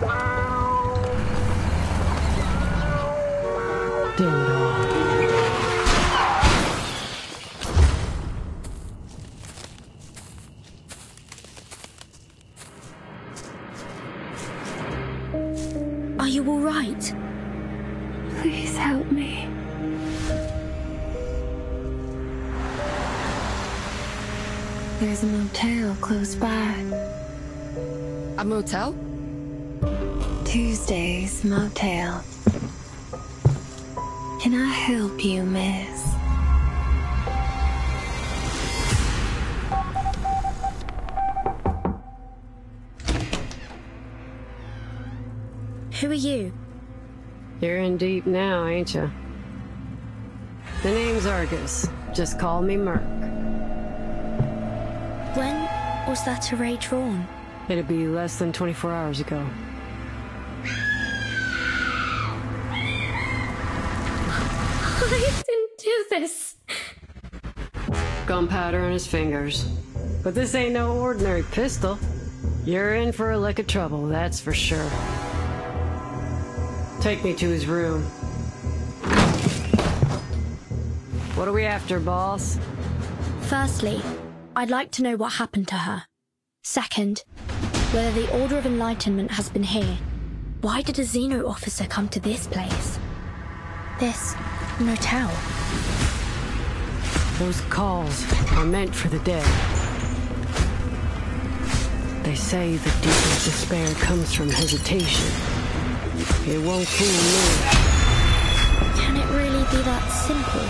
Damn it all. Are you all right? Please help me. There's a motel close by. A motel? Tuesday's motel. Can I help you, miss? Who are you? You're in deep now, ain't ya? The name's Argus. Just call me Merc. When was that array drawn? It'd be less than 24 hours ago. I didn't do this. Gunpowder in his fingers. But this ain't no ordinary pistol. You're in for a lick of trouble, that's for sure. Take me to his room. What are we after, boss? Firstly, I'd like to know what happened to her. Second, whether the Order of Enlightenment has been here. Why did a Xeno officer come to this place? This motel? Those calls are meant for the dead. They say the deepest despair comes from hesitation. It won't fool me. Can it really be that simple?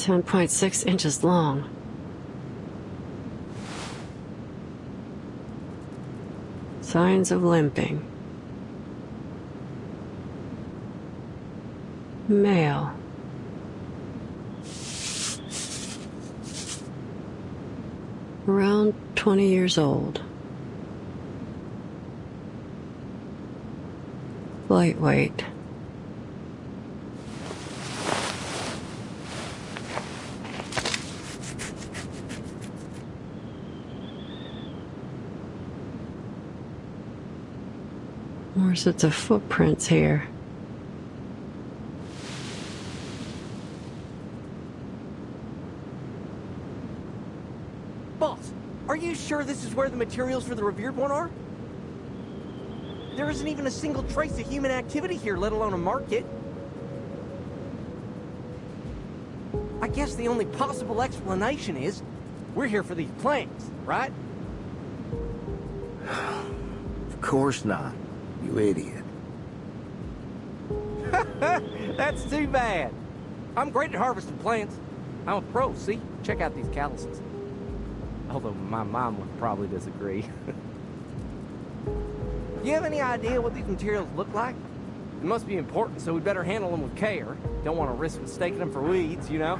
.6 inches long. Signs of limping. Male. Around 20 years old. Lightweight. More sets of footprints here. Boss, are you sure this is where the materials for the revered one are? There isn't even a single trace of human activity here, let alone a market. I guess the only possible explanation is we're here for these plants, right? Of course not. You idiot. That's too bad. I'm great at harvesting plants. I'm a pro, see? Check out these calluses. Although my mom would probably disagree. You have any idea what these materials look like? It must be important, so we better handle them with care. Don't want to risk mistaking them for weeds, you know?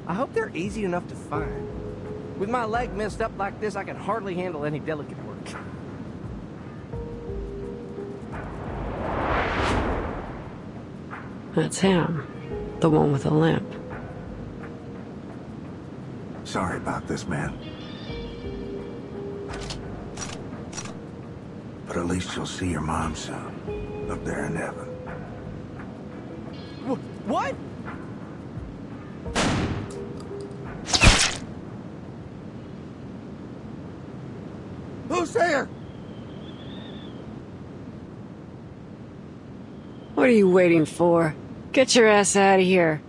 I hope they're easy enough to find. With my leg messed up like this, I can hardly handle any delicate work. That's him. The one with the limp. Sorry about this, man. But at least you'll see your mom soon. Up there in heaven. What? Who's there? What are you waiting for? Get your ass out of here.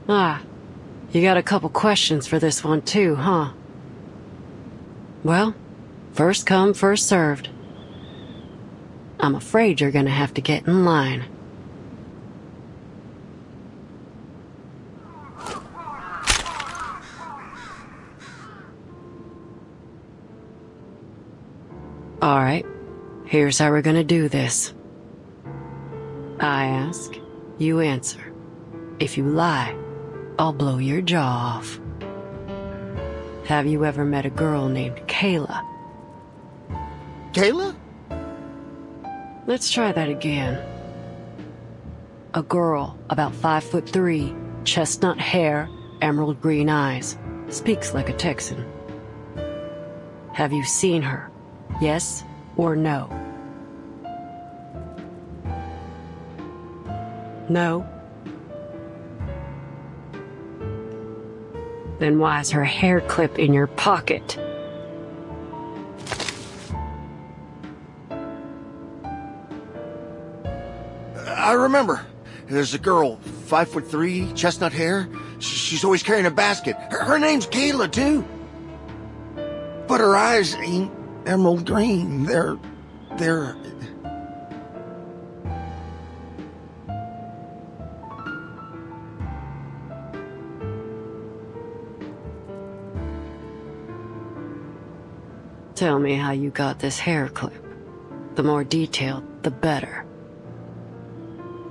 Ah, you got a couple questions for this one too, huh? Well, first come, first served. I'm afraid you're gonna have to get in line. Alright, here's how we're gonna do this. I ask, you answer. If you lie, I'll blow your jaw off. Have you ever met a girl named Kayla? Kayla? Let's try that again. A girl, about 5'3", chestnut hair, emerald green eyes, speaks like a Texan. Have you seen her? Yes or no? No? Then why is her hair clip in your pocket? I remember. There's a girl, 5'3", chestnut hair. She's always carrying a basket. Her name's Kayla, too. But her eyes ain't emerald green. They're... Tell me how you got this hair clip. The more detailed, the better.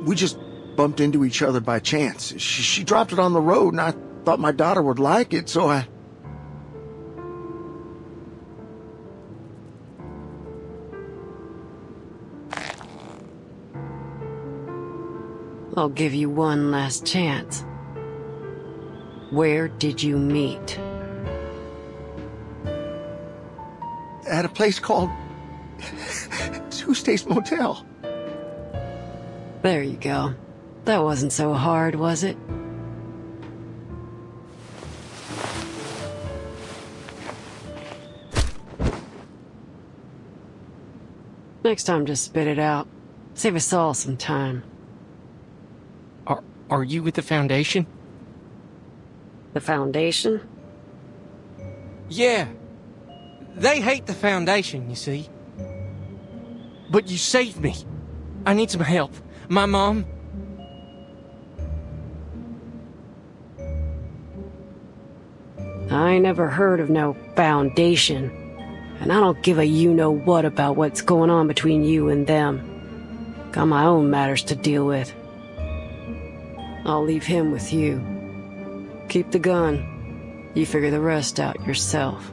We just bumped into each other by chance. She dropped it on the road, and I thought my daughter would like it, so I... I'll give you one last chance. Where did you meet? At a place called... Tuesday's Motel. There you go. That wasn't so hard, was it? Next time, just spit it out. Save us all some time. Are you with the Foundation? The Foundation? Yeah. They hate the Foundation, you see. But you saved me. I need some help. My mom... I never heard of no Foundation. And I don't give a you-know-what about what's going on between you and them. Got my own matters to deal with. I'll leave him with you. Keep the gun. You figure the rest out yourself.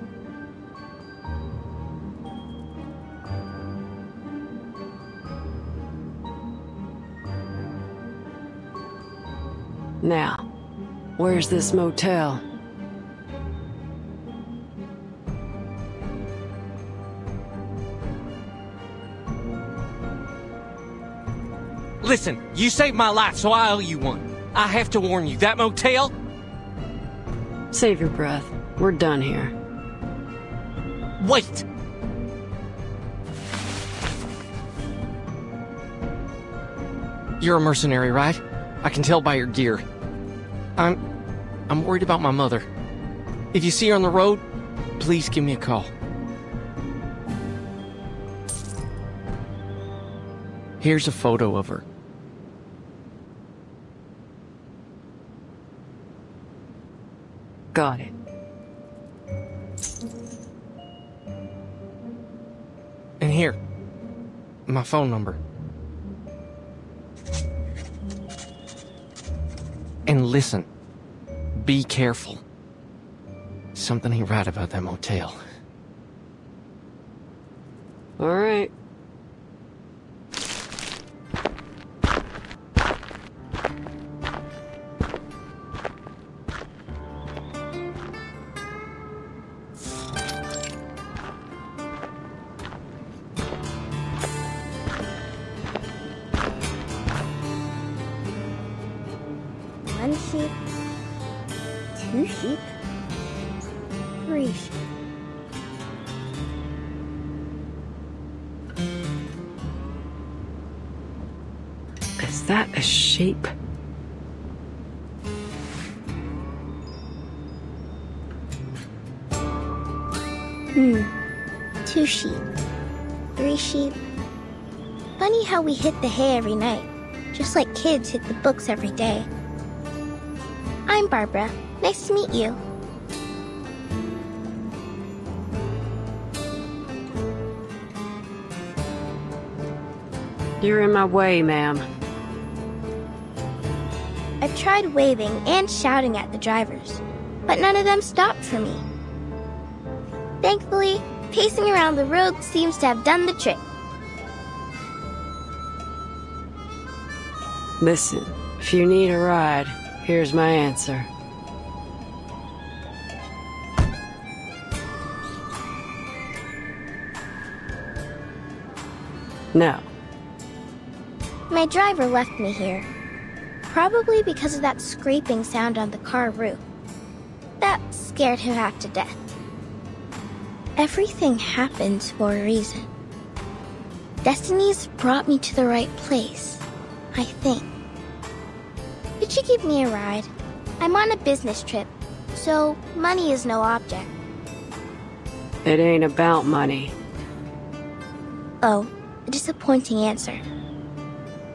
Now, where's this motel? Listen, you saved my life, so I owe you one. I have to warn you, that motel... Save your breath. We're done here. Wait! You're a mercenary, right? I can tell by your gear. I'm worried about my mother. If you see her on the road, please give me a call. Here's a photo of her. Got it. And here, my phone number. And listen, be careful. Something ain't right about that motel. All right. One sheep, two sheep, three sheep. Is that a sheep? 2 sheep. 3 sheep. Funny how we hit the hay every night, just like kids hit the books every day. I'm Barbara. Nice to meet you. You're in my way, ma'am. I've tried waving and shouting at the drivers, but none of them stopped for me. Thankfully, pacing around the road seems to have done the trick. Listen, if you need a ride, here's my answer. No. My driver left me here, probably because of that scraping sound on the car roof. That scared him half to death. Everything happens for a reason. Destiny's brought me to the right place, I think. Could you give me a ride? I'm on a business trip, so money is no object. It ain't about money. Oh, a disappointing answer.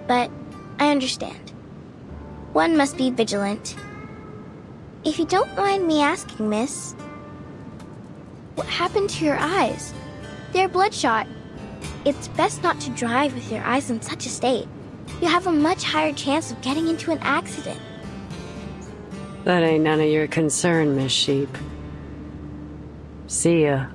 But I understand. One must be vigilant. If you don't mind me asking, miss, what happened to your eyes? They're bloodshot. It's best not to drive with your eyes in such a state. You have a much higher chance of getting into an accident. That ain't none of your concern, Miss Sheep. See ya.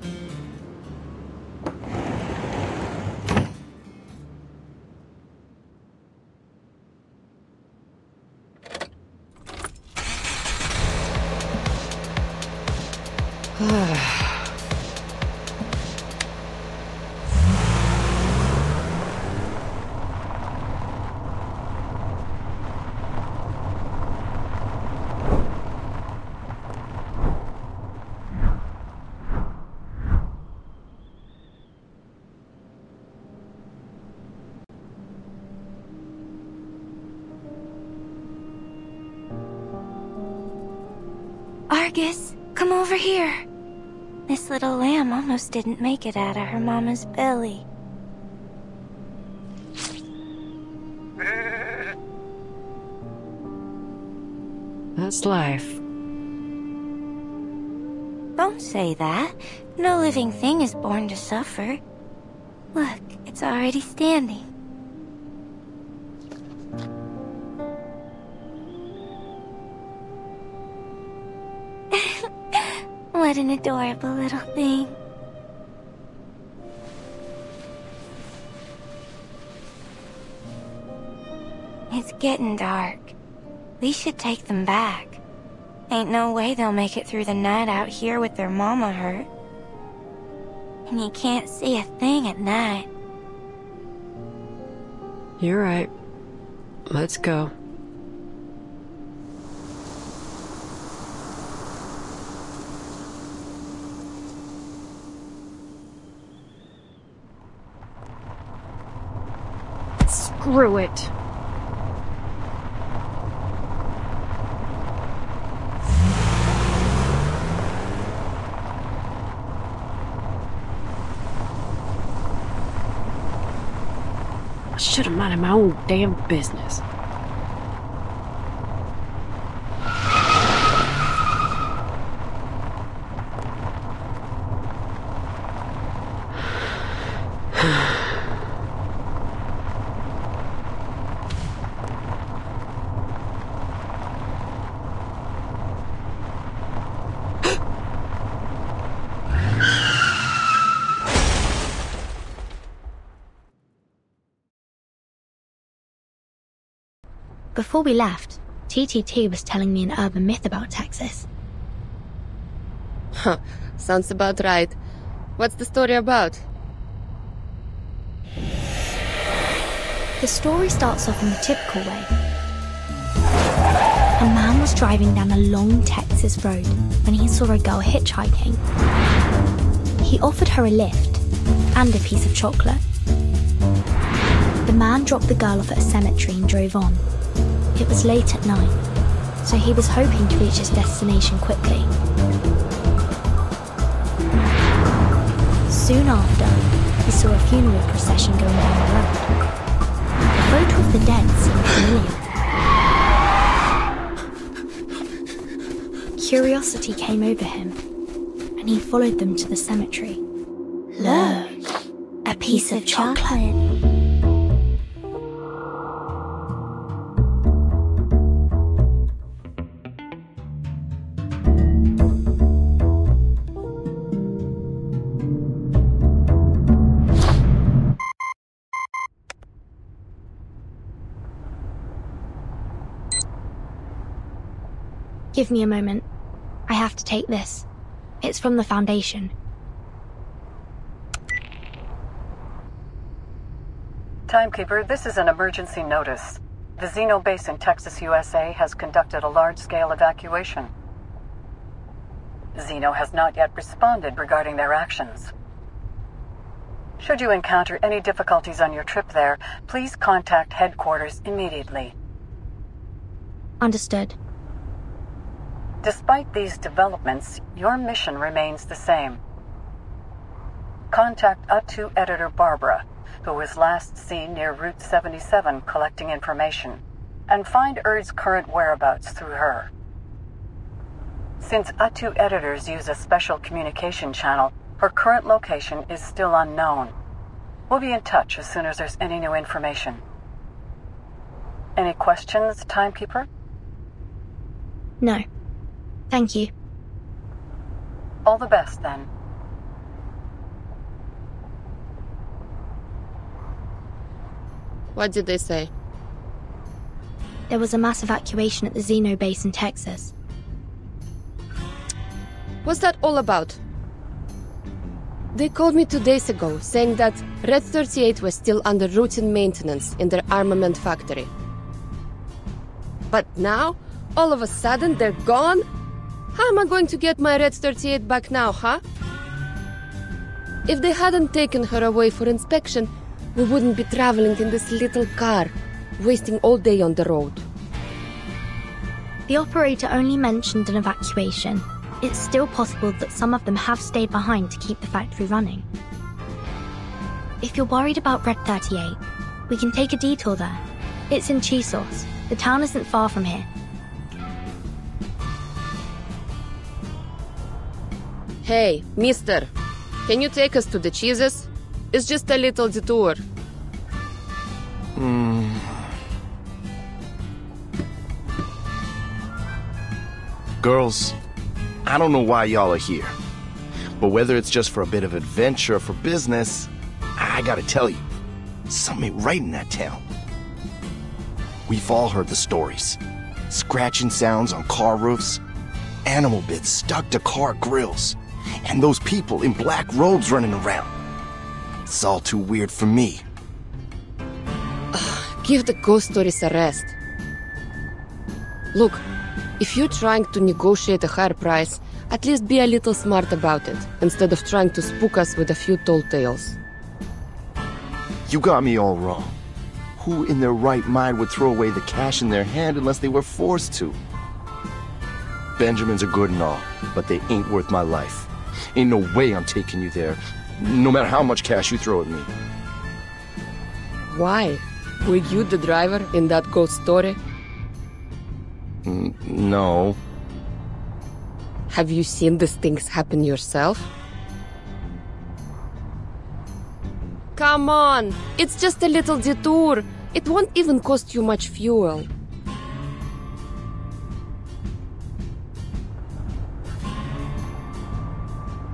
Argus, come over here. This little lamb almost didn't make it out of her mama's belly. That's life. Don't say that. No living thing is born to suffer. Look, it's already standing. What an adorable little thing. It's getting dark. We should take them back. Ain't no way they'll make it through the night out here with their mama hurt. And you can't see a thing at night. You're right. Let's go. Screw it. I should have minded my own damn business. Before we left, TTT was telling me an urban myth about Texas. Huh, sounds about right. What's the story about? The story starts off in the typical way. A man was driving down a long Texas road when he saw a girl hitchhiking. He offered her a lift and a piece of chocolate. The man dropped the girl off at a cemetery and drove on. It was late at night, so he was hoping to reach his destination quickly. Soon after, he saw a funeral procession going down the road. The photo of the dead seemed familiar. Curiosity came over him, and he followed them to the cemetery. Look, a piece of chocolate. Give me a moment. I have to take this. It's from the Foundation. Timekeeper, this is an emergency notice. The Xeno base in Texas, USA has conducted a large-scale evacuation. Xeno has not yet responded regarding their actions. Should you encounter any difficulties on your trip there, please contact headquarters immediately. Understood. Despite these developments, your mission remains the same. Contact U2 editor Barbara, who was last seen near Route 77 collecting information, and find Erd's current whereabouts through her. Since U2 editors use a special communication channel, her current location is still unknown. We'll be in touch as soon as there's any new information. Any questions, Timekeeper? No. Thank you. All the best, then. What did they say? There was a mass evacuation at the Xeno base in Texas. What's that all about? They called me 2 days ago, saying that Red 38 was still under routine maintenance in their armament factory. But now, all of a sudden, they're gone? How am I going to get my Red 38 back now, huh? If they hadn't taken her away for inspection, we wouldn't be traveling in this little car, wasting all day on the road. The operator only mentioned an evacuation. It's still possible that some of them have stayed behind to keep the factory running. If you're worried about Red 38, we can take a detour there. It's in Chisos. The town isn't far from here. Hey, mister, can you take us to the cheeses? It's just a little detour. Girls, I don't know why y'all are here, but whether it's just for a bit of adventure or for business, I gotta tell you, something ain't right in that town. We've all heard the stories. Scratching sounds on car roofs, animal bits stuck to car grills, and those people in black robes running around. It's all too weird for me. Give the ghost stories a rest. Look, if you're trying to negotiate a higher price, at least be a little smart about it, instead of trying to spook us with a few tall tales. You got me all wrong. Who in their right mind would throw away the cash in their hand unless they were forced to? Benjamins are good and all, but they ain't worth my life. Ain't no way I'm taking you there, no matter how much cash you throw at me. Why? Were you the driver in that ghost story? No. Have you seen these things happen yourself? Come on! It's just a little detour. It won't even cost you much fuel.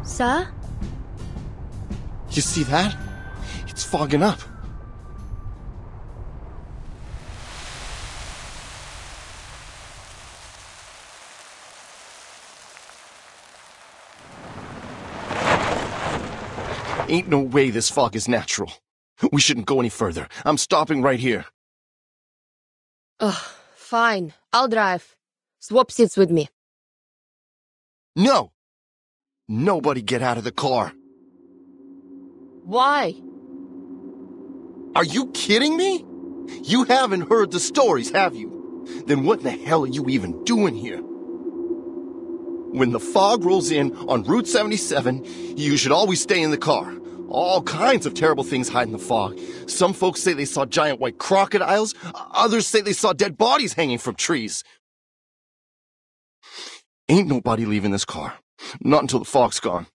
Sir? You see that? It's fogging up. Ain't no way this fog is natural. We shouldn't go any further. I'm stopping right here. Ugh, fine. I'll drive. Swap seats with me. No! Nobody get out of the car. Why? Are you kidding me? You haven't heard the stories, have you? Then what in the hell are you even doing here? When the fog rolls in on Route 77, you should always stay in the car. All kinds of terrible things hide in the fog. Some folks say they saw giant white crocodiles. Others say they saw dead bodies hanging from trees. Ain't nobody leaving this car. Not until the fog's gone.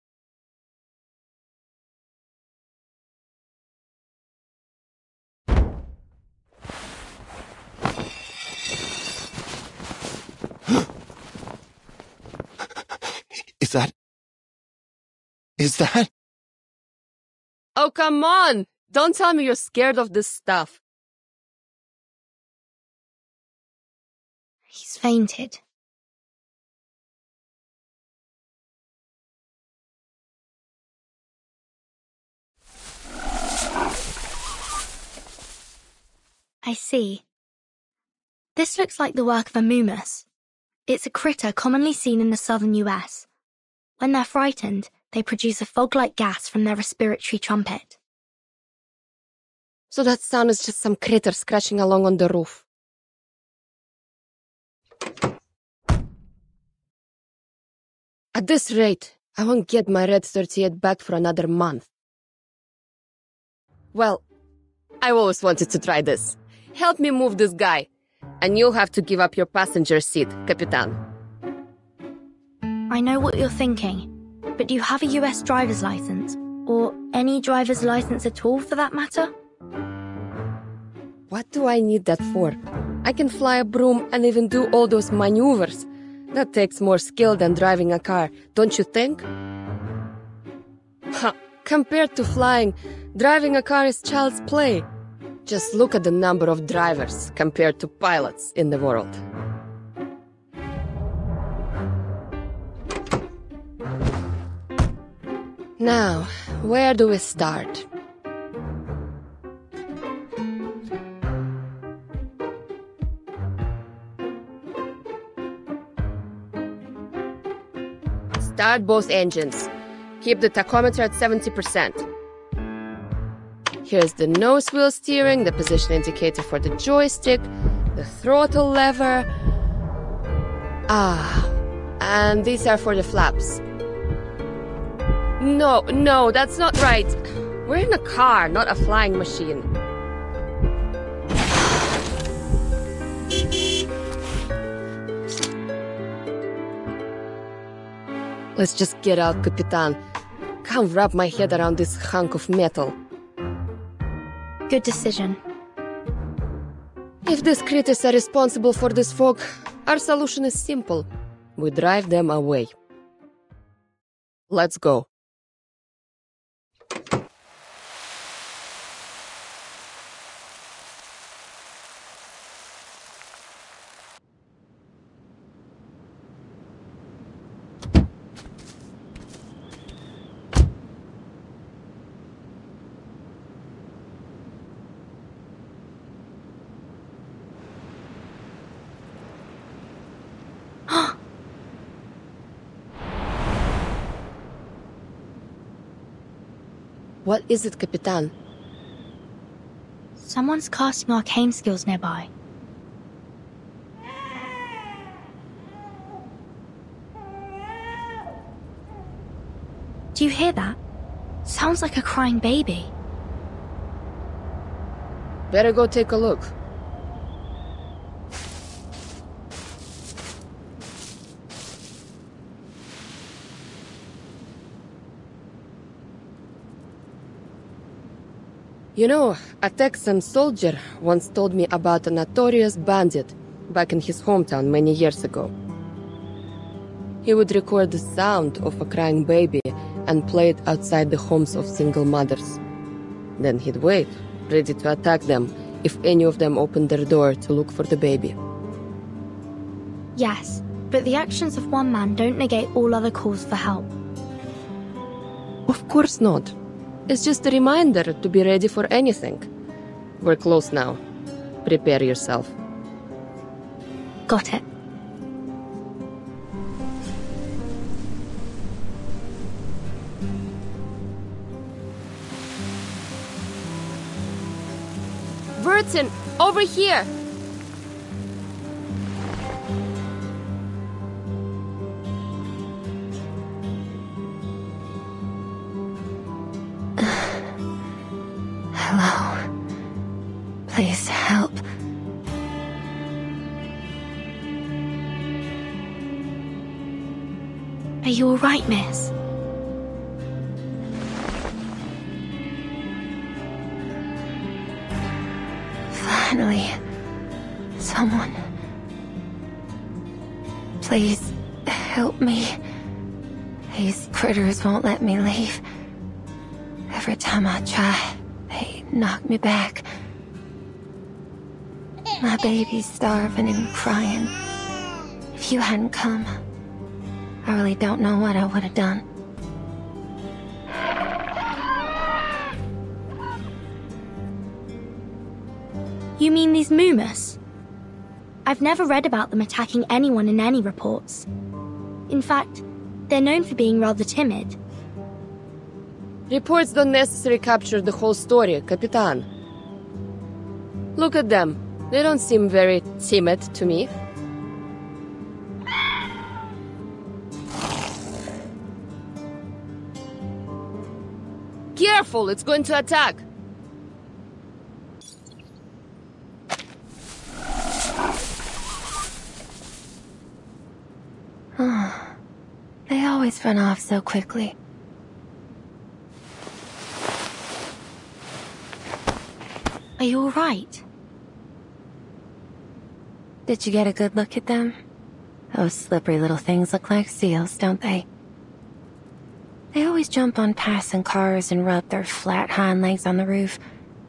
Is that? Oh, come on! Don't tell me you're scared of this stuff. He's fainted. I see. This looks like the work of a mumus. It's a critter commonly seen in the southern US. When they're frightened, they produce a fog-like gas from their respiratory trumpet. So that sound is just some critter scratching along on the roof. At this rate, I won't get my Red 38 back for another month. Well, I always wanted to try this. Help me move this guy. And you'll have to give up your passenger seat, Capitan. I know what you're thinking, but do you have a US driver's license? Or any driver's license at all, for that matter? What do I need that for? I can fly a broom and even do all those maneuvers. That takes more skill than driving a car, don't you think? Ha! Compared to flying, driving a car is child's play. Just look at the number of drivers compared to pilots in the world. Now, where do we start? Start both engines. Keep the tachometer at 70%. Here's the nose wheel steering, the position indicator for the joystick, the throttle lever. And these are for the flaps. No, that's not right. We're in a car, not a flying machine. Let's just get out, Capitan. Can't wrap my head around this hunk of metal. Good decision. If these critters are responsible for this fog, our solution is simple. We drive them away. Let's go. What is it, Capitan? Someone's casting arcane skills nearby. Do you hear that? Sounds like a crying baby. Better go take a look. You know, a Texan soldier once told me about a notorious bandit back in his hometown many years ago. He would record the sound of a crying baby and play it outside the homes of single mothers. Then he'd wait, ready to attack them if any of them opened their door to look for the baby. Yes, but the actions of one man don't negate all other calls for help. Of course not. It's just a reminder to be ready for anything. We're close now. Prepare yourself. Got it. Burton, over here! Are you alright, miss? Finally, someone. Please, help me. These critters won't let me leave. Every time I try, they knock me back. My baby's starving and crying. If you hadn't come, I really don't know what I would have done. You mean these Moomus? I've never read about them attacking anyone in any reports. In fact, they're known for being rather timid. Reports don't necessarily capture the whole story, Capitan. Look at them. They don't seem very timid to me. Careful, it's going to attack! They always run off so quickly. Are you alright? Did you get a good look at them? Those slippery little things look like seals, don't they? They always jump on passing cars and rub their flat hind legs on the roof,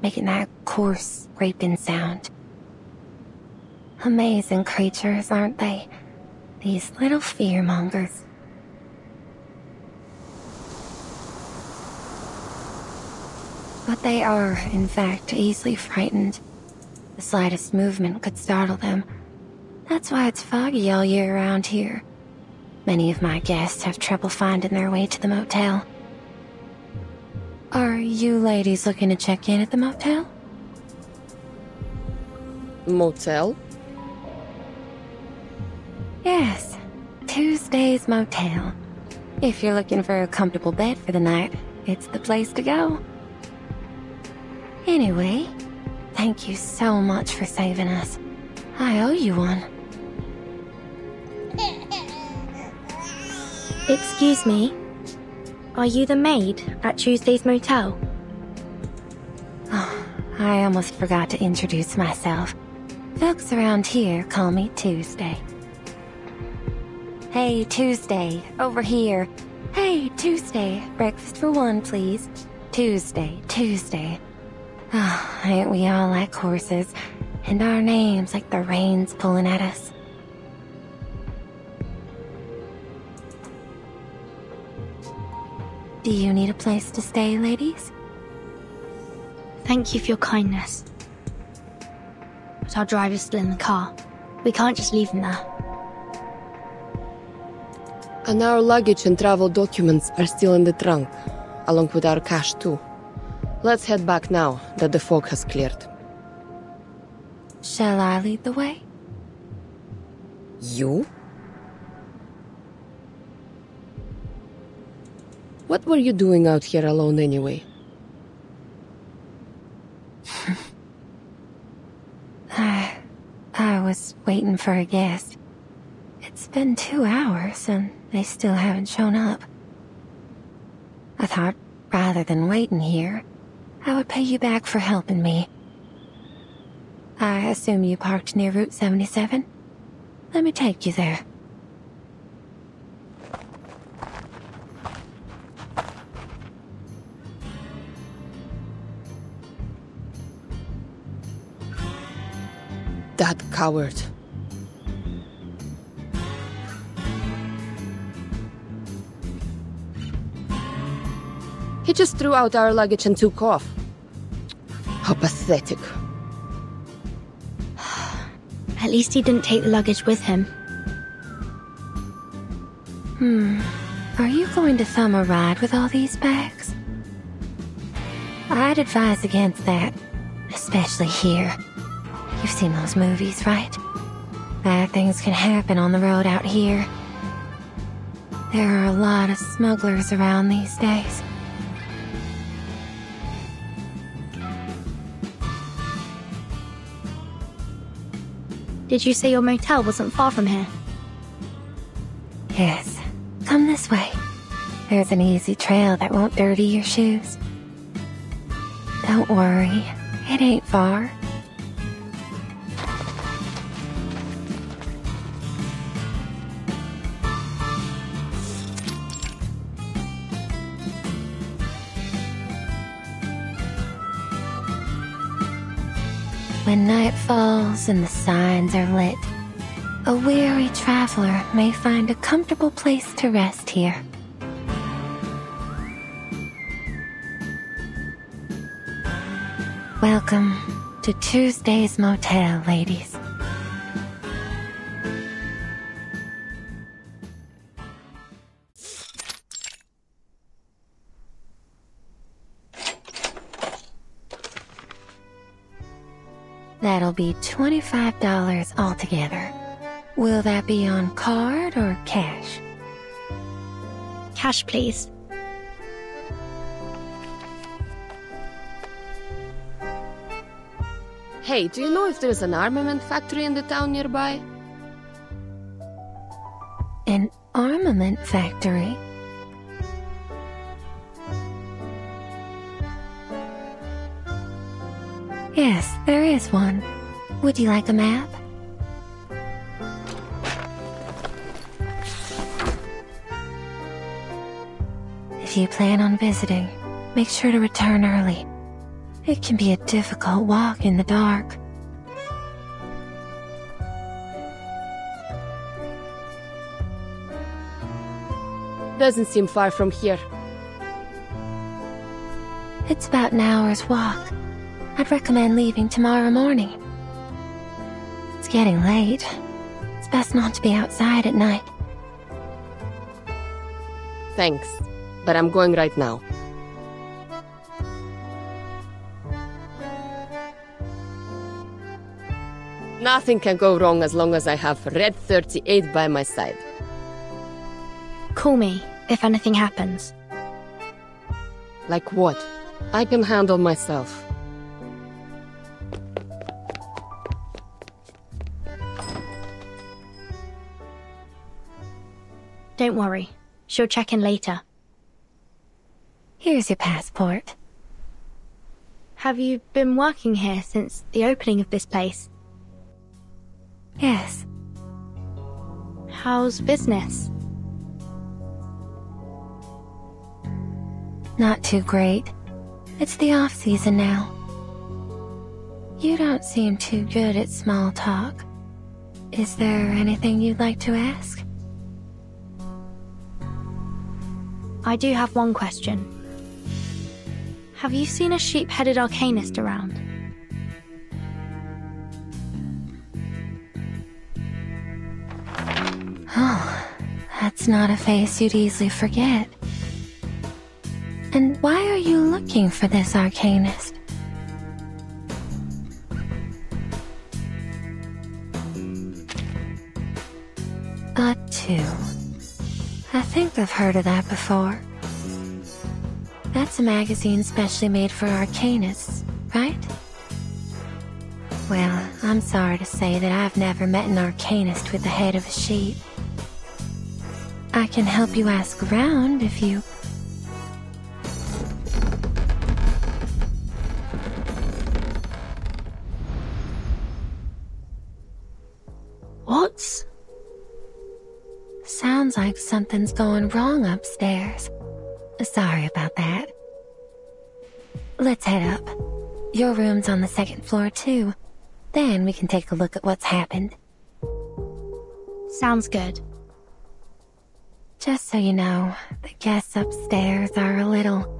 making that coarse, scraping sound. Amazing creatures, aren't they? These little fearmongers. But they are, in fact, easily frightened. The slightest movement could startle them. That's why it's foggy all year around here. Many of my guests have trouble finding their way to the motel. Are you ladies looking to check in at the motel? Motel? Yes, Tuesday's Motel. If you're looking for a comfortable bed for the night, it's the place to go. Anyway, thank you so much for saving us. I owe you one. Excuse me? Are you the maid at Tuesday's Motel? Oh, I almost forgot to introduce myself. Folks around here call me Tuesday. Hey, Tuesday, over here. Hey, Tuesday, breakfast for one, please. Tuesday, Tuesday. Oh, ain't we all like horses? And our names like the reins pulling at us. Do you need a place to stay, ladies? Thank you for your kindness. But our driver's still in the car. We can't just leave him there. And our luggage and travel documents are still in the trunk, along with our cash too. Let's head back now that the fog has cleared. Shall I lead the way? You? What were you doing out here alone anyway? I was waiting for a guest. It's been 2 hours and they still haven't shown up. I thought, rather than waiting here, I would pay you back for helping me. I assume you parked near Route 77? Let me take you there. That coward. He just threw out our luggage and took off. How pathetic. At least he didn't take the luggage with him. Are you going to thumb a ride with all these bags? I'd advise against that, especially here. You've seen those movies, right? Bad things can happen on the road out here. There are a lot of smugglers around these days. Did you say your motel wasn't far from here? Yes, Come this way. There's an easy trail that won't dirty your shoes. Don't worry, it ain't far. When night falls and the signs are lit, a weary traveler may find a comfortable place to rest here. Welcome to Tuesday's Motel, ladies. That'll be $25 altogether. Will that be on card or cash? Cash, please. Hey, do you know if there's an armament factory in the town nearby? An armament factory? Yes, there is one. Would you like a map? If you plan on visiting, make sure to return early. It can be a difficult walk in the dark. Doesn't seem far from here. It's about an hour's walk. I'd recommend leaving tomorrow morning. It's getting late. It's best not to be outside at night. Thanks, but I'm going right now. Nothing can go wrong as long as I have Red 38 by my side. Call me if anything happens. Like what? I can handle myself. Don't worry. She'll check in later. Here's your passport. Have you been working here since the opening of this place? Yes. How's business? Not too great. It's the off-season now. You don't seem too good at small talk. Is there anything you'd like to ask? I do have one question. Have you seen a sheep-headed arcanist around? Oh, that's not a face you'd easily forget. And why are you looking for this arcanist? Two. I think I've heard of that before. That's a magazine specially made for arcanists, right? Well, I'm sorry to say that I've never met an arcanist with the head of a sheep. I can help you ask around if you... What? Sounds like something's going wrong upstairs. Sorry about that. Let's head up. Your room's on the second floor too. Then we can take a look at what's happened. Sounds good. Just so you know, the guests upstairs are a little...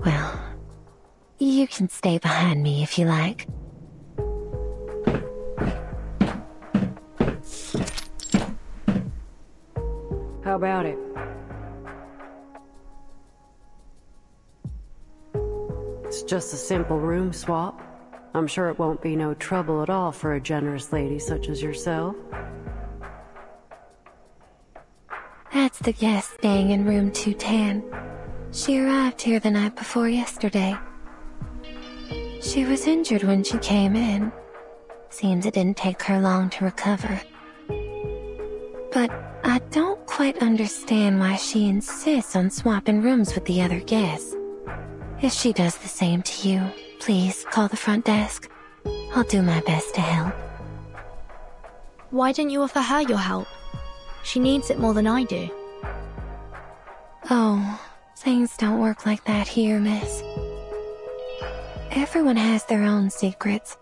Well, you can stay behind me if you like. How about it? It's just a simple room swap. I'm sure it won't be no trouble at all for a generous lady such as yourself. That's the guest staying in room 210. She arrived here the night before yesterday. She was injured when she came in. Seems it didn't take her long to recover. But I don't quite understand why she insists on swapping rooms with the other guests. If she does the same to you, please call the front desk. I'll do my best to help. Why didn't you offer her your help? She needs it more than I do. Oh, things don't work like that here, miss. Everyone has their own secrets.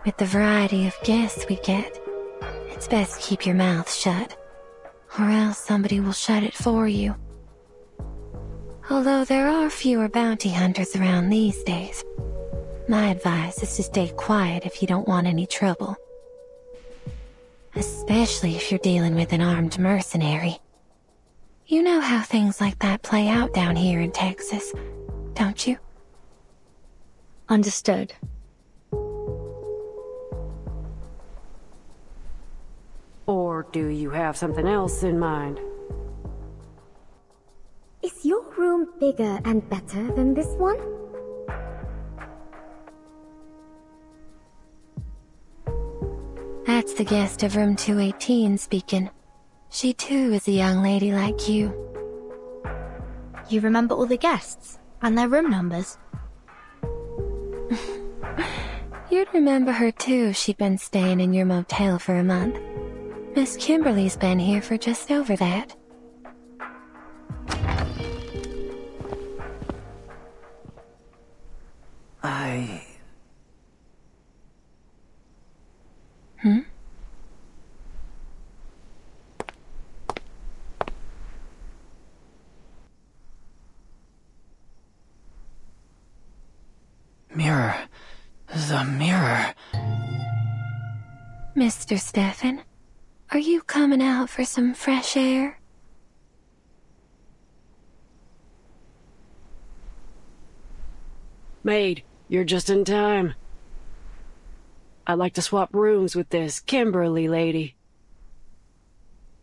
With the variety of guests we get, it's best to keep your mouth shut, or else somebody will shut it for you. Although there are fewer bounty hunters around these days, my advice is to stay quiet if you don't want any trouble. Especially if you're dealing with an armed mercenary. You know how things like that play out down here in Texas, don't you? Understood. Or do you have something else in mind? Is your room bigger and better than this one? That's the guest of room 218 speaking. She too is a young lady like you. You remember all the guests and their room numbers? You'd remember her too if she'd been staying in your motel for a month. Miss Kimberly's been here for just over that. Mirror. The mirror. Mr. Stefan, are you coming out for some fresh air? Maid, you're just in time. I'd like to swap rooms with this Kimberly lady.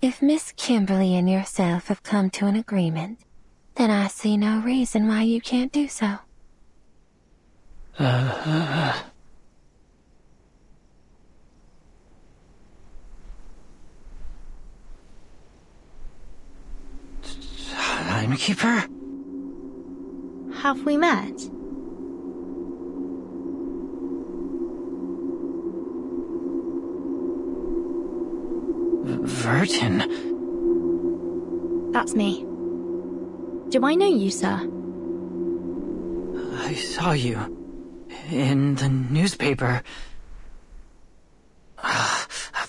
If Miss Kimberly and yourself have come to an agreement, then I see no reason why you can't do so. Timekeeper? Have we met? Vertin? That's me. Do I know you, sir? I saw you. In the newspaper.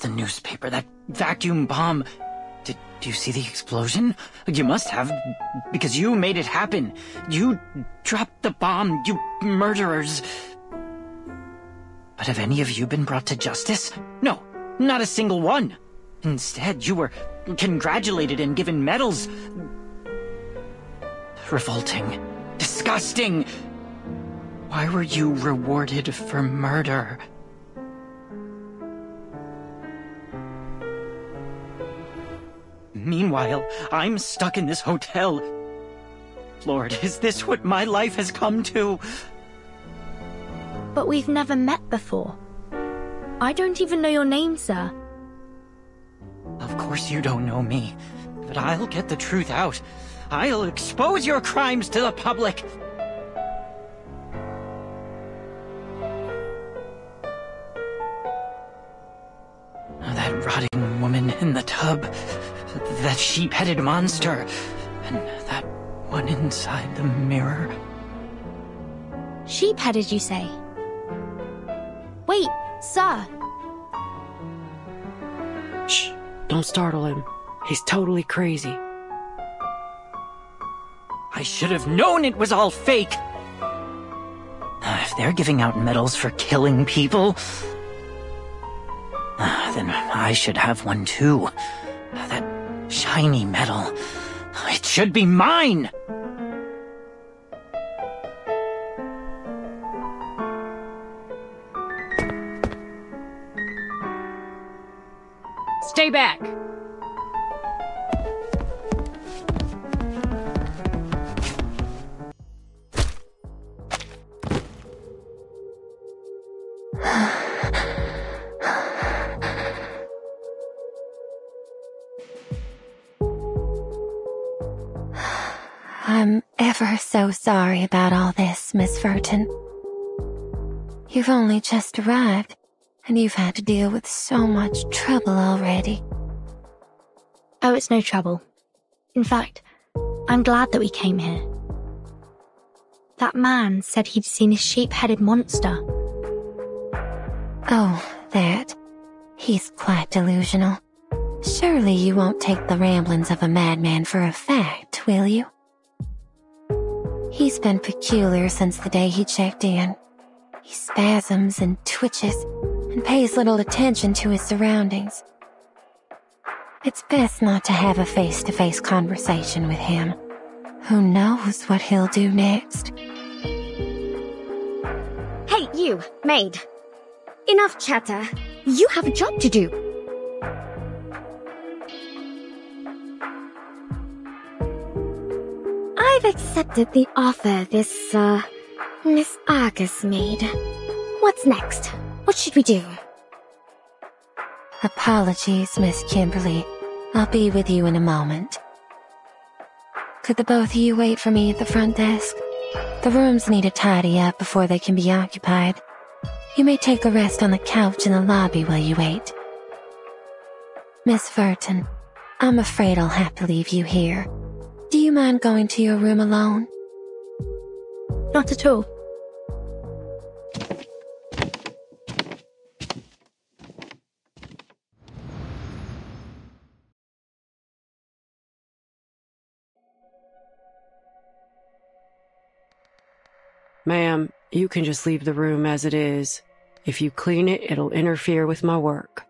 The newspaper, that vacuum bomb. Did you see the explosion? You must have, because you made it happen. You dropped the bomb, you murderers. But have any of you been brought to justice? No, not a single one. Instead, you were congratulated and given medals. Revolting. Disgusting. Why were you rewarded for murder? Meanwhile, I'm stuck in this hotel. Lord, is this what my life has come to? But we've never met before. I don't even know your name, sir. Of course you don't know me, but I'll get the truth out. I'll expose your crimes to the public. That rotting woman in the tub, that sheep-headed monster, and that one inside the mirror. Sheep-headed, you say? Wait, sir. Shh, don't startle him. He's totally crazy. I should have known it was all fake! If they're giving out medals for killing people, then I should have one too. That shiny medal. It should be mine! Stay back! I'm ever so sorry about all this, Miss Furton. You've only just arrived, and you've had to deal with so much trouble already. Oh, it's no trouble. In fact, I'm glad that we came here. That man said he'd seen a sheep-headed monster. Oh, that. He's quite delusional. Surely you won't take the ramblings of a madman for a fact, will you? He's been peculiar since the day he checked in. He spasms and twitches and pays little attention to his surroundings. It's best not to have a face-to-face conversation with him. Who knows what he'll do next? Hey, you, maid. Enough chatter. You have a job to do. I've accepted the offer this, Miss Argus made. What's next? What should we do? Apologies, Miss Kimberly. I'll be with you in a moment. Could the both of you wait for me at the front desk? The rooms need a tidy up before they can be occupied. You may take a rest on the couch in the lobby while you wait. Miss Furton, I'm afraid I'll have to leave you here. Do you mind going to your room alone? Not at all. Ma'am, you can just leave the room as it is. If you clean it, it'll interfere with my work.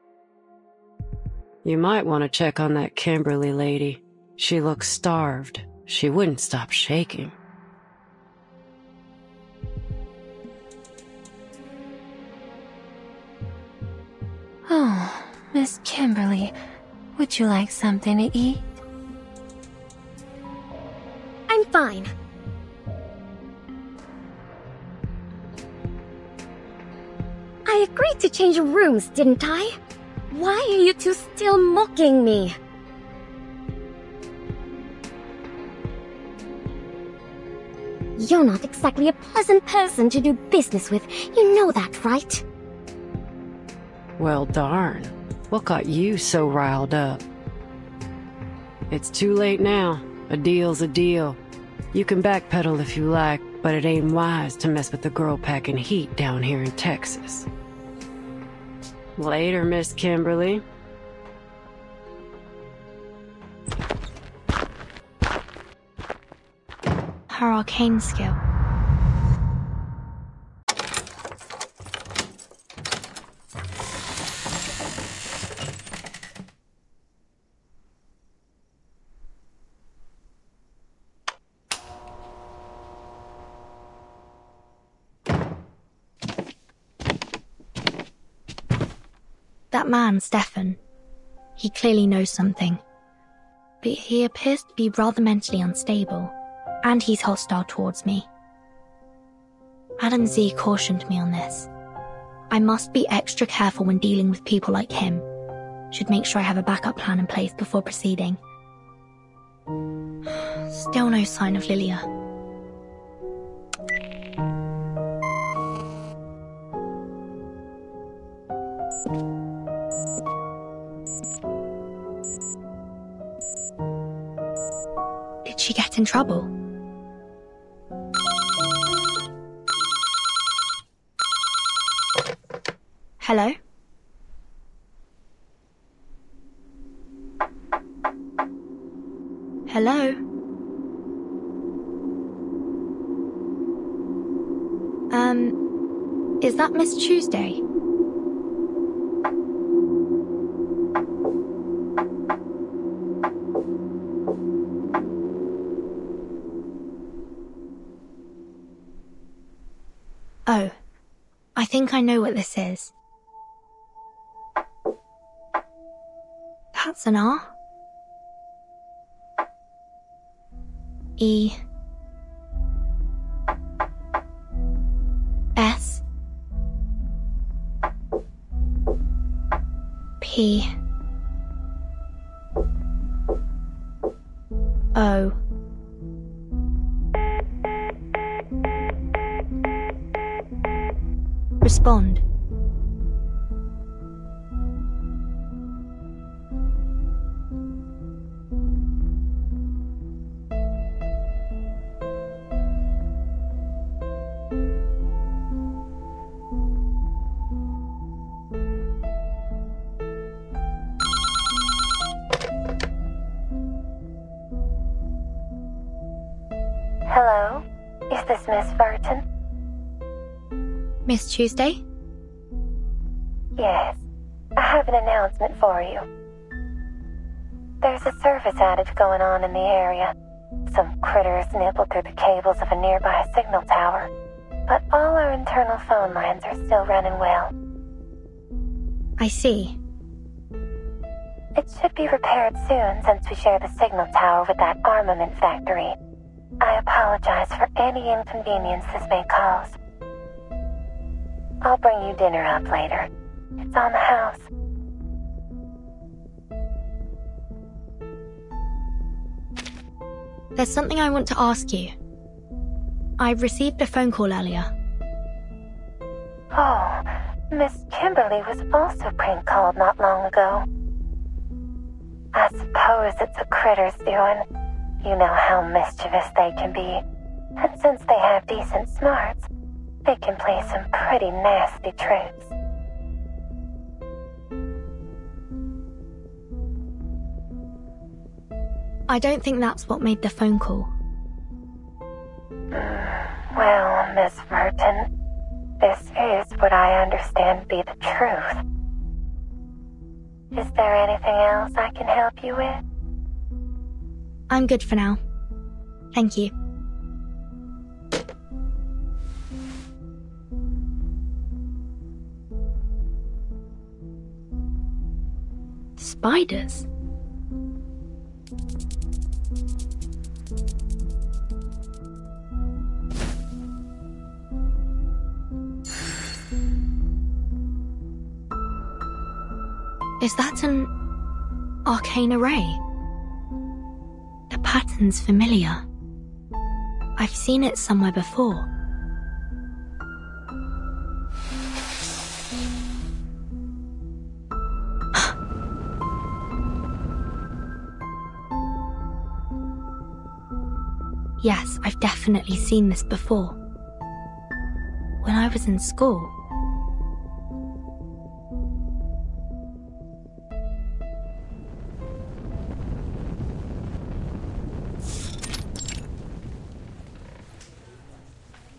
You might want to check on that Kimberly lady. She looks starved. She wouldn't stop shaking. Oh, Miss Kimberly, would you like something to eat? I'm fine. I agreed to change rooms, didn't I? Why are you two still mocking me? You're not exactly a pleasant person to do business with. You know that, right? Well, darn. What got you so riled up? It's too late now. A deal's a deal. You can backpedal if you like, but it ain't wise to mess with the girl packing heat down here in Texas. Later, Miss Kimberly. Her arcane skill. That man, Stefan, he clearly knows something. But he appears to be rather mentally unstable, and he's hostile towards me. Adam Z cautioned me on this. I must be extra careful when dealing with people like him. Should make sure I have a backup plan in place before proceeding. Still no sign of Lilia. Did she get in trouble? Hello? Hello? Is that Miss Tuesday? Oh, I think I know what this is. That's an R? E S P O Is Miss Burton? Miss Tuesday? Yes. I have an announcement for you. There's a service outage going on in the area. Some critters nibbled through the cables of a nearby signal tower, but all our internal phone lines are still running well. I see. It should be repaired soon since we share the signal tower with that armament factory. I apologize for any inconvenience this may cause. I'll bring you dinner up later. It's on the house. There's something I want to ask you. I received a phone call earlier. Oh, Miss Kimberly was also prank called not long ago. I suppose it's a critter's doing. You know how mischievous they can be. And since they have decent smarts, they can play some pretty nasty tricks. I don't think that's what made the phone call. Well, Miss Burton, this is what I understand to be the truth. Is there anything else I can help you with? I'm good for now. Thank you. Spiders? Is that an arcane array? The pattern's familiar. I've seen it somewhere before. Yes, I've definitely seen this before. When I was in school.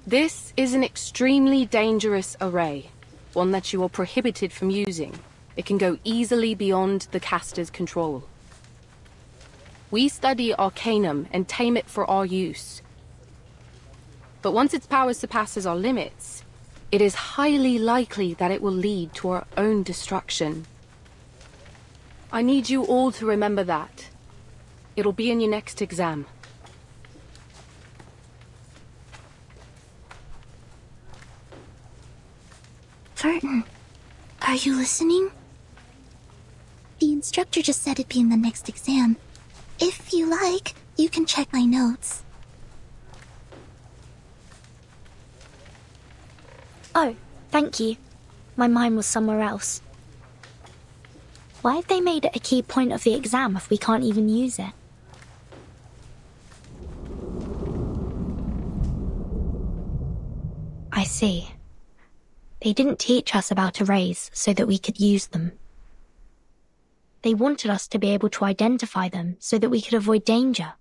This is an extremely dangerous array, one that you are prohibited from using. It can go easily beyond the caster's control. We study Arcanum and tame it for our use. But once its power surpasses our limits, it is highly likely that it will lead to our own destruction. I need you all to remember that. It'll be in your next exam. Burton, are you listening? The instructor just said it'd be in the next exam. If you like, you can check my notes. Oh, thank you. My mind was somewhere else. Why have they made it a key point of the exam if we can't even use it? I see. They didn't teach us about arrays so that we could use them. They wanted us to be able to identify them so that we could avoid danger.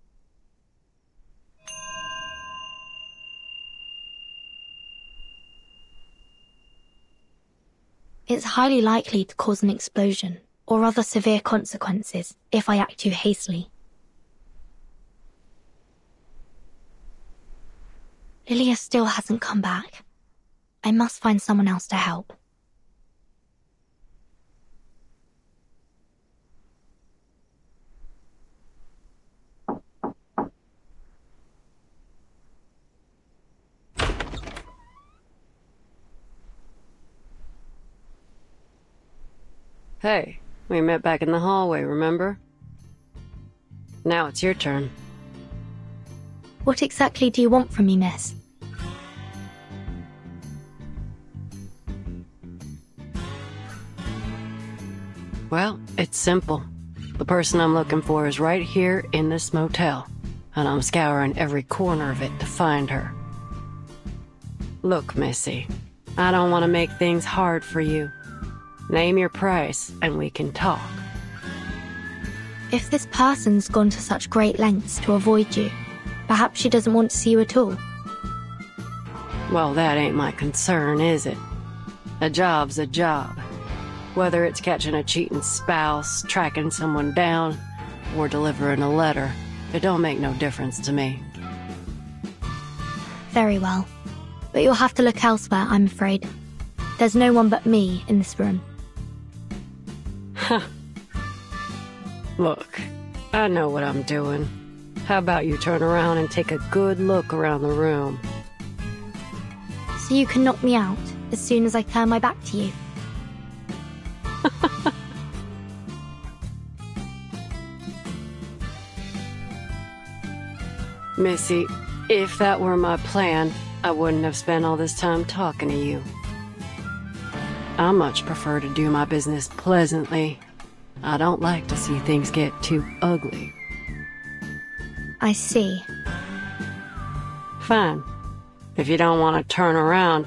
It's highly likely to cause an explosion or other severe consequences if I act too hastily. Lilia still hasn't come back. I must find someone else to help. Hey, we met back in the hallway, remember? Now it's your turn. What exactly do you want from me, miss? Well, it's simple. The person I'm looking for is right here in this motel, and I'm scouring every corner of it to find her. Look, Missy, I don't want to make things hard for you. Name your price, and we can talk. If this person's gone to such great lengths to avoid you, perhaps she doesn't want to see you at all. Well, that ain't my concern, is it? A job's a job. Whether it's catching a cheating spouse, tracking someone down, or delivering a letter, it don't make no difference to me. Very well. But you'll have to look elsewhere, I'm afraid. There's no one but me in this room. Huh. Look, I know what I'm doing. How about you turn around and take a good look around the room? So you can knock me out as soon as I turn my back to you? Missy, if that were my plan, I wouldn't have spent all this time talking to you. I much prefer to do my business pleasantly. I don't like to see things get too ugly. I see. Fine. If you don't want to turn around,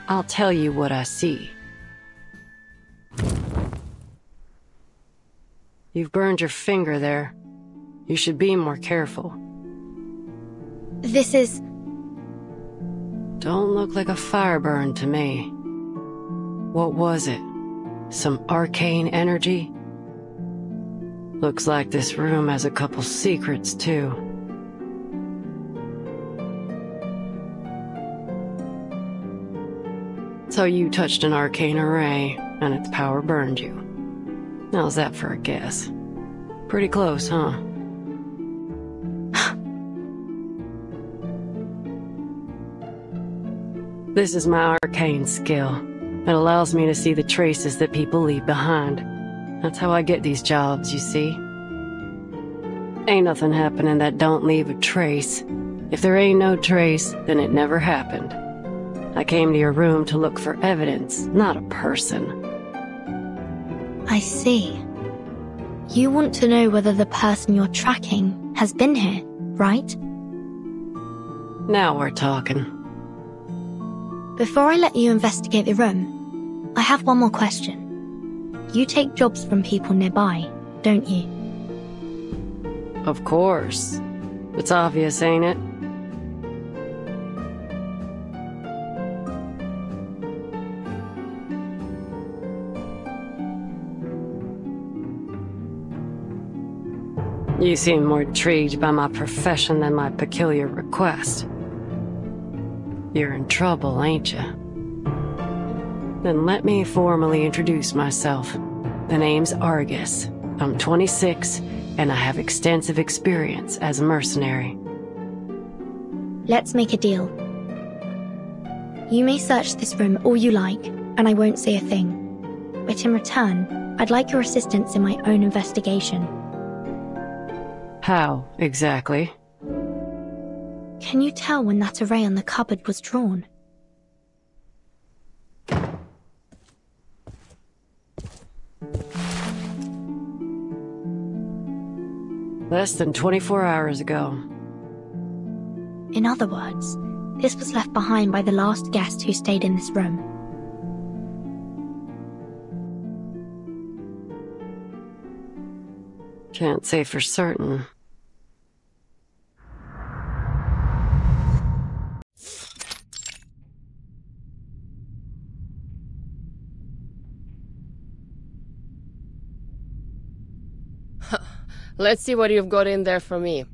I'll tell you what I see. You've burned your finger there. You should be more careful. This is... Don't look like a fire burn to me. What was it? Some arcane energy? Looks like this room has a couple secrets, too. So you touched an arcane array, and its power burned you. How's that for a guess? Pretty close, huh? This is my arcane skill. It allows me to see the traces that people leave behind. That's how I get these jobs, you see. Ain't nothing happening that don't leave a trace. If there ain't no trace, then it never happened. I came to your room to look for evidence, not a person. I see. You want to know whether the person you're tracking has been here, right? Now we're talking. Before I let you investigate the room, I have one more question. You take jobs from people nearby, don't you? Of course. It's obvious, ain't it? You seem more intrigued by my profession than my peculiar request. You're in trouble, ain't you? Then let me formally introduce myself. The name's Argus. I'm 26, and I have extensive experience as a mercenary. Let's make a deal. You may search this room all you like, and I won't say a thing. But in return, I'd like your assistance in my own investigation. How, exactly? Can you tell when that array on the cupboard was drawn? Less than 24 hours ago. In other words, this was left behind by the last guest who stayed in this room. Can't say for certain. Let's see what you've got in there for me.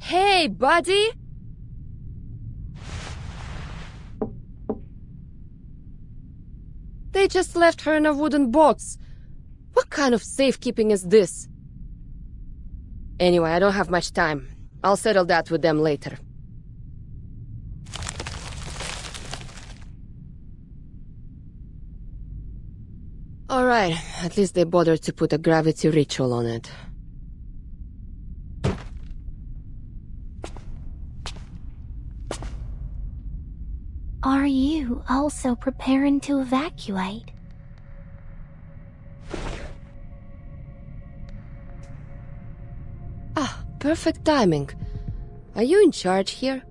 Hey, buddy! They just left her in a wooden box. What kind of safekeeping is this? Anyway, I don't have much time. I'll settle that with them later. Alright, at least they bothered to put a gravity ritual on it. Are you also preparing to evacuate? Ah, perfect timing. Are you in charge here?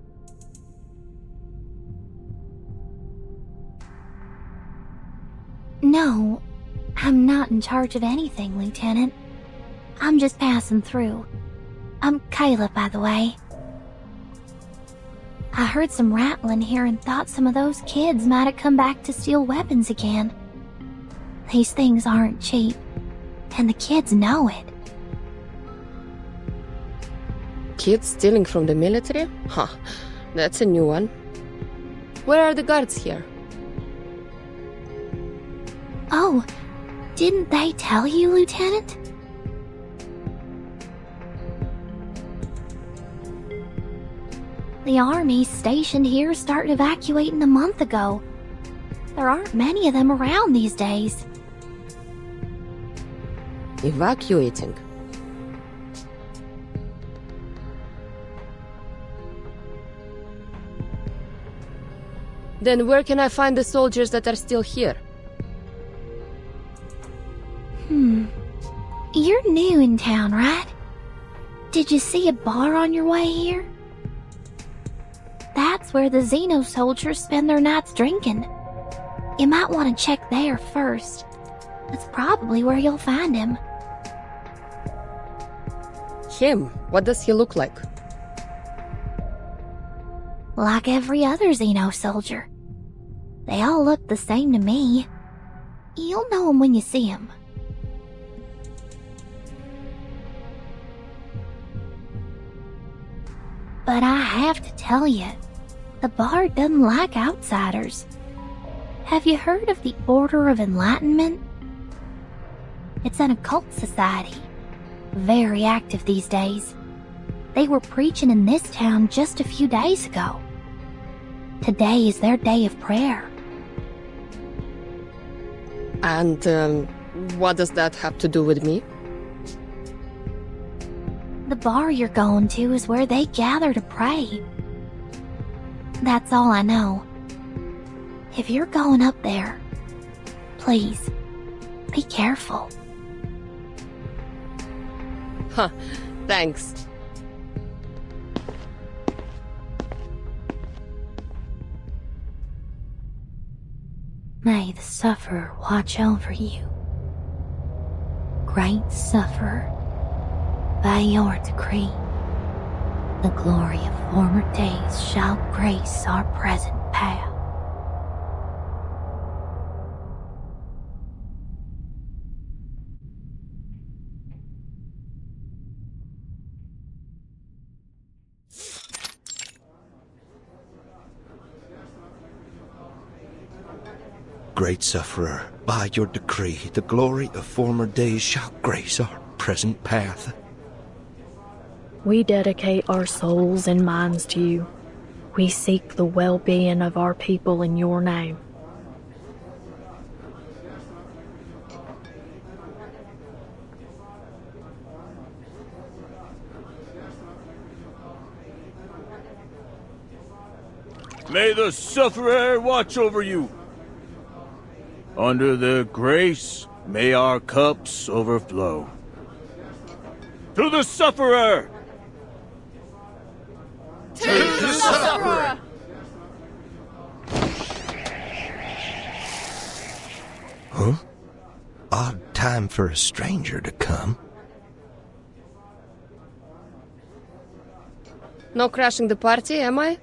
in charge of anything, Lieutenant. I'm just passing through. I'm Kayla, by the way. I heard some rattling here and thought some of those kids might have come back to steal weapons again. These things aren't cheap, and the kids know it. Kids stealing from the military? Huh, that's a new one. Where are the guards here? Oh, didn't they tell you, Lieutenant? The army stationed here started evacuating a month ago. There aren't many of them around these days. Evacuating? Then where can I find the soldiers that are still here? You're new in town, right? Did you see a bar on your way here? That's where the Xeno soldiers spend their nights drinking. You might want to check there first. That's probably where you'll find him. Him? What does he look like? Like every other Xeno soldier. They all look the same to me. You'll know him when you see him. But I have to tell you, the bar doesn't like outsiders. Have you heard of the Order of Enlightenment? It's an occult society. Very active these days. They were preaching in this town just a few days ago. Today is their day of prayer. And, what does that have to do with me? The bar you're going to is where they gather to pray. That's all I know. If you're going up there, please, be careful. Huh, thanks. May the sufferer watch over you. Great sufferer, by your decree, the glory of former days shall grace our present path. Great sufferer, by your decree, the glory of former days shall grace our present path. We dedicate our souls and minds to you. We seek the well-being of our people in your name. May the sufferer watch over you. Under the grace, may our cups overflow. To the sufferer! To the sufferer! Huh? Odd time for a stranger to come. No crashing the party, am I?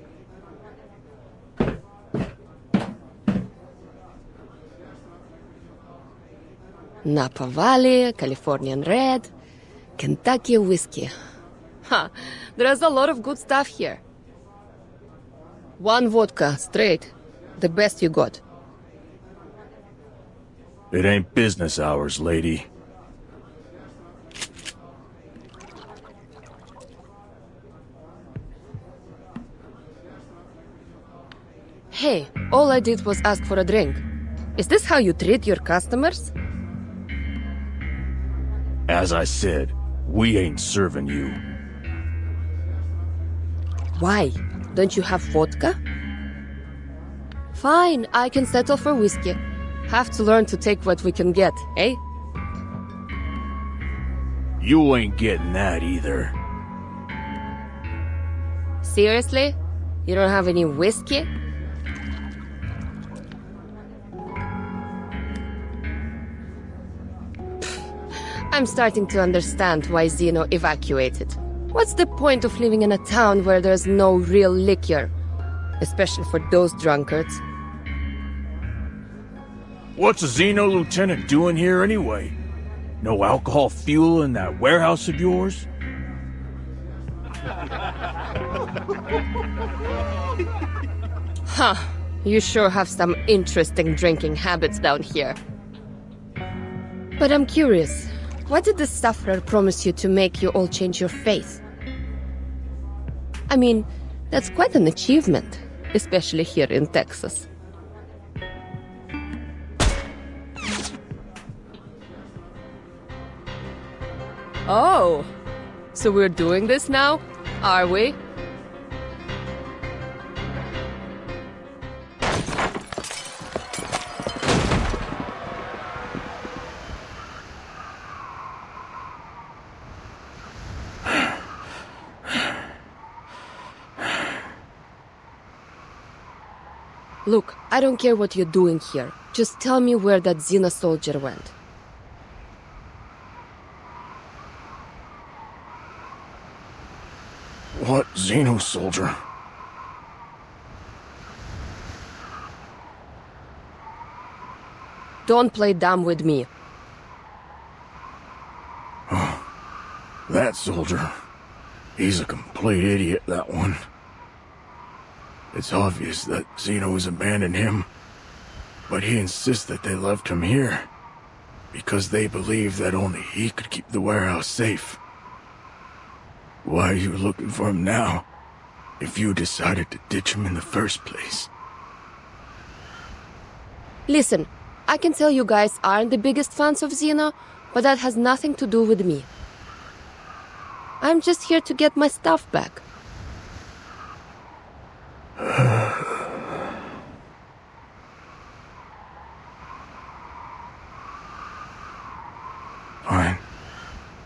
Napa Valley, Californian Red, Kentucky whiskey. Ha! There's a lot of good stuff here. 1 vodka, straight. The best you got. It ain't business hours, lady. Hey, all I did was ask for a drink. Is this how you treat your customers? As I said, we ain't serving you. Why? Don't you have vodka? Fine, I can settle for whiskey. Have to learn to take what we can get, eh? You ain't getting that either. Seriously? You don't have any whiskey? I'm starting to understand why Zeno evacuated. What's the point of living in a town where there's no real liquor? Especially for those drunkards. What's a Zeno lieutenant doing here anyway? No alcohol fuel in that warehouse of yours? Huh. You sure have some interesting drinking habits down here. But I'm curious, what did the Sufferer promise you to make you all change your faith? I mean, that's quite an achievement, especially here in Texas. Oh, so we're doing this now, are we? Look, I don't care what you're doing here. Just tell me where that Xena soldier went. What Xeno soldier? Don't play dumb with me. Oh, that soldier. He's a complete idiot, that one. It's obvious that Xeno has abandoned him, but he insists that they left him here because they believe that only he could keep the warehouse safe. Why are you looking for him now, if you decided to ditch him in the first place? Listen, I can tell you guys aren't the biggest fans of Xeno, but that has nothing to do with me. I'm just here to get my stuff back. Fine.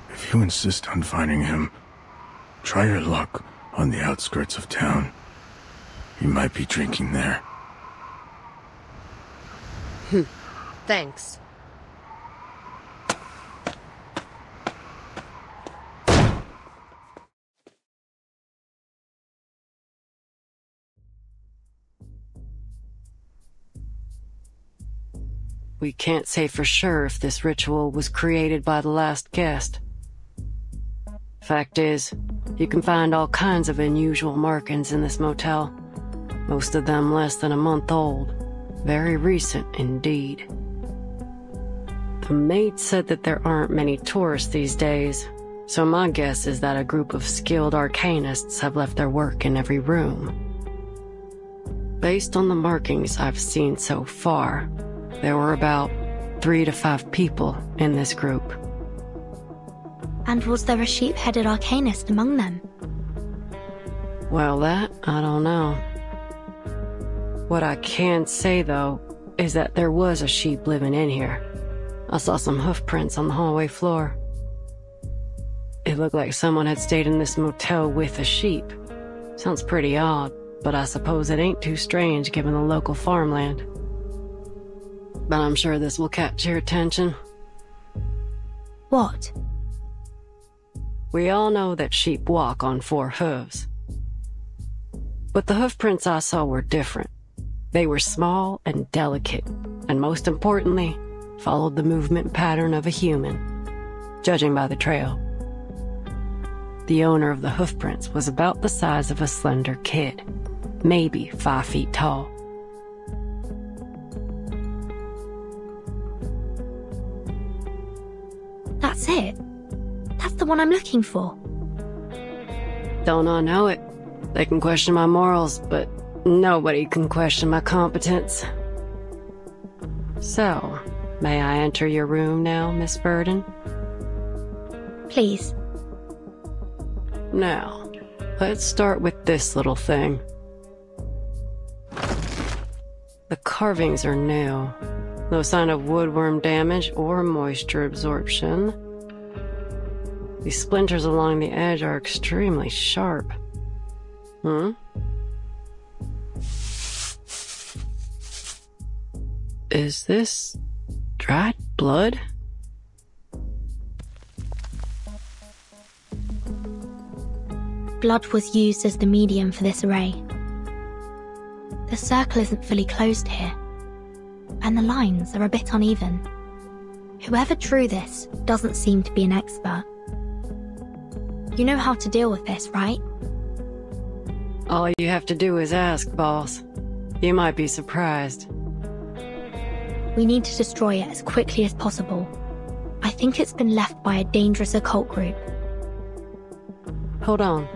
If you insist on finding him, try your luck on the outskirts of town. He might be drinking there. Thanks. We can't say for sure if this ritual was created by the last guest. Fact is, you can find all kinds of unusual markings in this motel. Most of them less than a month old. Very recent indeed. The maid said that there aren't many tourists these days, so my guess is that a group of skilled arcanists have left their work in every room. Based on the markings I've seen so far, there were about 3 to 5 people in this group. And was there a sheep-headed arcanist among them? Well, that I don't know. What I can say, though, is that there was a sheep living in here. I saw some hoof prints on the hallway floor. It looked like someone had stayed in this motel with a sheep. Sounds pretty odd, but I suppose it ain't too strange given the local farmland. But I'm sure this will catch your attention. What? We all know that sheep walk on 4 hooves. But the hoof prints I saw were different. They were small and delicate, and most importantly, followed the movement pattern of a human, judging by the trail. The owner of the hoof prints was about the size of a slender kid, maybe 5 feet tall. That's it. That's the one I'm looking for. Don't I know it? They can question my morals, but nobody can question my competence. So, may I enter your room now, Miss Burden? Please. Now, let's start with this little thing. The carvings are new. No sign of woodworm damage or moisture absorption. These splinters along the edge are extremely sharp. Is this dried blood? blood was used as the medium for this array. The circle isn't fully closed here, and the lines are a bit uneven. Whoever drew this doesn't seem to be an expert. You know how to deal with this, right? All you have to do is ask, boss. You might be surprised. We need to destroy it as quickly as possible. I think it's been left by a dangerous occult group. Hold on.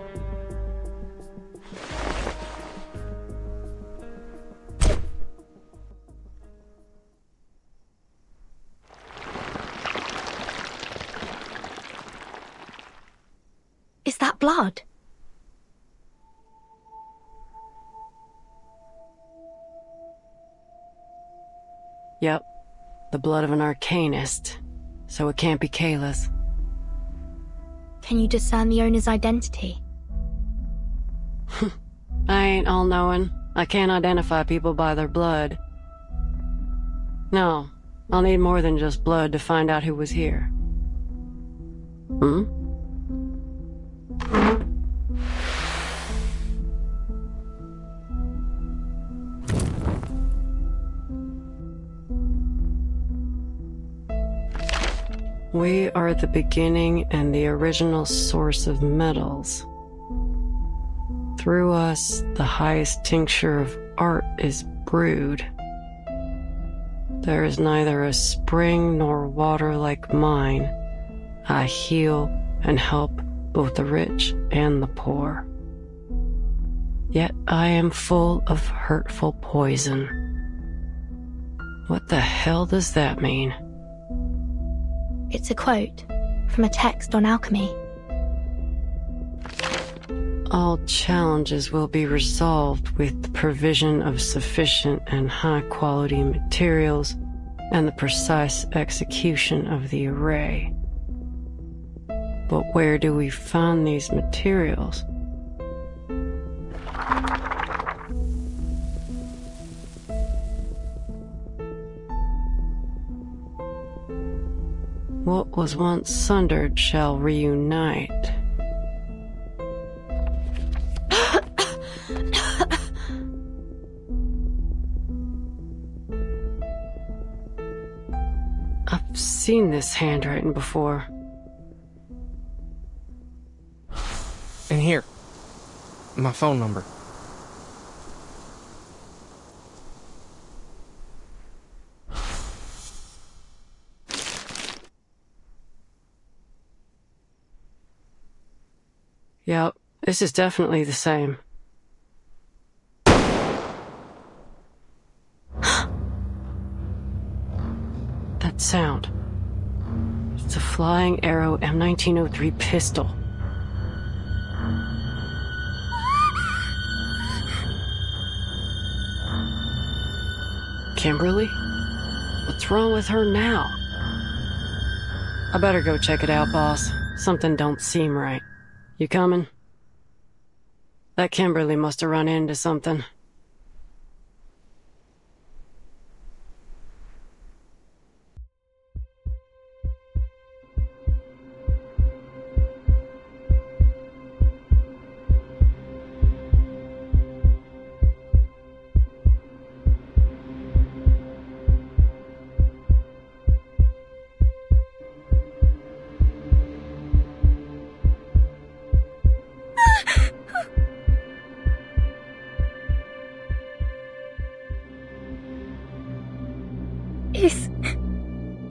Is that blood? Yep. The blood of an arcanist. So it can't be Kayla's. Can you discern the owner's identity? I ain't all-knowing. I can't identify people by their blood. No, I'll need more than just blood to find out who was here. Hmm? We are the beginning and the original source of metals. Through us, the highest tincture of art is brewed. There is neither a spring nor water like mine. I heal and help both the rich and the poor. Yet I am full of hurtful poison. What the hell does that mean? It's a quote from a text on alchemy. All challenges will be resolved with the provision of sufficient and high-quality materials and the precise execution of the array. But where do we find these materials? What was once sundered shall reunite. I've seen this handwriting before. And here, my phone number. Yep, this is definitely the same. That sound. It's a Flying Arrow M1903 pistol. Kimberly? What's wrong with her now? I better go check it out, boss. Something don't seem right. You coming? That Kimberly must have run into something.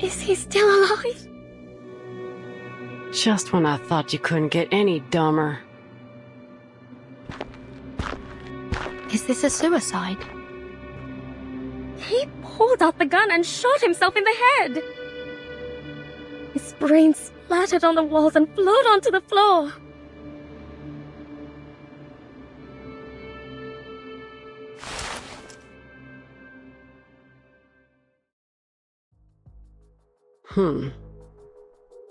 Is he still alive? Just when I thought you couldn't get any dumber. Is this a suicide? He pulled out the gun and shot himself in the head. His brain splattered on the walls and flowed onto the floor.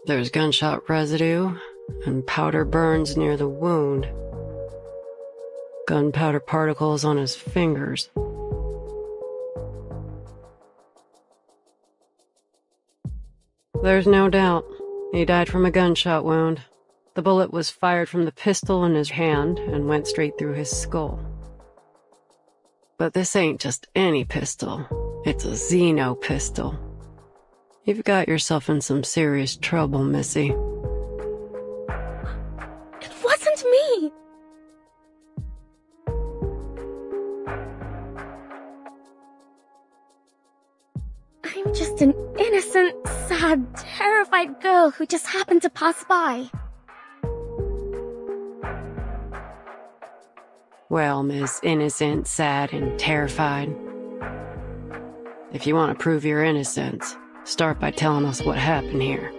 There's gunshot residue and powder burns near the wound. Gunpowder particles on his fingers. There's no doubt he died from a gunshot wound. The bullet was fired from the pistol in his hand and went straight through his skull. But this ain't just any pistol. It's a Xeno pistol. You've got yourself in some serious trouble, Missy. It wasn't me! I'm just an innocent, sad, terrified girl who just happened to pass by. Well, Miss Innocent, Sad, and Terrified. If you want to prove your innocence, start by telling us what happened here.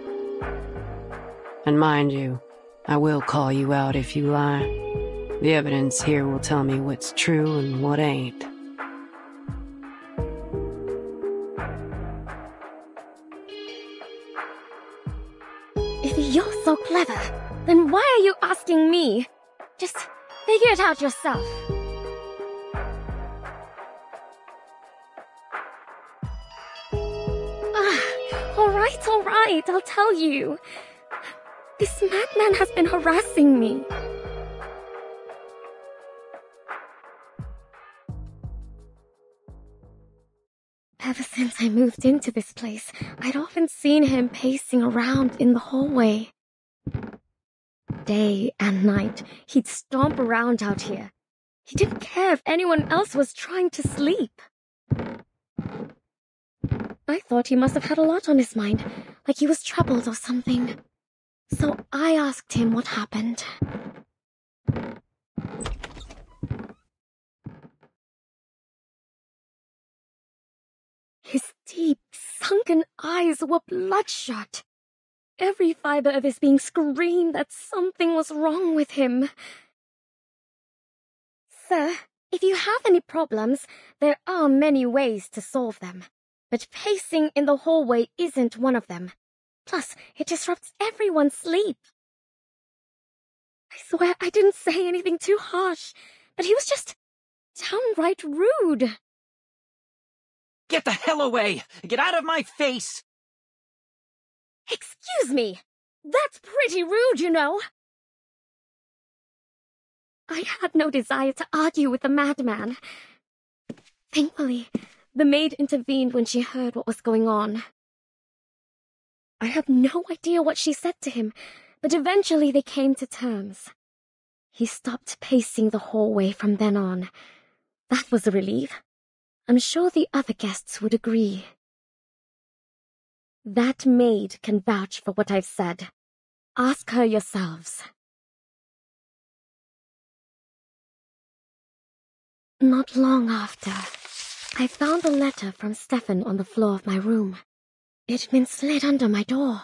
And mind you, I will call you out if you lie. The evidence here will tell me what's true and what ain't. If you're so clever, then why are you asking me? Just figure it out yourself. All right, I'll tell you. This madman has been harassing me. Ever since I moved into this place, I'd often seen him pacing around in the hallway. Day and night, he'd stomp around out here. He didn't care if anyone else was trying to sleep. I thought he must have had a lot on his mind, like he was troubled or something. So I asked him what happened. His deep, sunken eyes were bloodshot. Every fiber of his being screamed that something was wrong with him. Sir, if you have any problems, there are many ways to solve them. But pacing in the hallway isn't one of them. Plus, it disrupts everyone's sleep. I swear I didn't say anything too harsh, but he was just downright rude. Get the hell away! Get out of my face! Excuse me! That's pretty rude, you know! I had no desire to argue with the madman. Thankfully, the maid intervened when she heard what was going on. I have no idea what she said to him, but eventually they came to terms. He stopped pacing the hallway from then on. That was a relief. I'm sure the other guests would agree. That maid can vouch for what I've said. Ask her yourselves. Not long after, I found a letter from Stefan on the floor of my room. It'd been slid under my door.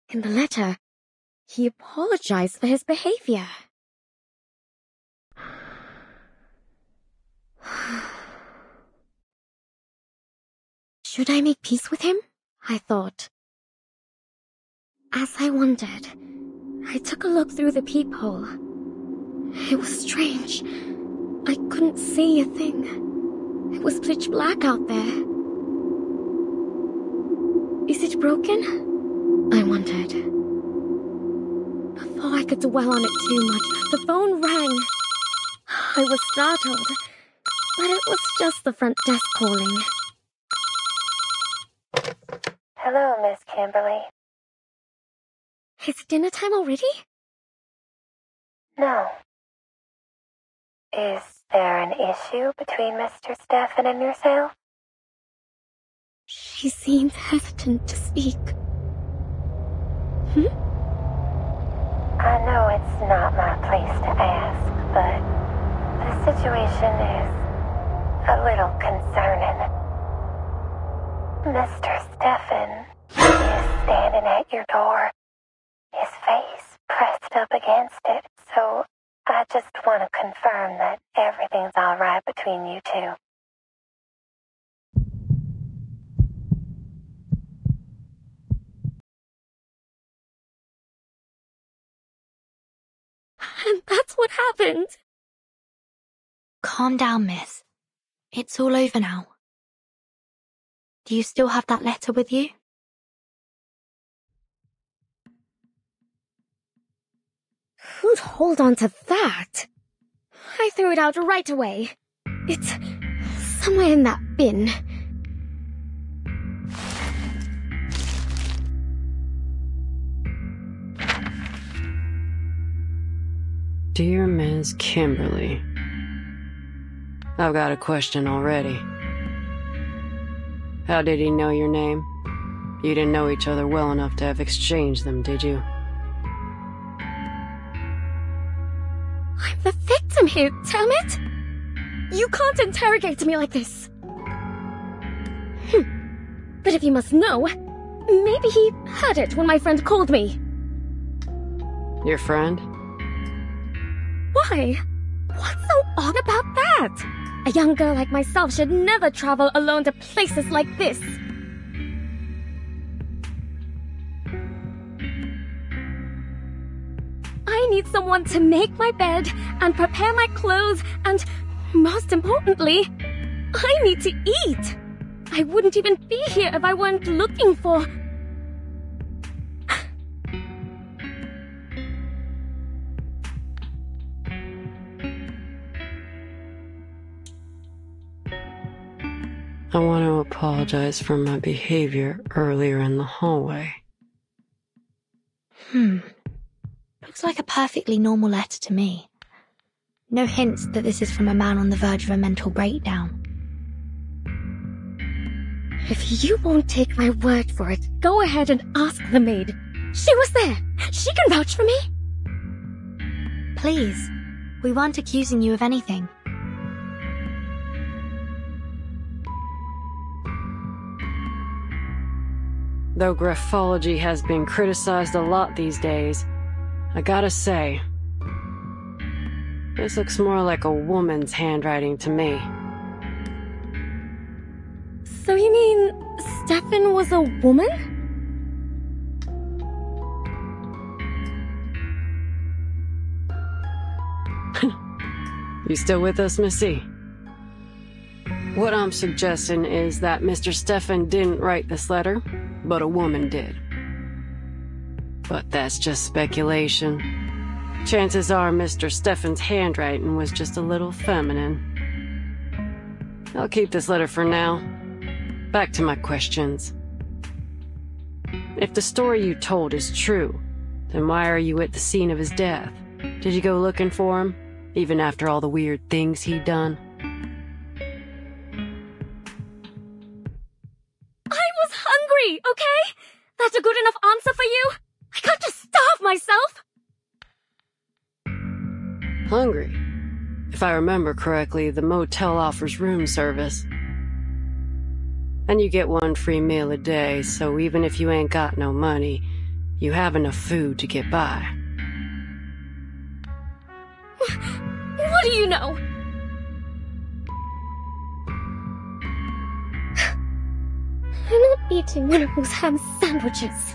In the letter, he apologized for his behavior. Should I make peace with him? I thought. As I wondered, I took a look through the peephole. It was strange. I couldn't see a thing. It was pitch black out there. Is it broken? I wondered. Before I could dwell on it too much, the phone rang. I was startled, but it was just the front desk calling. Hello, Miss Kimberly. Is it dinner time already? No. Is there an issue between Mr. Stefan and yourself? She seemed hesitant to speak. I know it's not my place to ask, but the situation is a little concerning. Mr. Stefan is standing at your door, his face pressed up against it, so I just want to confirm that everything's all right between you two. And that's what happened. Calm down, miss. It's all over now. Do you still have that letter with you? Don't hold on to that. I threw it out right away. It's somewhere in that bin. Dear Ms. Kimberly, I've got a question already. How did he know your name? You didn't know each other well enough to have exchanged them, did you? I'm the victim here, damn it! You can't interrogate me like this. But if you must know, maybe he heard it when my friend called me. Your friend? Why? What's so odd about that? A young girl like myself should never travel alone to places like this. I need someone to make my bed and prepare my clothes and, most importantly, I need to eat. I wouldn't even be here if I weren't looking for... I want to apologize for my behavior earlier in the hallway. Looks like a perfectly normal letter to me. No hints that this is from a man on the verge of a mental breakdown. If you won't take my word for it, go ahead and ask the maid. She was there. She can vouch for me. Please, we weren't accusing you of anything. Though graphology has been criticized a lot these days, I gotta say, this looks more like a woman's handwriting to me. So you mean Stefan was a woman? You still with us, Missy? What I'm suggesting is that Mr. Stefan didn't write this letter, but a woman did. But that's just speculation. Chances are Mr. Stefan's handwriting was just a little feminine. I'll keep this letter for now. Back to my questions. If the story you told is true, then why are you at the scene of his death? Did you go looking for him, even after all the weird things he'd done? I was hungry, okay? That's a good enough answer for you? I can't just starve myself! Hungry? If I remember correctly, the motel offers room service. And you get 1 free meal a day, so even if you ain't got no money, you have enough food to get by. What do you know? I'm not eating one of those ham sandwiches.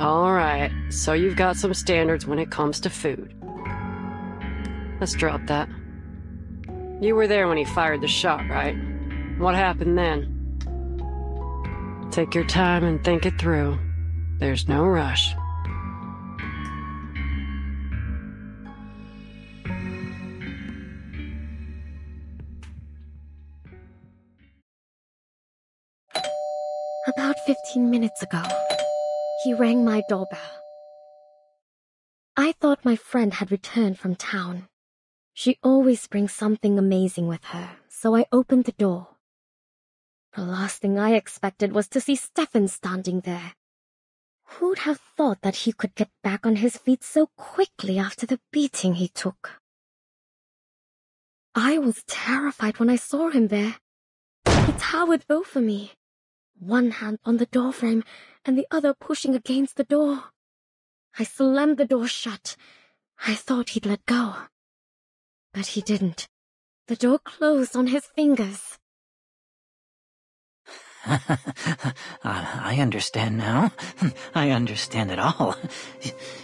Alright, so you've got some standards when it comes to food. Let's drop that. You were there when he fired the shot, right? What happened then? Take your time and think it through. There's no rush. About 15 minutes ago, he rang my doorbell. I thought my friend had returned from town. She always brings something amazing with her, so I opened the door. The last thing I expected was to see Stefan standing there. Who'd have thought that he could get back on his feet so quickly after the beating he took? I was terrified when I saw him there. He towered over me, one hand on the doorframe and the other pushing against the door. I slammed the door shut. I thought he'd let go. But he didn't. The door closed on his fingers. I understand now. I understand it all.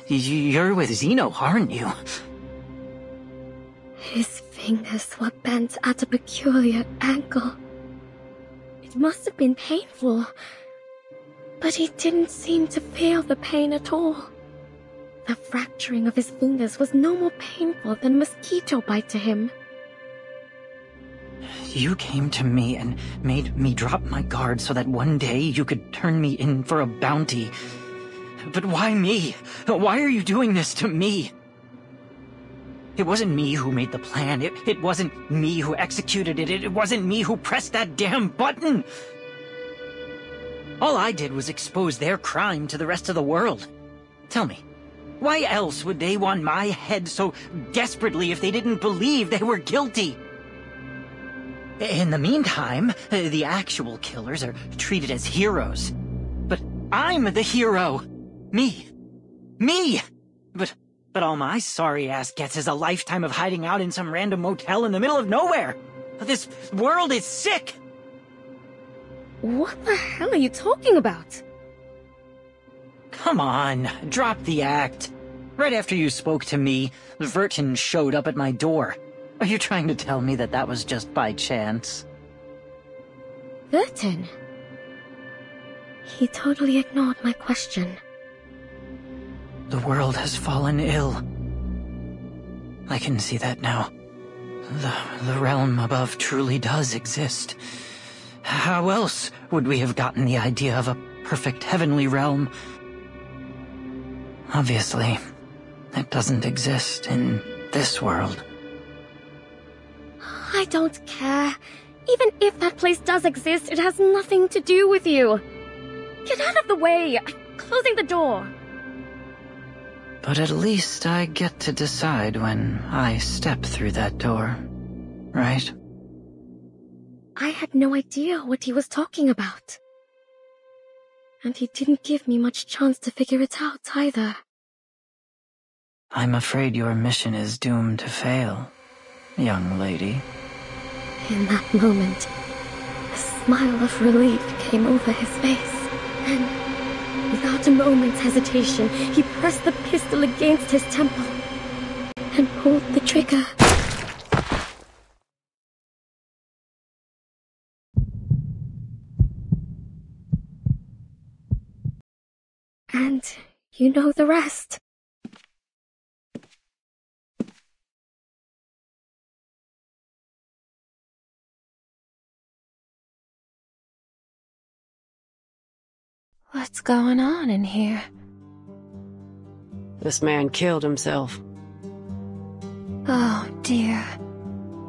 You're with Zeno, aren't you? His fingers were bent at a peculiar angle. It must have been painful, but he didn't seem to feel the pain at all. The fracturing of his fingers was no more painful than a mosquito bite to him. You came to me and made me drop my guard so that one day you could turn me in for a bounty. But why me? Why are you doing this to me? It wasn't me who made the plan. It wasn't me who executed it. It wasn't me who pressed that damn button. All I did was expose their crime to the rest of the world. Tell me, why else would they want my head so desperately if they didn't believe they were guilty? In the meantime, the actual killers are treated as heroes. But I'm the hero. Me. But all my sorry ass gets is a lifetime of hiding out in some random motel in the middle of nowhere. This world is sick. What the hell are you talking about? Come on, drop the act. Right after you spoke to me, Vertin showed up at my door. Are you trying to tell me that was just by chance? Vertin? He totally ignored my question. The world has fallen ill. I can see that now. The realm above truly does exist. How else would we have gotten the idea of a perfect heavenly realm? Obviously, it doesn't exist in this world. I don't care. Even if that place does exist, it has nothing to do with you. Get out of the way! I'm closing the door. But at least I get to decide when I step through that door, right? I had no idea what he was talking about. And he didn't give me much chance to figure it out either. I'm afraid your mission is doomed to fail, young lady. In that moment, a smile of relief came over his face, and without a moment's hesitation, he pressed the pistol against his temple and pulled the trigger. And you know the rest. What's going on in here? This man killed himself. Oh dear.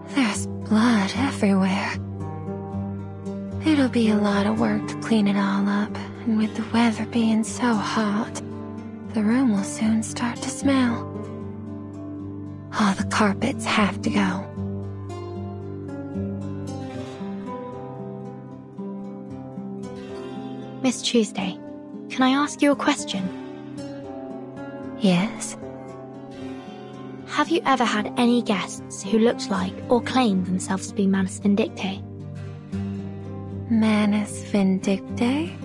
There's blood everywhere. It'll be a lot of work to clean it all up, and with the weather being so hot, the room will soon start to smell. All the carpets have to go. Miss Tuesday, can I ask you a question? Yes? Have you ever had any guests who looked like or claimed themselves to be Manus Vindictae? Manus Vindictae?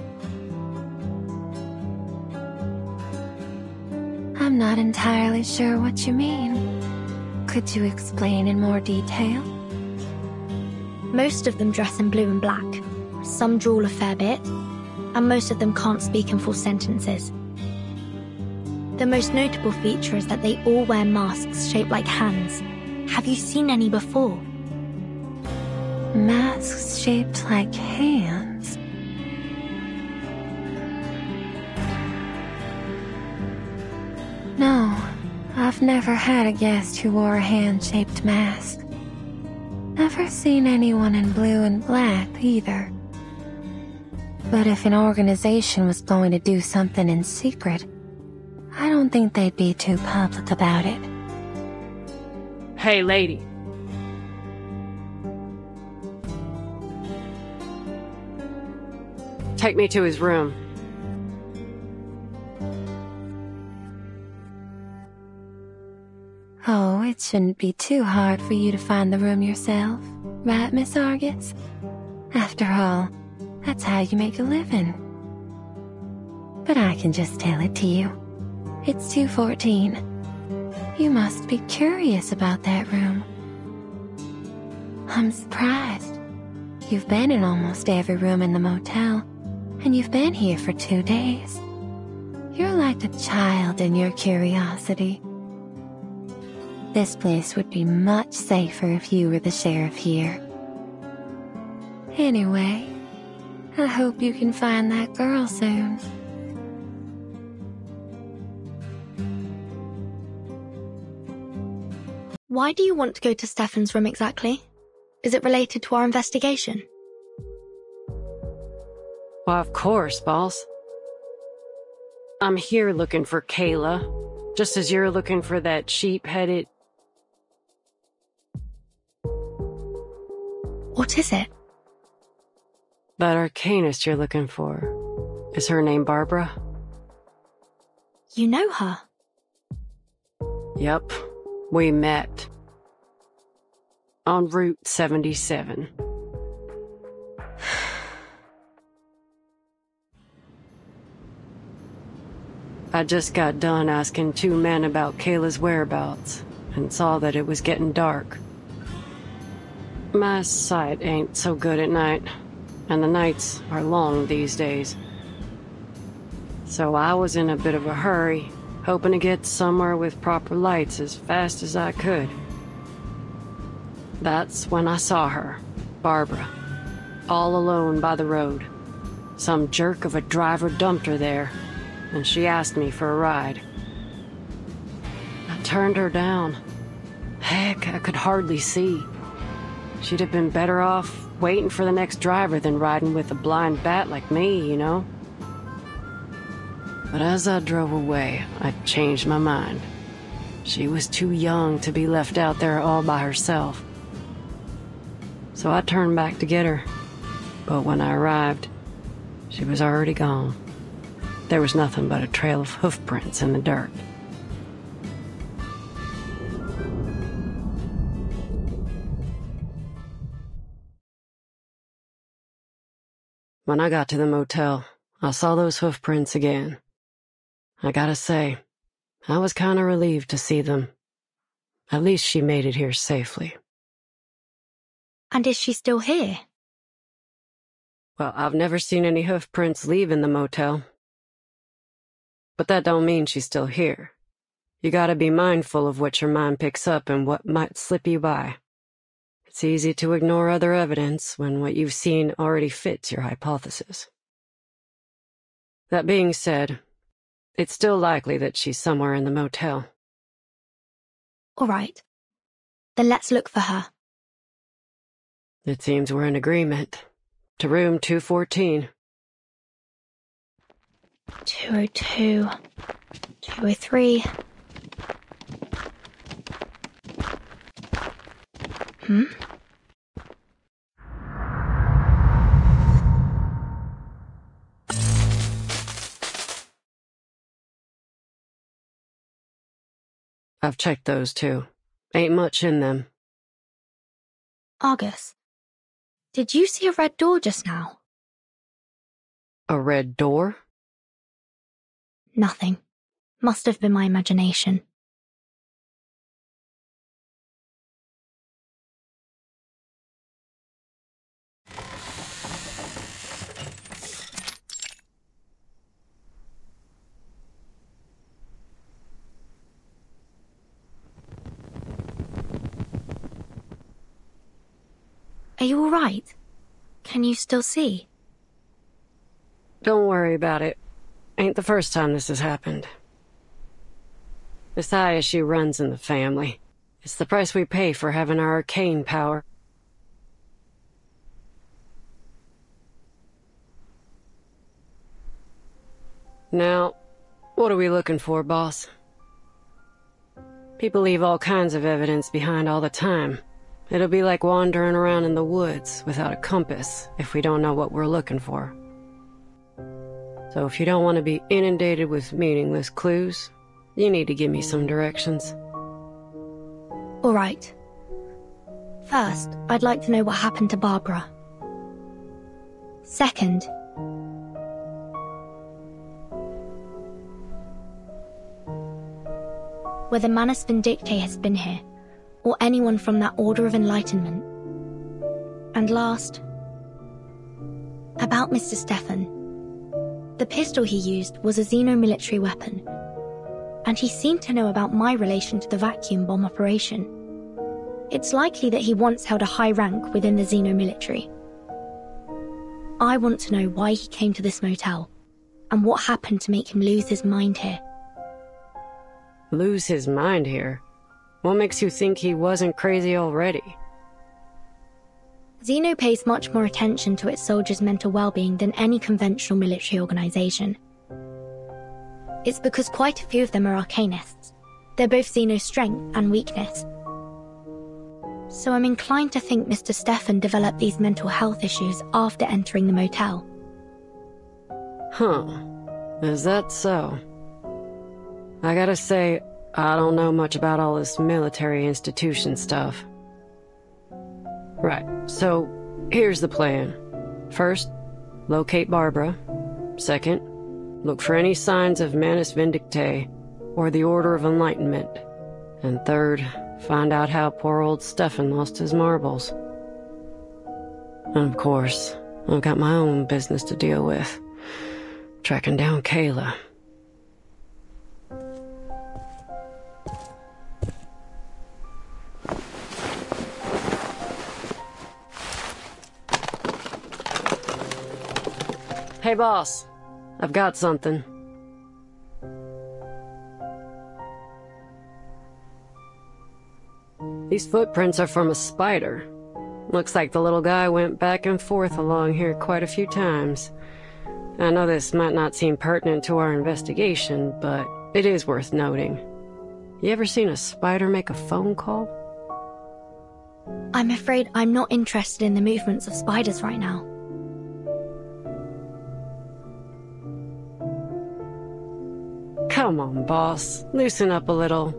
I'm not entirely sure what you mean. Could you explain in more detail? Most of them dress in blue and black. Some drool a fair bit, and most of them can't speak in full sentences. The most notable feature is that they all wear masks shaped like hands. Have you seen any before? Masks shaped like hands? No, I've never had a guest who wore a hand-shaped mask. Never seen anyone in blue and black either. But if an organization was going to do something in secret, I don't think they'd be too public about it. Hey, lady. Take me to his room. Oh, it shouldn't be too hard for you to find the room yourself, right, Miss Argus? After all, that's how you make a living. But I can just tell it to you. It's 214. You must be curious about that room. I'm surprised. You've been in almost every room in the motel, and you've been here for 2 days. You're like a child in your curiosity. This place would be much safer if you were the sheriff here. Anyway, I hope you can find that girl soon. Why do you want to go to Stefan's room exactly? Is it related to our investigation? Well, of course, boss. I'm here looking for Kayla, just as you're looking for that sheep-headed... What is it? That arcanist you're looking for. Is her name Barbara? You know her? Yep, we met. On Route 77. I just got done asking two men about Kayla's whereabouts, and saw that it was getting dark. My sight ain't so good at night, and the nights are long these days. So I was in a bit of a hurry, hoping to get somewhere with proper lights as fast as I could. That's when I saw her, Barbara, all alone by the road. Some jerk of a driver dumped her there, and she asked me for a ride. I turned her down. Heck, I could hardly see. She'd have been better off waiting for the next driver than riding with a blind bat like me, you know? But as I drove away, I changed my mind. She was too young to be left out there all by herself. So I turned back to get her. But when I arrived, she was already gone. There was nothing but a trail of hoof prints in the dirt. When I got to the motel, I saw those hoof prints again. I gotta say, I was kinda relieved to see them. At least she made it here safely. And is she still here? Well, I've never seen any hoof prints leaving the motel. But that don't mean she's still here. You gotta be mindful of what your mind picks up and what might slip you by. It's easy to ignore other evidence when what you've seen already fits your hypothesis. That being said, it's still likely that she's somewhere in the motel. All right. Then let's look for her. It seems we're in agreement. To room 214. 202. 203. I've checked those too. Ain't much in them. Argus, did you see a red door just now? A red door? Nothing. Must have been my imagination. Are you all right? Can you still see? Don't worry about it. Ain't the first time this has happened. This eye issue runs in the family. It's the price we pay for having our arcane power. Now, what are we looking for, boss? People leave all kinds of evidence behind all the time. It'll be like wandering around in the woods without a compass if we don't know what we're looking for. So if you don't want to be inundated with meaningless clues, you need to give me some directions. All right. First, I'd like to know what happened to Barbara. Second, whether Manus Vindictae has been here, or anyone from that Order of Enlightenment. And last, about Mr. Stefan. The pistol he used was a Xeno military weapon, and he seemed to know about my relation to the vacuum bomb operation. It's likely that he once held a high rank within the Xeno military. I want to know why he came to this motel, and what happened to make him lose his mind here. Lose his mind here? What makes you think he wasn't crazy already? Xeno pays much more attention to its soldiers' mental well-being than any conventional military organization. It's because quite a few of them are arcanists. They're both Xeno's strength and weakness. So I'm inclined to think Mr. Stefan developed these mental health issues after entering the motel. Huh. Is that so? I gotta say, I don't know much about all this military institution stuff. Right, so here's the plan. First, locate Barbara. Second, look for any signs of Manus Vindictae or the Order of Enlightenment. And third, find out how poor old Stefan lost his marbles. And of course, I've got my own business to deal with. Tracking down Kayla. Hey boss, I've got something. These footprints are from a spider. Looks like the little guy went back and forth along here quite a few times. I know this might not seem pertinent to our investigation, but it is worth noting. You ever seen a spider make a phone call? I'm afraid I'm not interested in the movements of spiders right now. Come on, boss. Loosen up a little.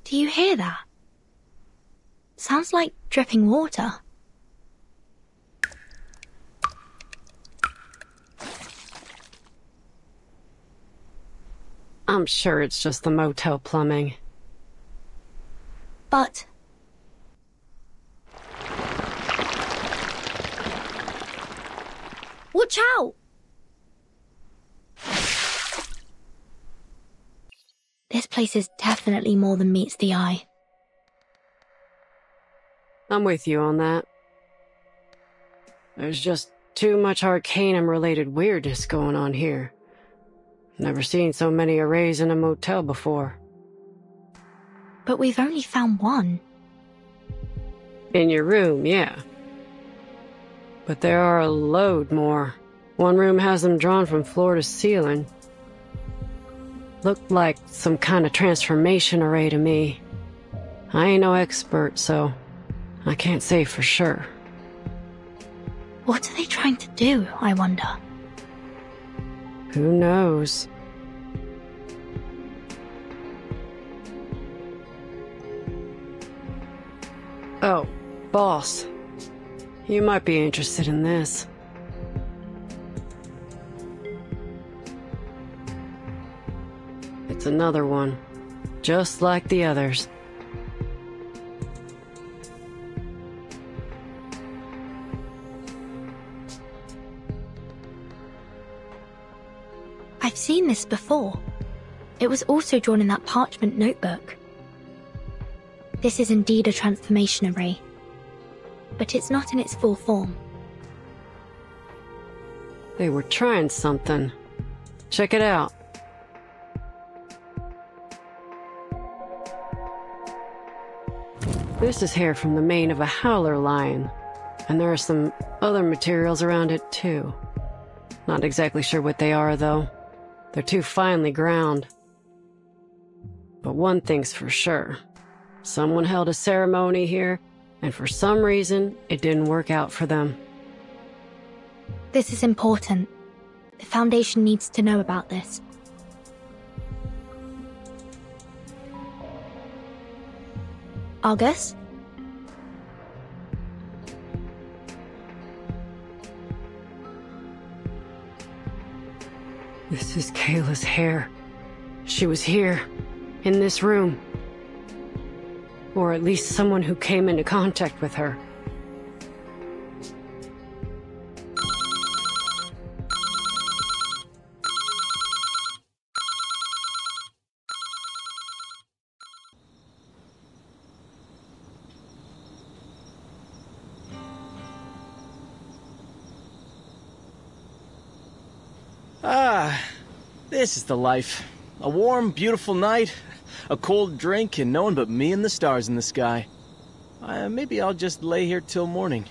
Do you hear that? Sounds like dripping water. I'm sure it's just the motel plumbing. But... watch out! This place is definitely more than meets the eye. I'm with you on that. There's just too much Arcanum-related weirdness going on here. Never seen so many arrays in a motel before. But we've only found one. In your room, yeah. But there are a load more. One room has them drawn from floor to ceiling. Looked like some kind of transformation array to me. I ain't no expert, so I can't say for sure. What are they trying to do, I wonder? Who knows? Oh, boss. You might be interested in this. It's another one, just like the others. I've seen this before. It was also drawn in that parchment notebook. This is indeed a transformation array, but it's not in its full form. They were trying something. Check it out. This is hair from the mane of a howler lion, and there are some other materials around it too. Not exactly sure what they are, though. They're too finely ground. But one thing's for sure. Someone held a ceremony here, and for some reason, it didn't work out for them. This is important. The Foundation needs to know about this. Argus? This is Kayla's hair. She was here, in this room. Or at least someone who came into contact with her. This is the life. A warm, beautiful night, a cold drink, and no one but me and the stars in the sky. Maybe I'll just lay here till morning.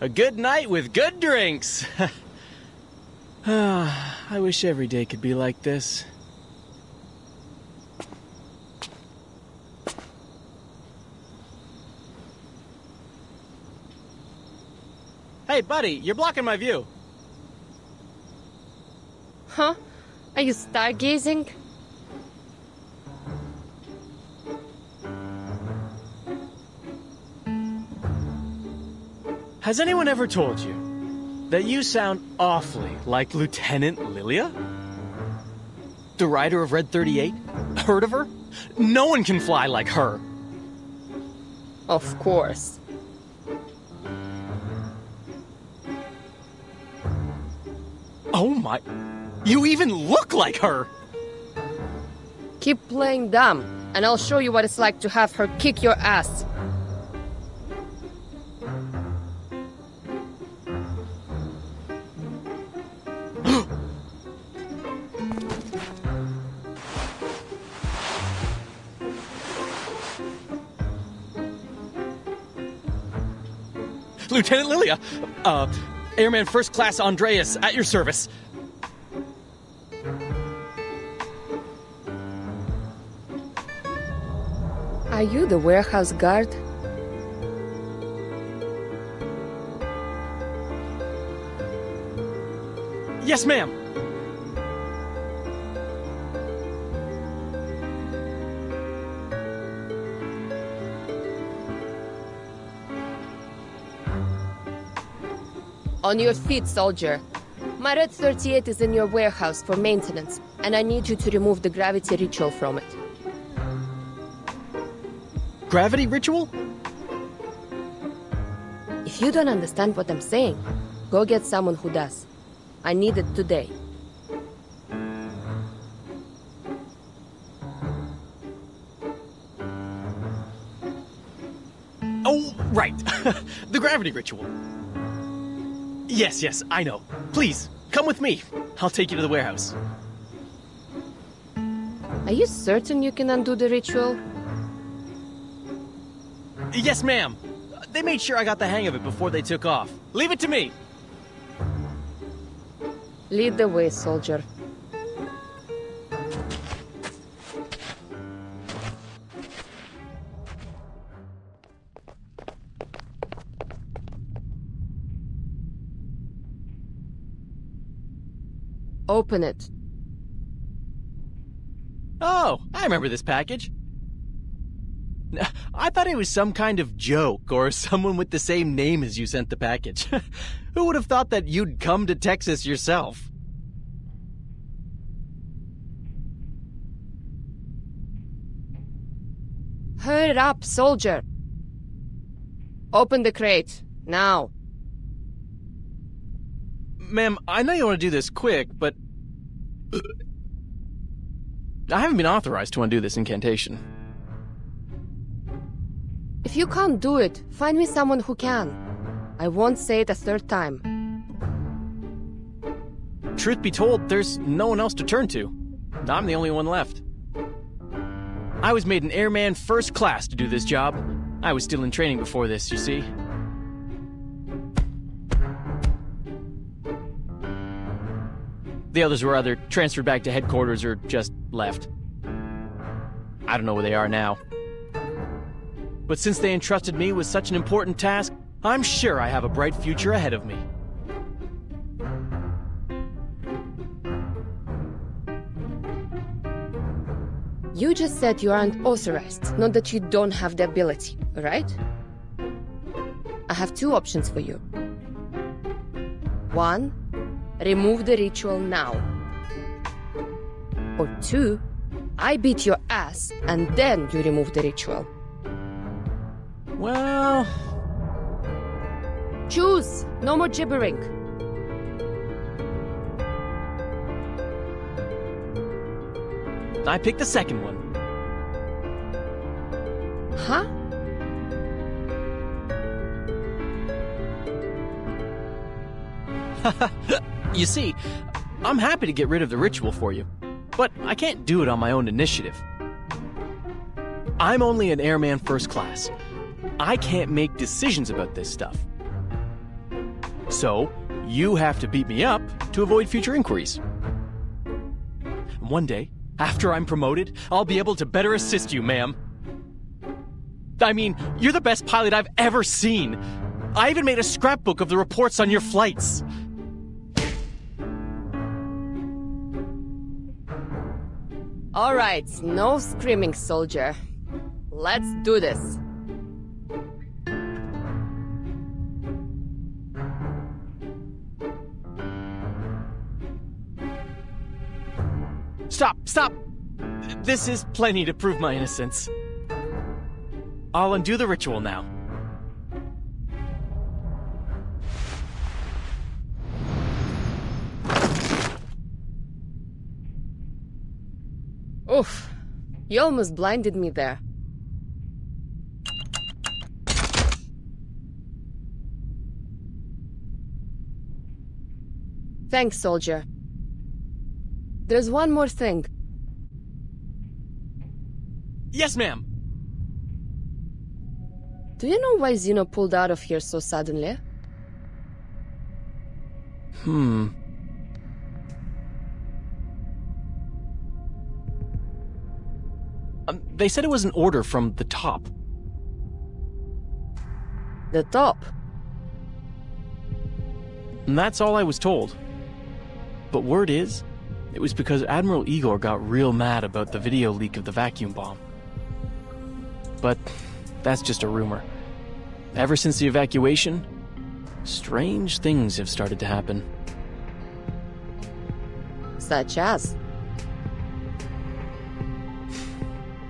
A good night with good drinks! I wish every day could be like this. Hey, buddy, you're blocking my view. Huh? Are you stargazing? Has anyone ever told you that you sound awfully like Lieutenant Lilia? The rider of Red 38? Heard of her? No one can fly like her. Of course. Oh my... You even look like her! Keep playing dumb, and I'll show you what it's like to have her kick your ass. Lieutenant Lilia! Airman First Class Andreas, at your service. Are you the warehouse guard? Yes, ma'am! On your feet, soldier. My Red 38 is in your warehouse for maintenance, and I need you to remove the gravity ritual from it. Gravity ritual? If you don't understand what I'm saying, go get someone who does. I need it today. Oh, right. The gravity ritual. Yes, I know. Please, come with me. I'll take you to the warehouse. Are you certain you can undo the ritual? Yes, ma'am. They made sure I got the hang of it before they took off. Leave it to me. Lead the way, soldier. Open it. Oh, I remember this package. I thought it was some kind of joke, or someone with the same name as you sent the package. Who would have thought that you'd come to Texas yourself? Hurry up, soldier! Open the crate, now. Ma'am, I know you want to do this quick, but... I haven't been authorized to undo this incantation. If you can't do it, find me someone who can. I won't say it a third time. Truth be told, there's no one else to turn to. I'm the only one left. I was made an airman first class to do this job. I was still in training before this, you see. The others were either transferred back to headquarters or just left. I don't know where they are now. But since they entrusted me with such an important task, I'm sure I have a bright future ahead of me. You just said you aren't authorized, not that you don't have the ability, right? I have two options for you. One, remove the ritual now. Or 2, I beat your ass and then you remove the ritual. Well... Choose! No more gibbering. I picked the second one. Huh? You see, I'm happy to get rid of the ritual for you, but I can't do it on my own initiative. I'm only an airman first class. I can't make decisions about this stuff. So, you have to beat me up to avoid future inquiries. One day, after I'm promoted, I'll be able to better assist you, ma'am. I mean, you're the best pilot I've ever seen. I even made a scrapbook of the reports on your flights. All right, no screaming, soldier. Let's do this. Stop, stop! This is plenty to prove my innocence. I'll undo the ritual now. Oof, you almost blinded me there. Thanks, soldier. There's one more thing. Yes, ma'am. Do you know why Zeno pulled out of here so suddenly? They said it was an order from the top. The top? And that's all I was told. But word is, it was because Admiral Igor got real mad about the video leak of the vacuum bomb. But that's just a rumor. Ever since the evacuation, strange things have started to happen. Such as?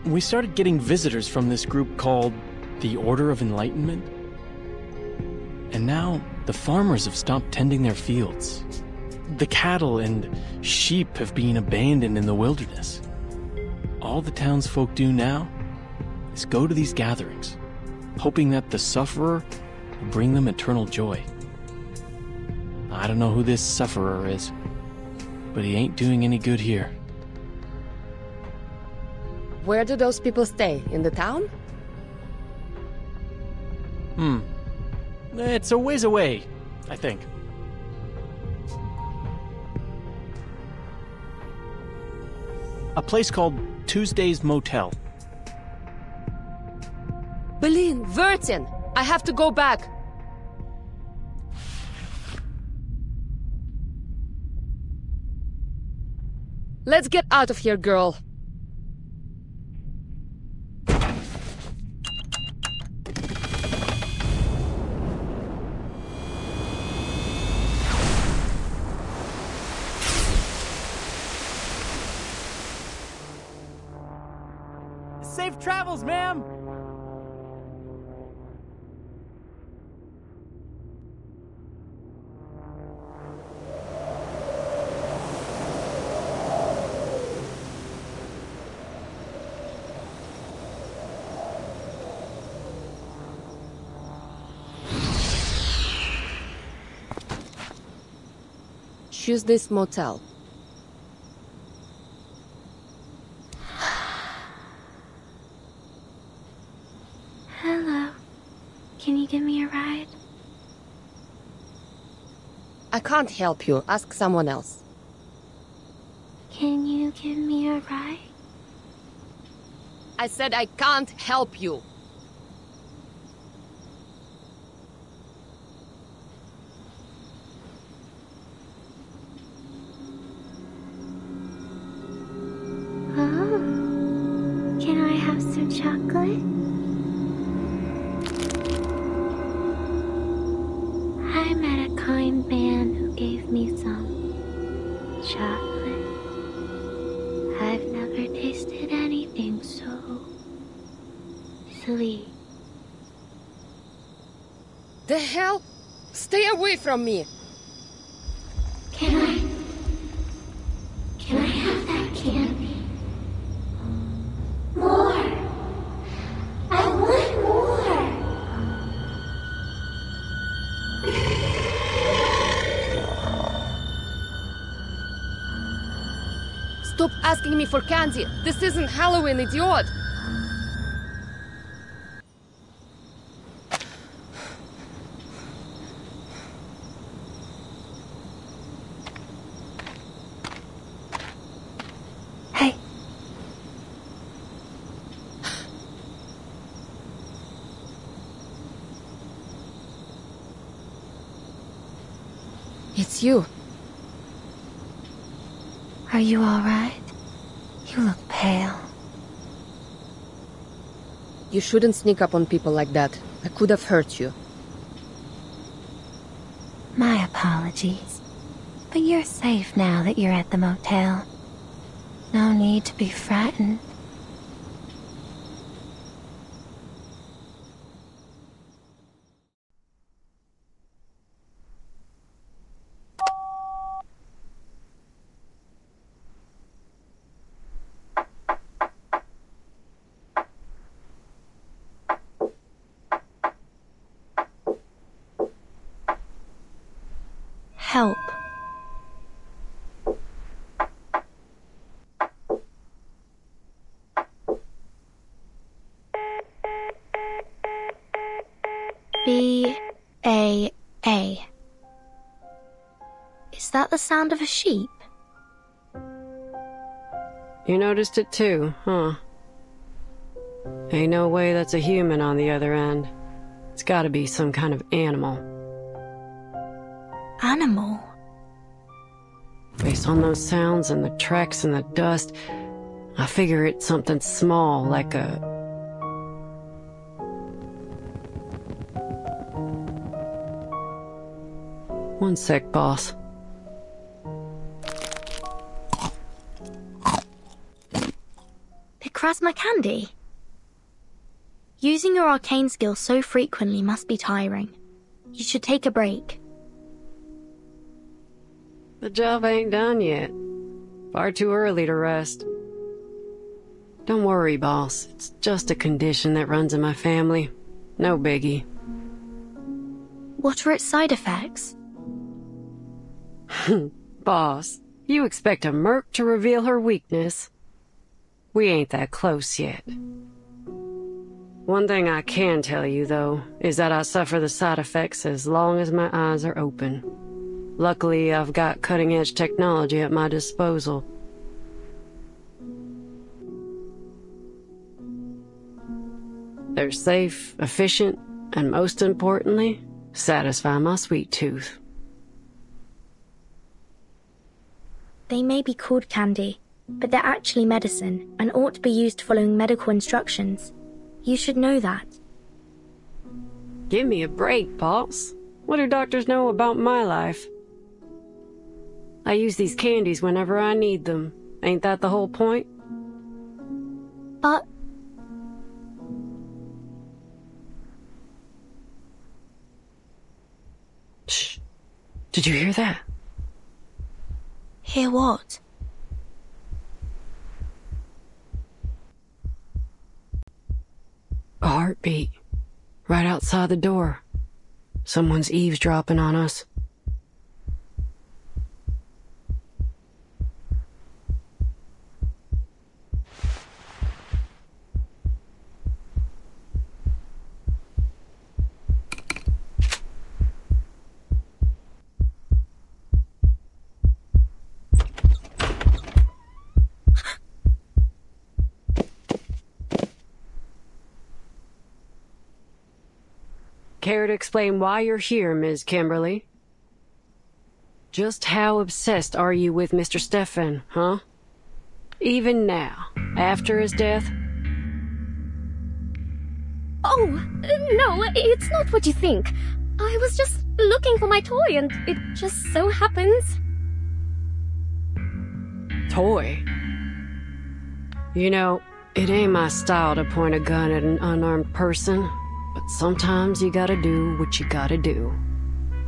We started getting visitors from this group called the Order of Enlightenment. And now, the farmers have stopped tending their fields. The cattle and sheep have been abandoned in the wilderness. All the townsfolk do now is go to these gatherings, hoping that the sufferer will bring them eternal joy. I don't know who this sufferer is, but he ain't doing any good here. Where do those people stay? In the town? It's a ways away, I think. A place called Tuesday's Motel. Berlin, Vertin! I have to go back! Let's get out of here, girl. Safe travels, ma'am! Choose this motel. Hello. Can you give me a ride? I can't help you. Ask someone else. Can you give me a ride? I said I can't help you. Can I have some chocolate? I met a kind man who gave me some. chocolate. I've never tasted anything so sweet. The hell? Stay away from me! Can I have that candy? More! I want more! Stop asking me for candy! This isn't Halloween, idiot! Hey. It's you. Are you all right? You look pale. You shouldn't sneak up on people like that. I could have hurt you. My apologies. But you're safe now that you're at the motel. No need to be frightened. Help. B-A-A. Is that the sound of a sheep? You noticed it too, huh? Ain't no way that's a human on the other end. It's gotta be some kind of animal. Animal? Based on those sounds and the tracks and the dust, I figure it's something small, like a... One sec, boss. Picrasma candy? Using your arcane skill so frequently must be tiring. You should take a break. The job ain't done yet. Far too early to rest. Don't worry, boss. It's just a condition that runs in my family. No biggie. What are its side effects? Boss, you expect a merc to reveal her weakness? We ain't that close yet. One thing I can tell you, though, is that I suffer the side effects as long as my eyes are open. Luckily, I've got cutting-edge technology at my disposal. They're safe, efficient, and most importantly, satisfy my sweet tooth. They may be called candy, but they're actually medicine and ought to be used following medical instructions. You should know that. Give me a break, boss. What do doctors know about my life? I use these candies whenever I need them. Ain't that the whole point? But... Shh. Did you hear that? Hear what? A heartbeat. Right outside the door. Someone's eavesdropping on us. Care to explain why you're here, Ms. Kimberly? Just how obsessed are you with Mr. Stefan, huh? Even now, after his death? Oh, no, it's not what you think. I was just looking for my toy and it just so happens. toy. You know, it ain't my style to point a gun at an unarmed person, but sometimes you gotta do what you gotta do.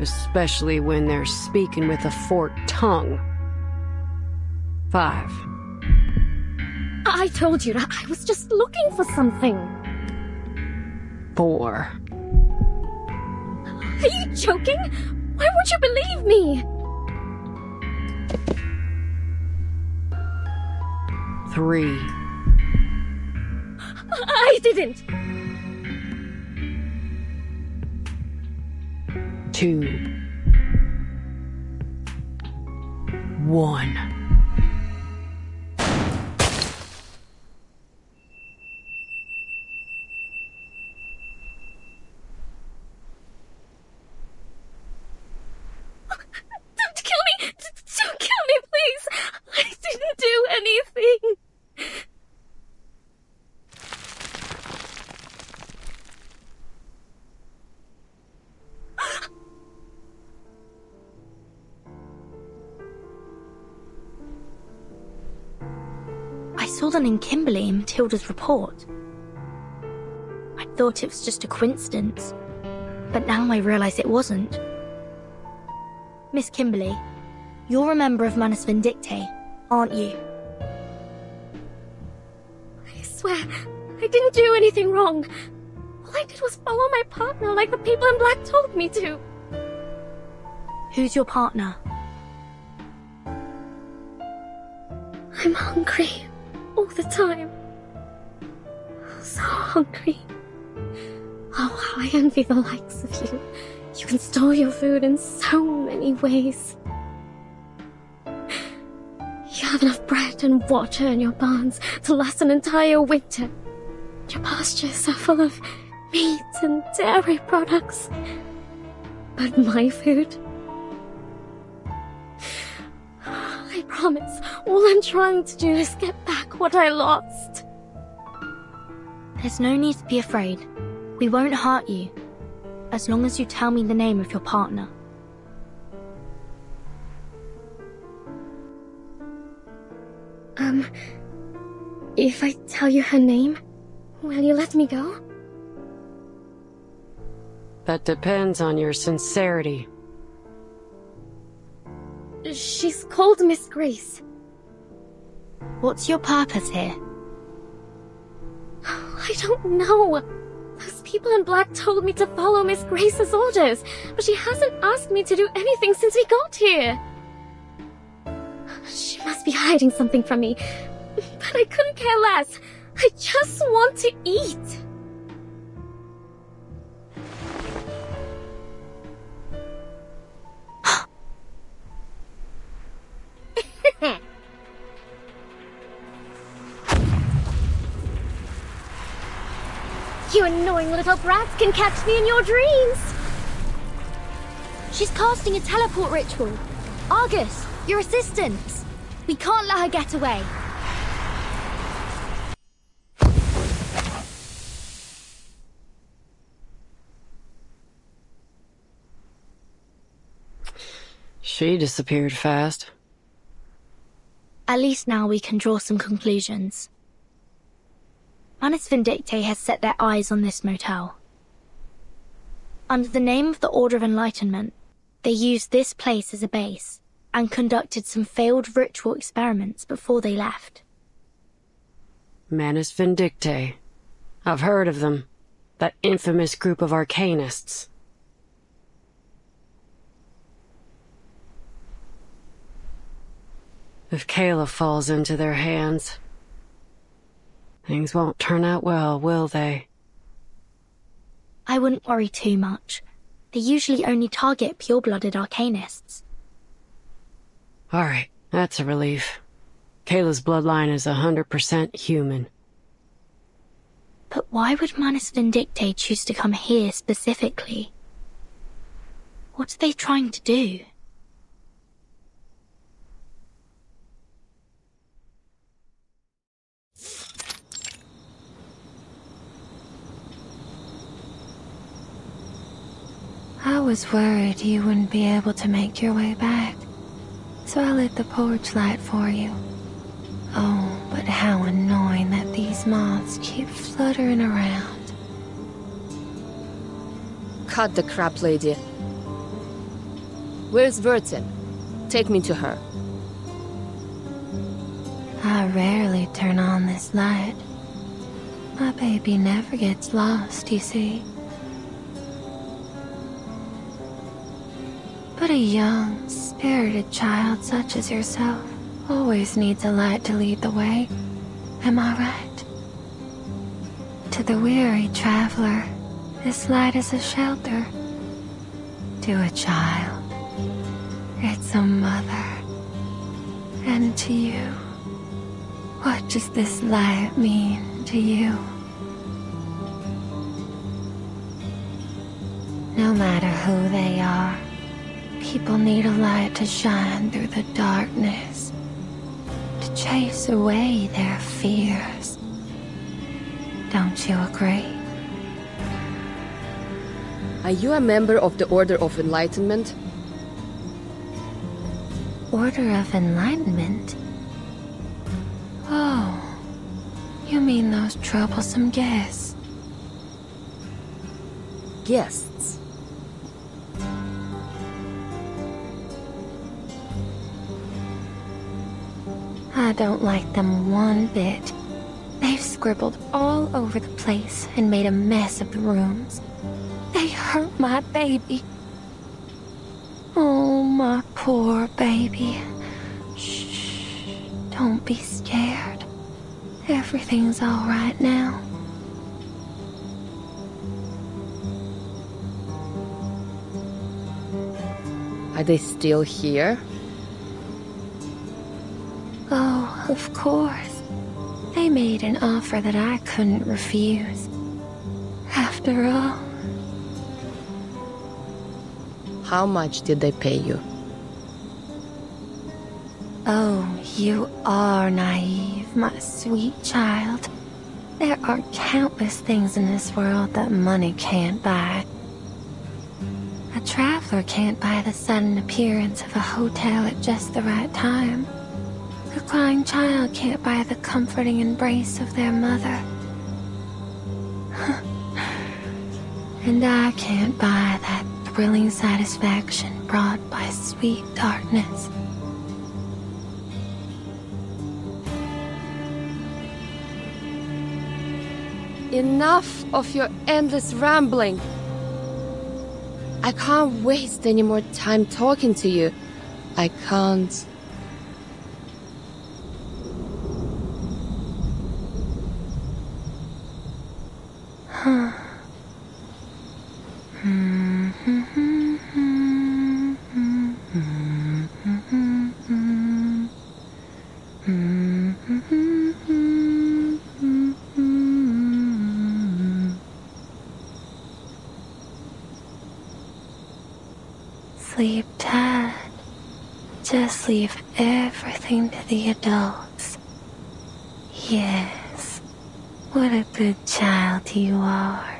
Especially when they're speaking with a forked tongue. 5. I told you that I was just looking for something. 4. Are you joking? Why would you believe me? 3. I didn't. 2. 1. Don't kill me, please! I didn't do anything! I saw the name Kimberly in Matilda's report. I thought it was just a coincidence, but now I realise it wasn't. Miss Kimberly, you're a member of Manus Vindictae, aren't you? I swear, I didn't do anything wrong. All I did was follow my partner like the people in black told me to. Who's your partner? I'm hungry. All the time. So hungry. Oh, how I envy the likes of you. You can store your food in so many ways. You have enough bread and water in your barns to last an entire winter. Your pastures are full of meat and dairy products. But my food? I promise, all I'm trying to do is get back what I lost. There's no need to be afraid. We won't hurt you, as long as you tell me the name of your partner. If I tell you her name, will you let me go? That depends on your sincerity. She's called Miss Grace. What's your purpose here? I don't know. Those people in black told me to follow Miss Grace's orders, but she hasn't asked me to do anything since we got here. She must be hiding something from me, but I couldn't care less. I just want to eat. You annoying little brats can catch me in your dreams! She's casting a teleport ritual. Argus, your assistant. We can't let her get away. She disappeared fast. At least now we can draw some conclusions. Manus Vindictae has set their eyes on this motel. Under the name of the Order of Enlightenment, they used this place as a base and conducted some failed ritual experiments before they left. Manus Vindictae. I've heard of them. That infamous group of arcanists. If Kayla falls into their hands, things won't turn out well, will they? I wouldn't worry too much. They usually only target pure-blooded arcanists. Alright, that's a relief. Kayla's bloodline is 100% human. But why would Manus Vindictae choose to come here specifically? What are they trying to do? I was worried you wouldn't be able to make your way back, so I lit the porch light for you. Oh, but how annoying that these moths keep fluttering around. Cut the crap, lady. Where's Vertin? Take me to her. I rarely turn on this light. My baby never gets lost, you see. But a young, spirited child such as yourself always needs a light to lead the way. Am I right? To the weary traveler, this light is a shelter. To a child, it's a mother. And to you, what does this light mean to you? No matter who they are, people need a light to shine through the darkness, to chase away their fears. Don't you agree? Are you a member of the Order of Enlightenment? Order of Enlightenment? Oh, you mean those troublesome guests? Guests? I don't like them one bit. They've scribbled all over the place and made a mess of the rooms. They hurt my baby. Oh, my poor baby. Shh, don't be scared. Everything's all right now. Are they still here? Oh, of course. They made an offer that I couldn't refuse. After all. How much did they pay you? Oh, you are naive, my sweet child. There are countless things in this world that money can't buy. A traveler can't buy the sudden appearance of a hotel at just the right time. A crying child can't buy the comforting embrace of their mother. And I can't buy that thrilling satisfaction brought by sweet darkness. Enough of your endless rambling. I can't waste any more time talking to you. I can't. Huh. Sleep tight. Just leave everything to the adults. Yes. What a good child you are.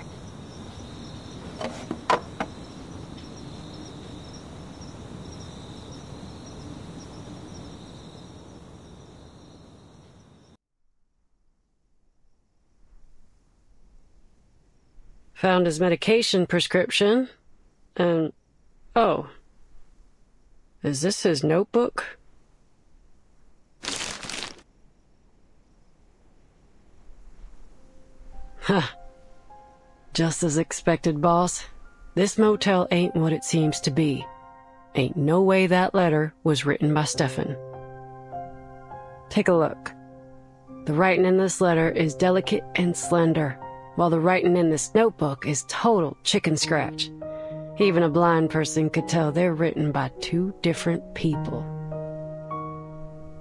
Found his medication prescription, and... oh. Is this his notebook? Huh. Just as expected, boss. This motel ain't what it seems to be. Ain't no way that letter was written by Stefan. Take a look. The writing in this letter is delicate and slender, while the writing in this notebook is total chicken scratch. Even a blind person could tell they're written by two different people.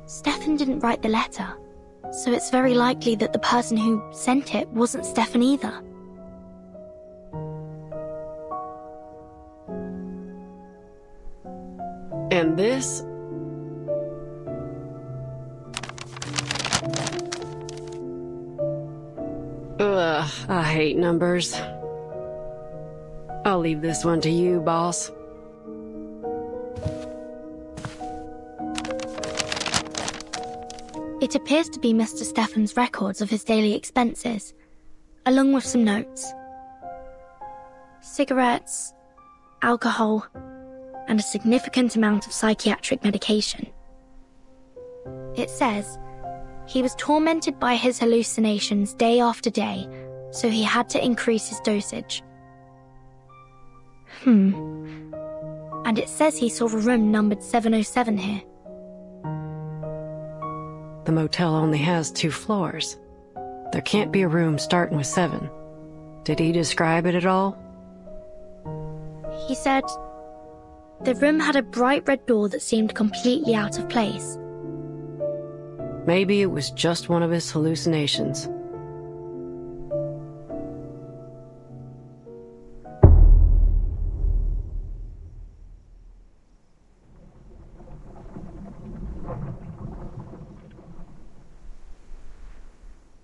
Stefan didn't write the letter, so it's very likely that the person who sent it wasn't Stefan either. And this? Ugh, I hate numbers. I'll leave this one to you, boss. It appears to be Mr. Stephen's records of his daily expenses, along with some notes. Cigarettes, alcohol, and a significant amount of psychiatric medication. It says he was tormented by his hallucinations day after day, so he had to increase his dosage. And it says he saw a room numbered 707 here. The motel only has 2 floors. There can't be a room starting with 7. Did he describe it at all? He said the room had a bright red door that seemed completely out of place. Maybe it was just one of his hallucinations.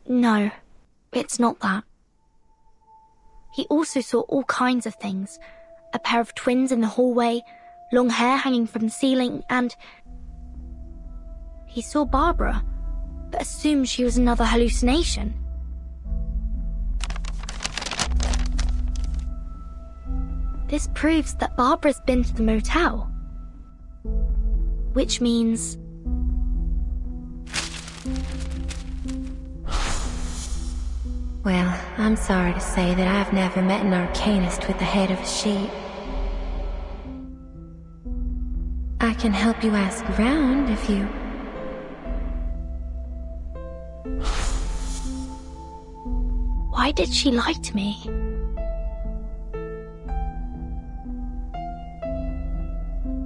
No, it's not that. He also saw all kinds of things. A pair of twins in the hallway, long hair hanging from the ceiling, and... he saw Barbara, but assumed she was another hallucination. This proves that Barbara's been to the motel. Which means... Well, I'm sorry to say that I've never met an arcanist with the head of a sheep. I can help you ask around if you... Why did she lie to me?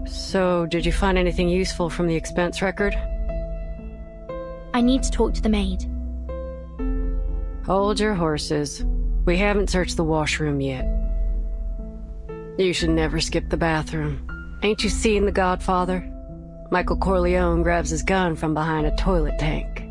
So, did you find anything useful from the expense record? I need to talk to the maid. Hold your horses. We haven't searched the washroom yet. You should never skip the bathroom. Ain't you seen The Godfather? Michael Corleone grabs his gun from behind a toilet tank.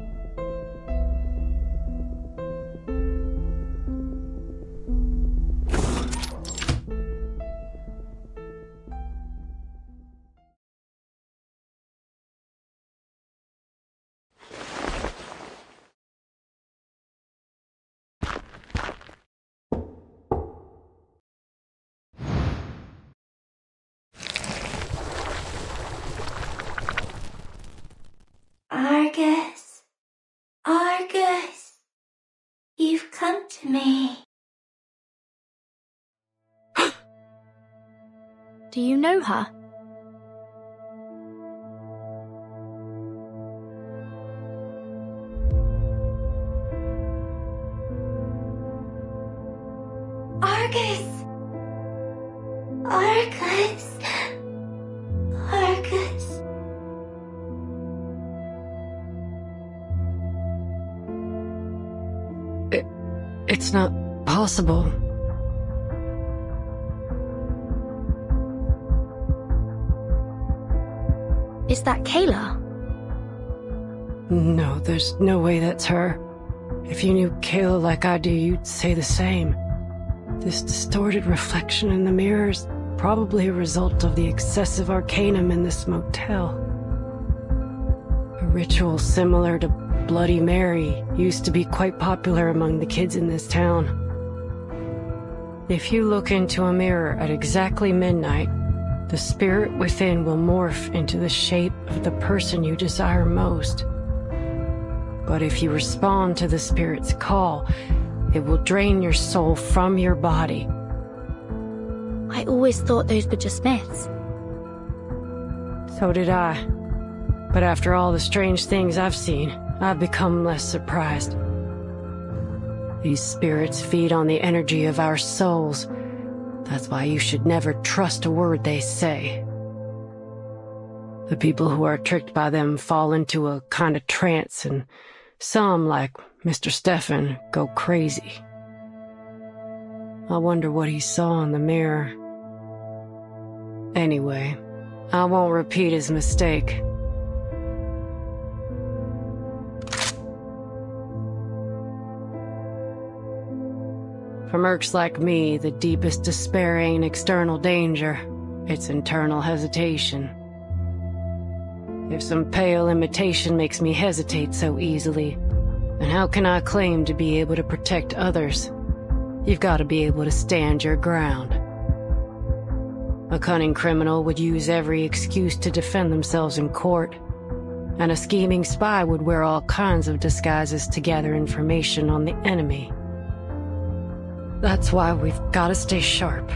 Argus, Argus, you've come to me. Do you know her? Argus, Argus, Argus. It's not possible. Is that Kayla? No, there's no way that's her. If you knew Kayla like I do, you'd say the same. This distorted reflection in the mirror's probably a result of the excessive arcanum in this motel. A ritual similar to Bloody Mary used to be quite popular among the kids in this town. If you look into a mirror at exactly midnight, the spirit within will morph into the shape of the person you desire most. But if you respond to the spirit's call, it will drain your soul from your body. I always thought those were just myths. So did I. But after all the strange things I've seen, I've become less surprised. These spirits feed on the energy of our souls. That's why you should never trust a word they say. The people who are tricked by them fall into a kind of trance, and some, like Mr. Stephen, go crazy. I wonder what he saw in the mirror. Anyway, I won't repeat his mistake. For mercs like me, the deepest despair ain't external danger, it's internal hesitation. If some pale imitation makes me hesitate so easily, then how can I claim to be able to protect others? You've got to be able to stand your ground. A cunning criminal would use every excuse to defend themselves in court, and a scheming spy would wear all kinds of disguises to gather information on the enemy. That's why we've got to stay sharp.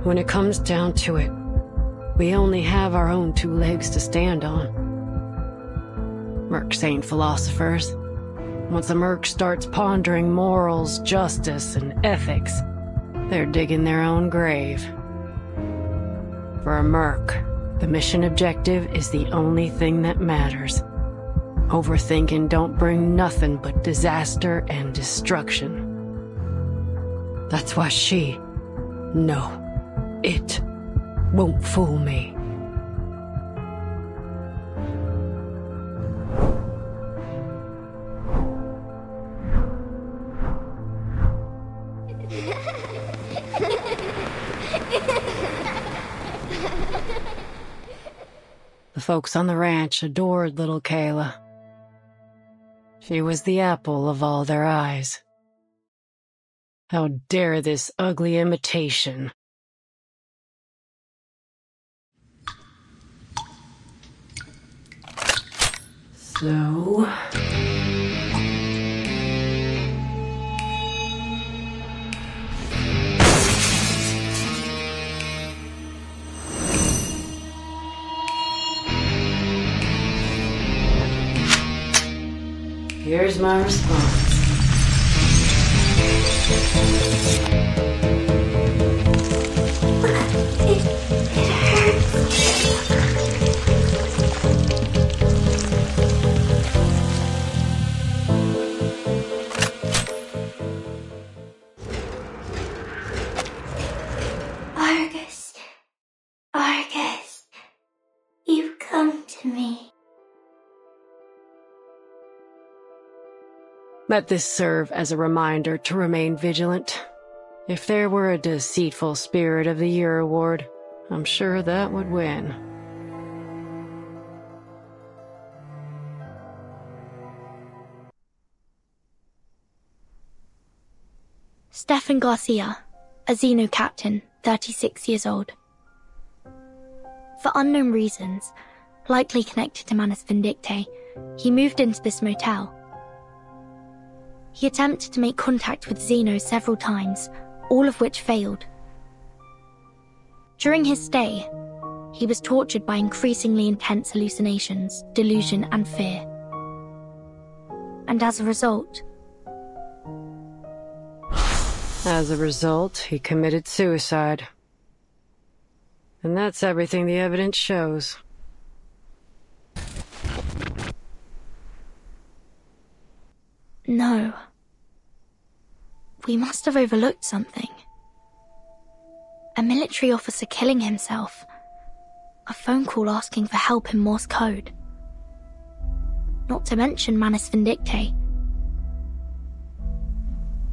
When it comes down to it, we only have our own two legs to stand on. Mercs ain't philosophers. Once a merc starts pondering morals, justice, and ethics, they're digging their own grave. For a merc, the mission objective is the only thing that matters. Overthinking don't bring nothing but disaster and destruction. That's why it won't fool me. The folks on the ranch adored little Kayla. She was the apple of all their eyes. How dare this ugly imitation? So... here's my response. Argus, you've come to me. Let this serve as a reminder to remain vigilant. If there were a deceitful Spirit of the Year award, I'm sure that would win. Stefan Garcia, a Xeno captain, 36 years old. For unknown reasons, likely connected to Manus Vindictae, he moved into this motel. He attempted to make contact with Xeno several times, all of which failed. During his stay, he was tortured by increasingly intense hallucinations, delusion, and fear. And as a result, he committed suicide. And that's everything the evidence shows. No. We must have overlooked something. A military officer killing himself. A phone call asking for help in Morse code. Not to mention Manus Vindictae.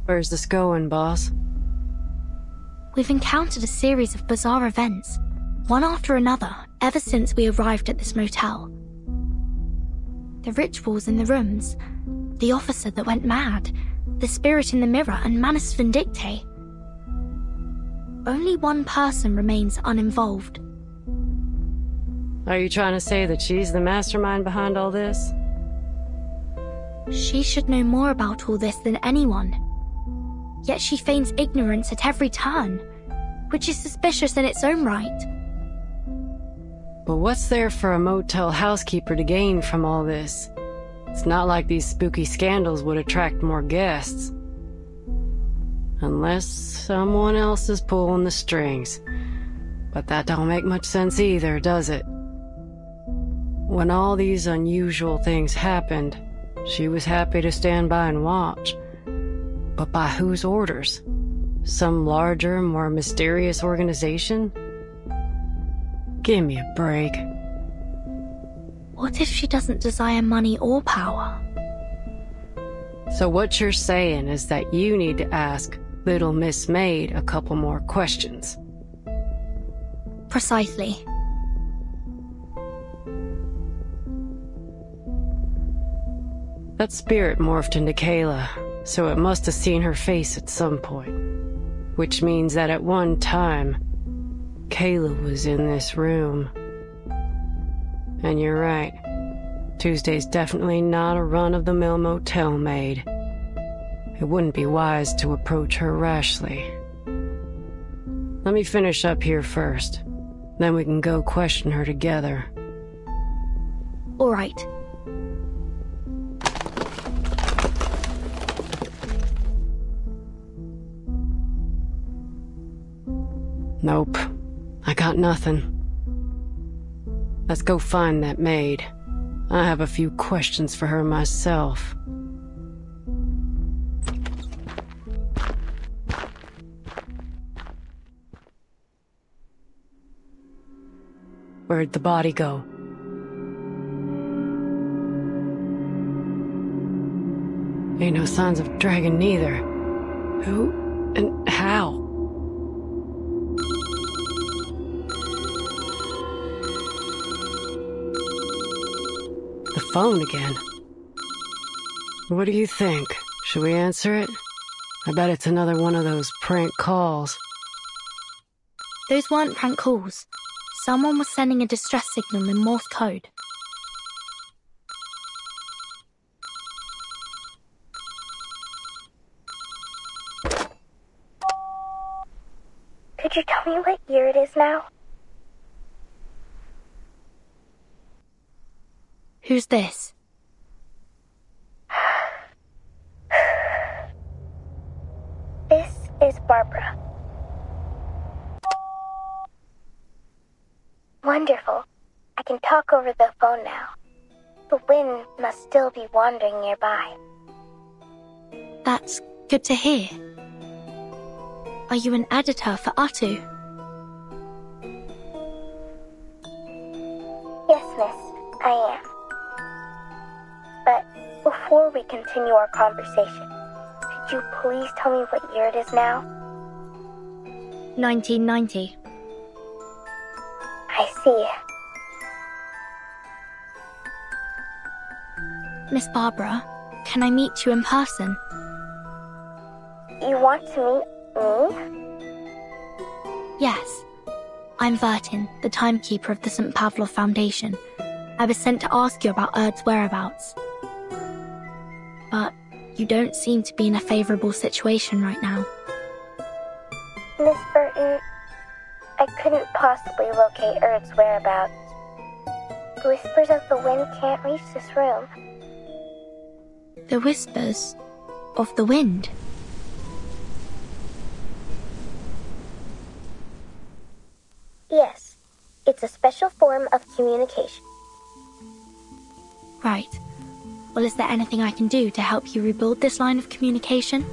Where's this going, boss? We've encountered a series of bizarre events, one after another, ever since we arrived at this motel. The rituals in the rooms, the officer that went mad, the spirit in the mirror, and Manus Vindictae. Only one person remains uninvolved. Are you trying to say that she's the mastermind behind all this? She should know more about all this than anyone. Yet she feigns ignorance at every turn, which is suspicious in its own right. But what's there for a motel housekeeper to gain from all this? It's not like these spooky scandals would attract more guests. Unless someone else is pulling the strings. But that don't make much sense either, does it? When all these unusual things happened, she was happy to stand by and watch. But by whose orders? Some larger, more mysterious organization? Give me a break. What if she doesn't desire money or power? So what you're saying is that you need to ask Little Miss Maid a couple more questions. Precisely. That spirit morphed into Kayla, so it must have seen her face at some point. Which means that at one time, Kayla was in this room. And you're right. Tuesday's definitely not a run-of-the-mill motel maid. It wouldn't be wise to approach her rashly. Let me finish up here first. Then we can go question her together. All right. Nope. I got nothing. Let's go find that maid. I have a few questions for her myself. Where'd the body go? Ain't no signs of dragon neither. Who and how? The phone again. What do you think? Should we answer it? I bet it's another one of those prank calls. Those weren't prank calls. Someone was sending a distress signal in Morse code. Could you tell me what year it is now? Who's this? This is Barbara. Wonderful. I can talk over the phone now. The wind must still be wandering nearby. That's good to hear. Are you an editor for Atu? Yes, miss, I am. But before we continue our conversation, could you please tell me what year it is now? 1990. I see. Miss Barbara, can I meet you in person? You want to meet me? Yes. I'm Vertin, the timekeeper of the St. Pavlov Foundation. I was sent to ask you about Erd's whereabouts. But you don't seem to be in a favorable situation right now. Miss Burton, I couldn't possibly locate Erd's whereabouts. The whispers of the wind can't reach this room. The whispers of the wind? Yes, it's a special form of communication. Right. Well, is there anything I can do to help you rebuild this line of communication?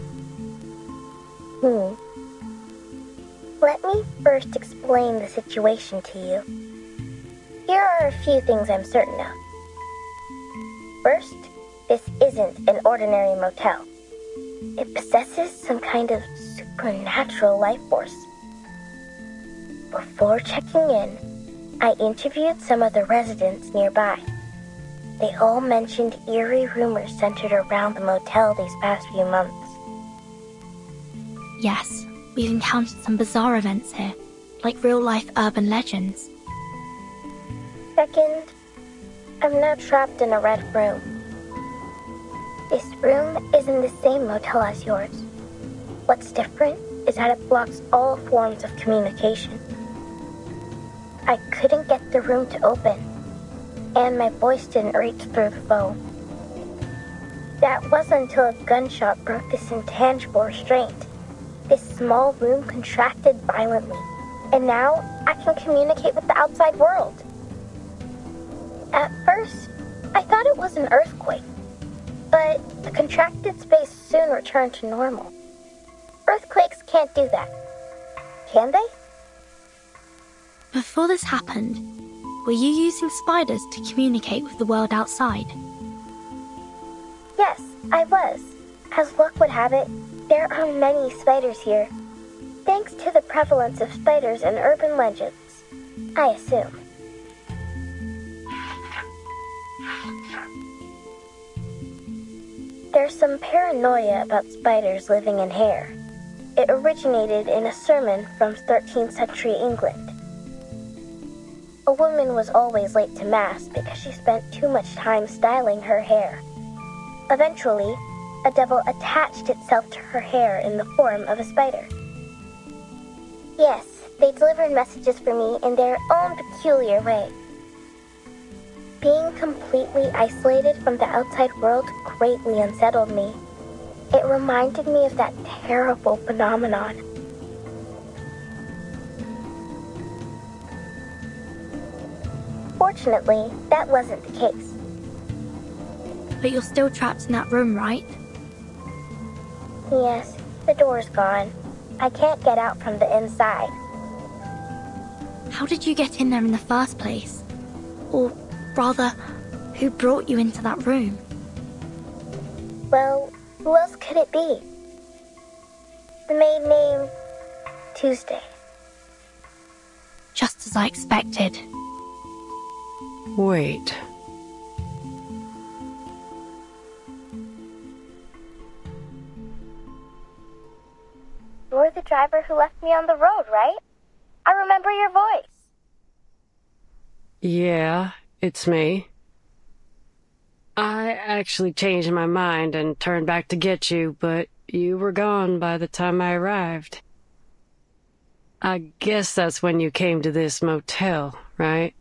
Let me first explain the situation to you. Here are a few things I'm certain of. First, this isn't an ordinary motel. It possesses some kind of supernatural life force. Before checking in, I interviewed some of the residents nearby. They all mentioned eerie rumors centered around the motel these past few months. Yes, we've encountered some bizarre events here, like real-life urban legends. Second, I'm now trapped in a red room. This room isn't the same motel as yours. What's different is that it blocks all forms of communication. I couldn't get the room to open, and my voice didn't reach through the phone. That wasn't until a gunshot broke this intangible restraint. This small room contracted violently, and now I can communicate with the outside world. At first, I thought it was an earthquake, but the contracted space soon returned to normal. Earthquakes can't do that, can they? Before this happened, were you using spiders to communicate with the world outside? Yes, I was. As luck would have it, there are many spiders here. Thanks to the prevalence of spiders in urban legends, I assume. There's some paranoia about spiders living in hair. It originated in a sermon from 13th century England. A woman was always late to Mass because she spent too much time styling her hair. Eventually, a devil attached itself to her hair in the form of a spider. Yes, they delivered messages for me in their own peculiar way. Being completely isolated from the outside world greatly unsettled me. It reminded me of that terrible phenomenon. Fortunately, that wasn't the case. But you're still trapped in that room, right? Yes, the door's gone. I can't get out from the inside. How did you get in there in the first place? Or rather, who brought you into that room? Well, who else could it be? The maid named Tuesday. Just as I expected. Wait. You're the driver who left me on the road, right? I remember your voice. Yeah, it's me. I actually changed my mind and turned back to get you, but you were gone by the time I arrived. I guess that's when you came to this motel, right?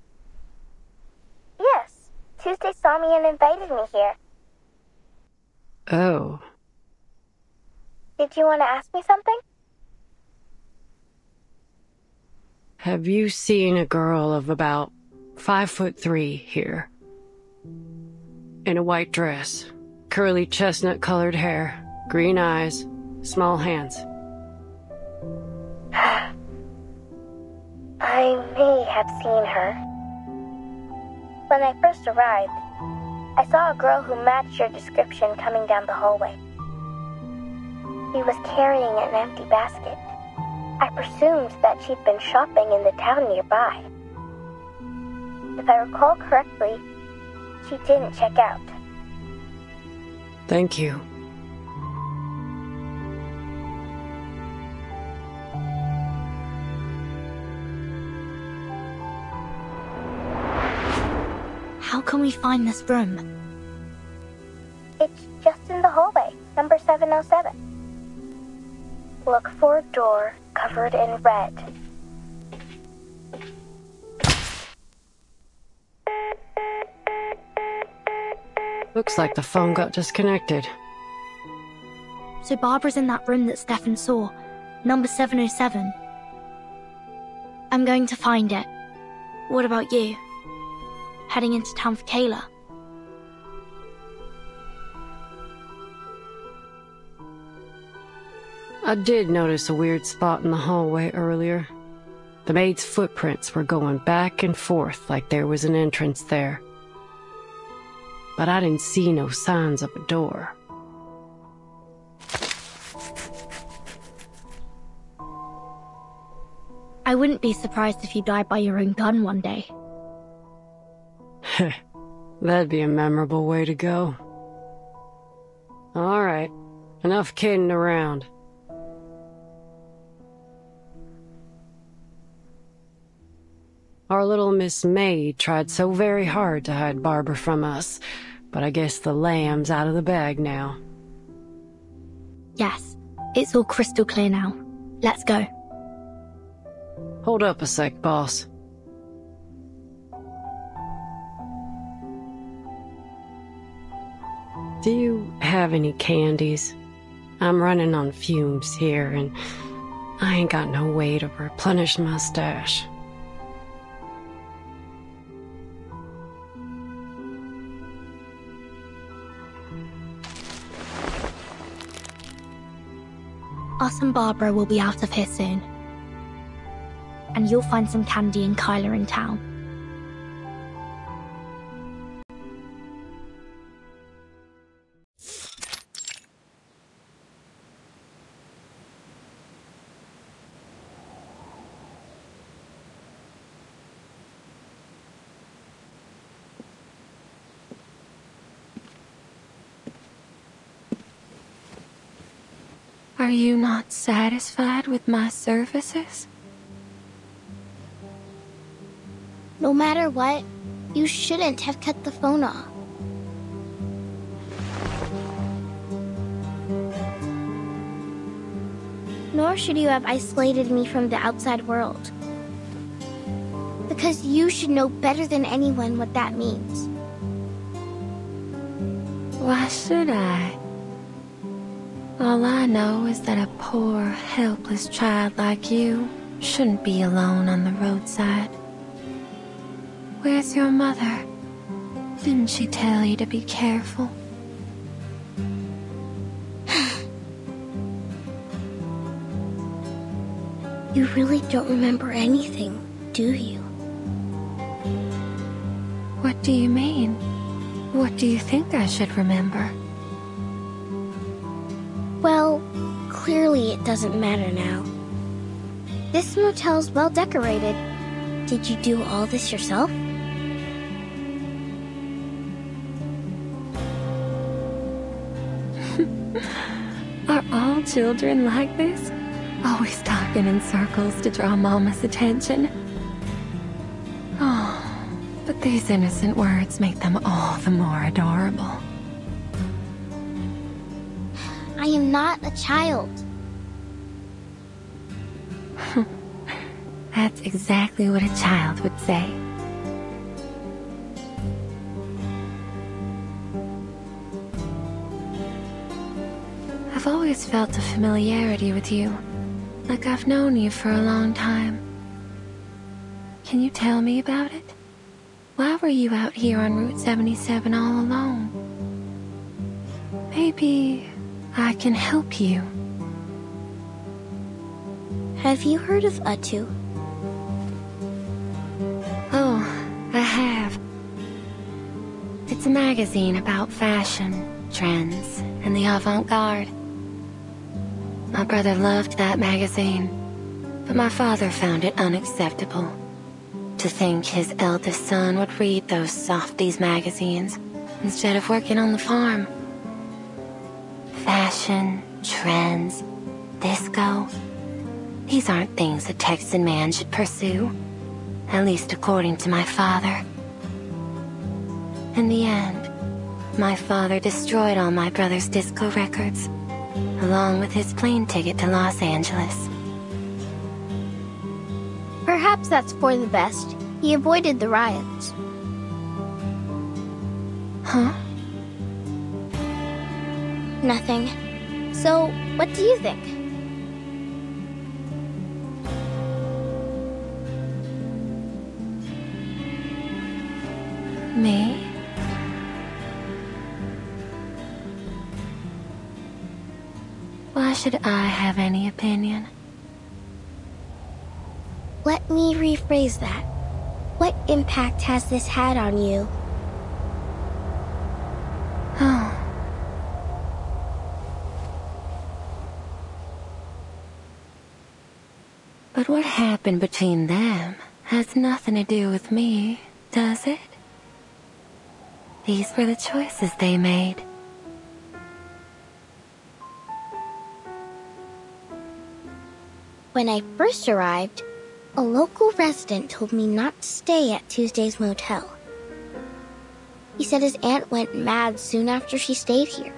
Yes. Tuesday saw me and invited me here. Oh. Did you want to ask me something? Have you seen a girl of about 5'3" here? In a white dress, curly chestnut-colored hair, green eyes, small hands. I may have seen her. When I first arrived, I saw a girl who matched your description coming down the hallway. She was carrying an empty basket. I presumed that she'd been shopping in the town nearby. If I recall correctly, she didn't check out. Thank you. How can we find this room? It's just in the hallway, number 707. Look for a door covered in red. Looks like the phone got disconnected. So Barbara's in that room that Stefan saw, number 707. I'm going to find it. What about you? Heading into town for Kayla? I did notice a weird spot in the hallway earlier. The maid's footprints were going back and forth like there was an entrance there. But I didn't see no signs of a door. I wouldn't be surprised if you died by your own gun one day. That'd be a memorable way to go. All right, enough kidding around. Our little Miss May tried so very hard to hide Barbara from us, but I guess the lamb's out of the bag now. Yes, it's all crystal clear now. Let's go. Hold up a sec, boss. Do you have any candies? I'm running on fumes here, and I ain't got no way to replenish my stash. Us and Barbara will be out of here soon. And you'll find some candy and Kyla in town. Are you not satisfied with my services? No matter what, you shouldn't have cut the phone off. Nor should you have isolated me from the outside world. Because you should know better than anyone what that means. Why should I? All I know is that a poor, helpless child like you shouldn't be alone on the roadside. Where's your mother? Didn't she tell you to be careful? You really don't remember anything, do you? What do you mean? What do you think I should remember? Well, clearly it doesn't matter now. This motel's well decorated. Did you do all this yourself? Are all children like this? Always talking in circles to draw Mama's attention. Oh, but these innocent words make them all the more adorable. I am not a child. That's exactly what a child would say. I've always felt a familiarity with you, like I've known you for a long time. Can you tell me about it? Why were you out here on Route 77 all alone? Maybe I can help you. Have you heard of Atu? Oh, I have. It's a magazine about fashion, trends, and the avant-garde. My brother loved that magazine, but my father found it unacceptable. To think his eldest son would read those softies magazines instead of working on the farm. Fashion, trends, disco. These aren't things a Texan man should pursue, at least according to my father. In the end, my father destroyed all my brother's disco records, along with his plane ticket to Los Angeles. Perhaps that's for the best. He avoided the riots. Huh? Nothing. So, what do you think? Me? Why should I have any opinion? Let me rephrase that. What impact has this had on you? Oh. But what happened between them has nothing to do with me, does it? These were the choices they made. When I first arrived, a local resident told me not to stay at Tuesday's motel. He said his aunt went mad soon after she stayed here.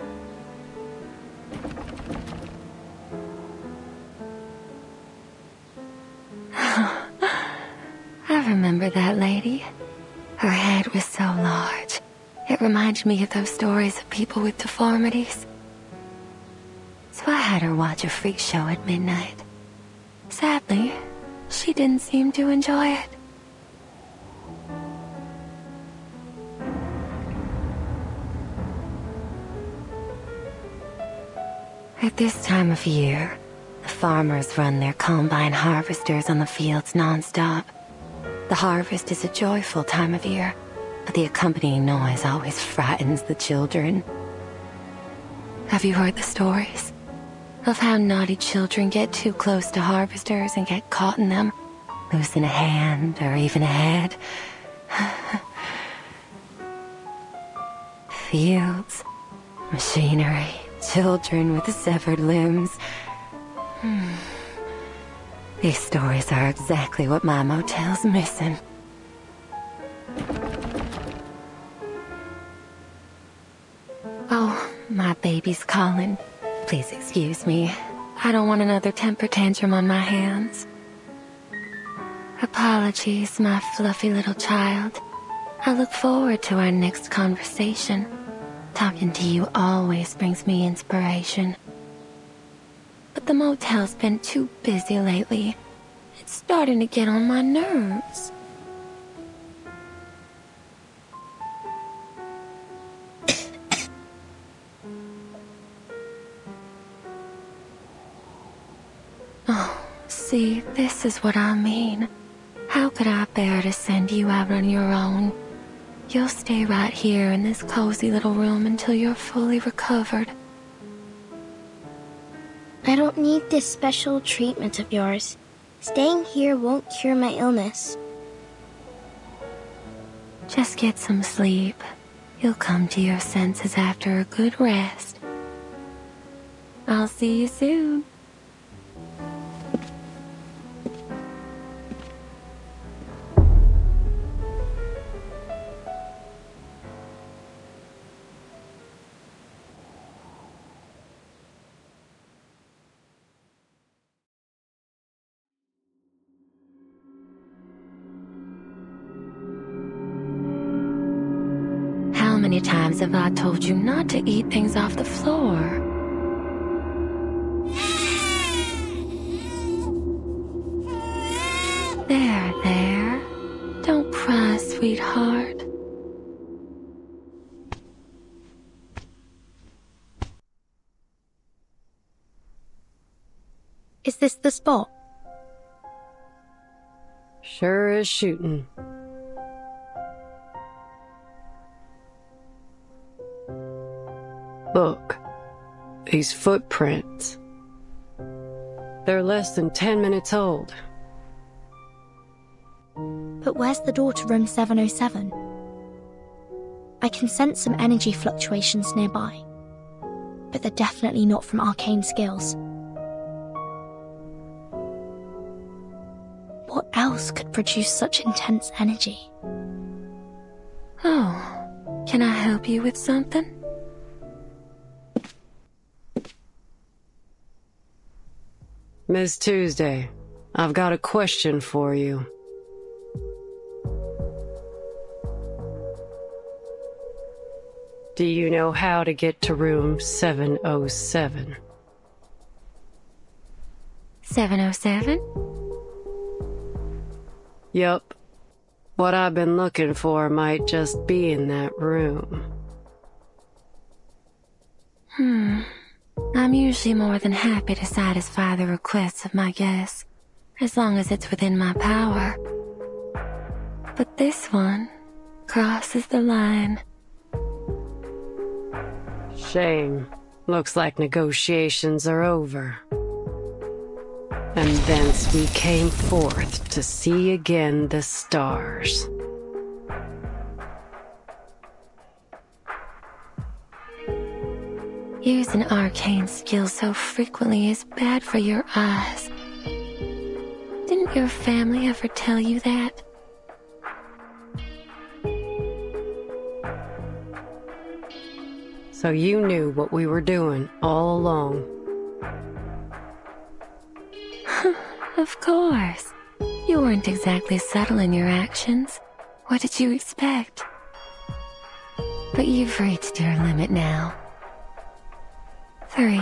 I remember that lady. Her head was so large. It reminded me of those stories of people with deformities. So I had her watch a freak show at midnight. Sadly, she didn't seem to enjoy it. At this time of year, the farmers run their combine harvesters on the fields non-stop. The harvest is a joyful time of year, but the accompanying noise always frightens the children. Have you heard the stories of how naughty children get too close to harvesters and get caught in them, losing a hand or even a head? Fields, machinery, children with severed limbs. These stories are exactly what my motel's missing. Oh, my baby's calling. Please excuse me. I don't want another temper tantrum on my hands. Apologies, my fluffy little child. I look forward to our next conversation. Talking to you always brings me inspiration. But the motel's been too busy lately. It's starting to get on my nerves. Oh, see, this is what I mean. How could I bear to send you out on your own? You'll stay right here in this cozy little room until you're fully recovered. I don't need this special treatment of yours. Staying here won't cure my illness. Just get some sleep. You'll come to your senses after a good rest. I'll see you soon. How many times have I told you not to eat things off the floor? There. Don't cry, sweetheart. Is this the spot? Sure is shooting. Look, these footprints. They're less than 10 minutes old. But where's the door to room 707? I can sense some energy fluctuations nearby, but they're definitely not from arcane skills. What else could produce such intense energy? Oh, can I help you with something? Miss Tuesday, I've got a question for you. Do you know how to get to room 707? 707? Yup. What I've been looking for might just be in that room. I'm usually more than happy to satisfy the requests of my guests, as long as it's within my power. But this one crosses the line. Shame. Looks like negotiations are over. And thence we came forth to see again the stars. Using arcane skills so frequently is bad for your eyes. Didn't your family ever tell you that? So you knew what we were doing all along. Of course. You weren't exactly subtle in your actions. What did you expect? But you've reached your limit now. 3.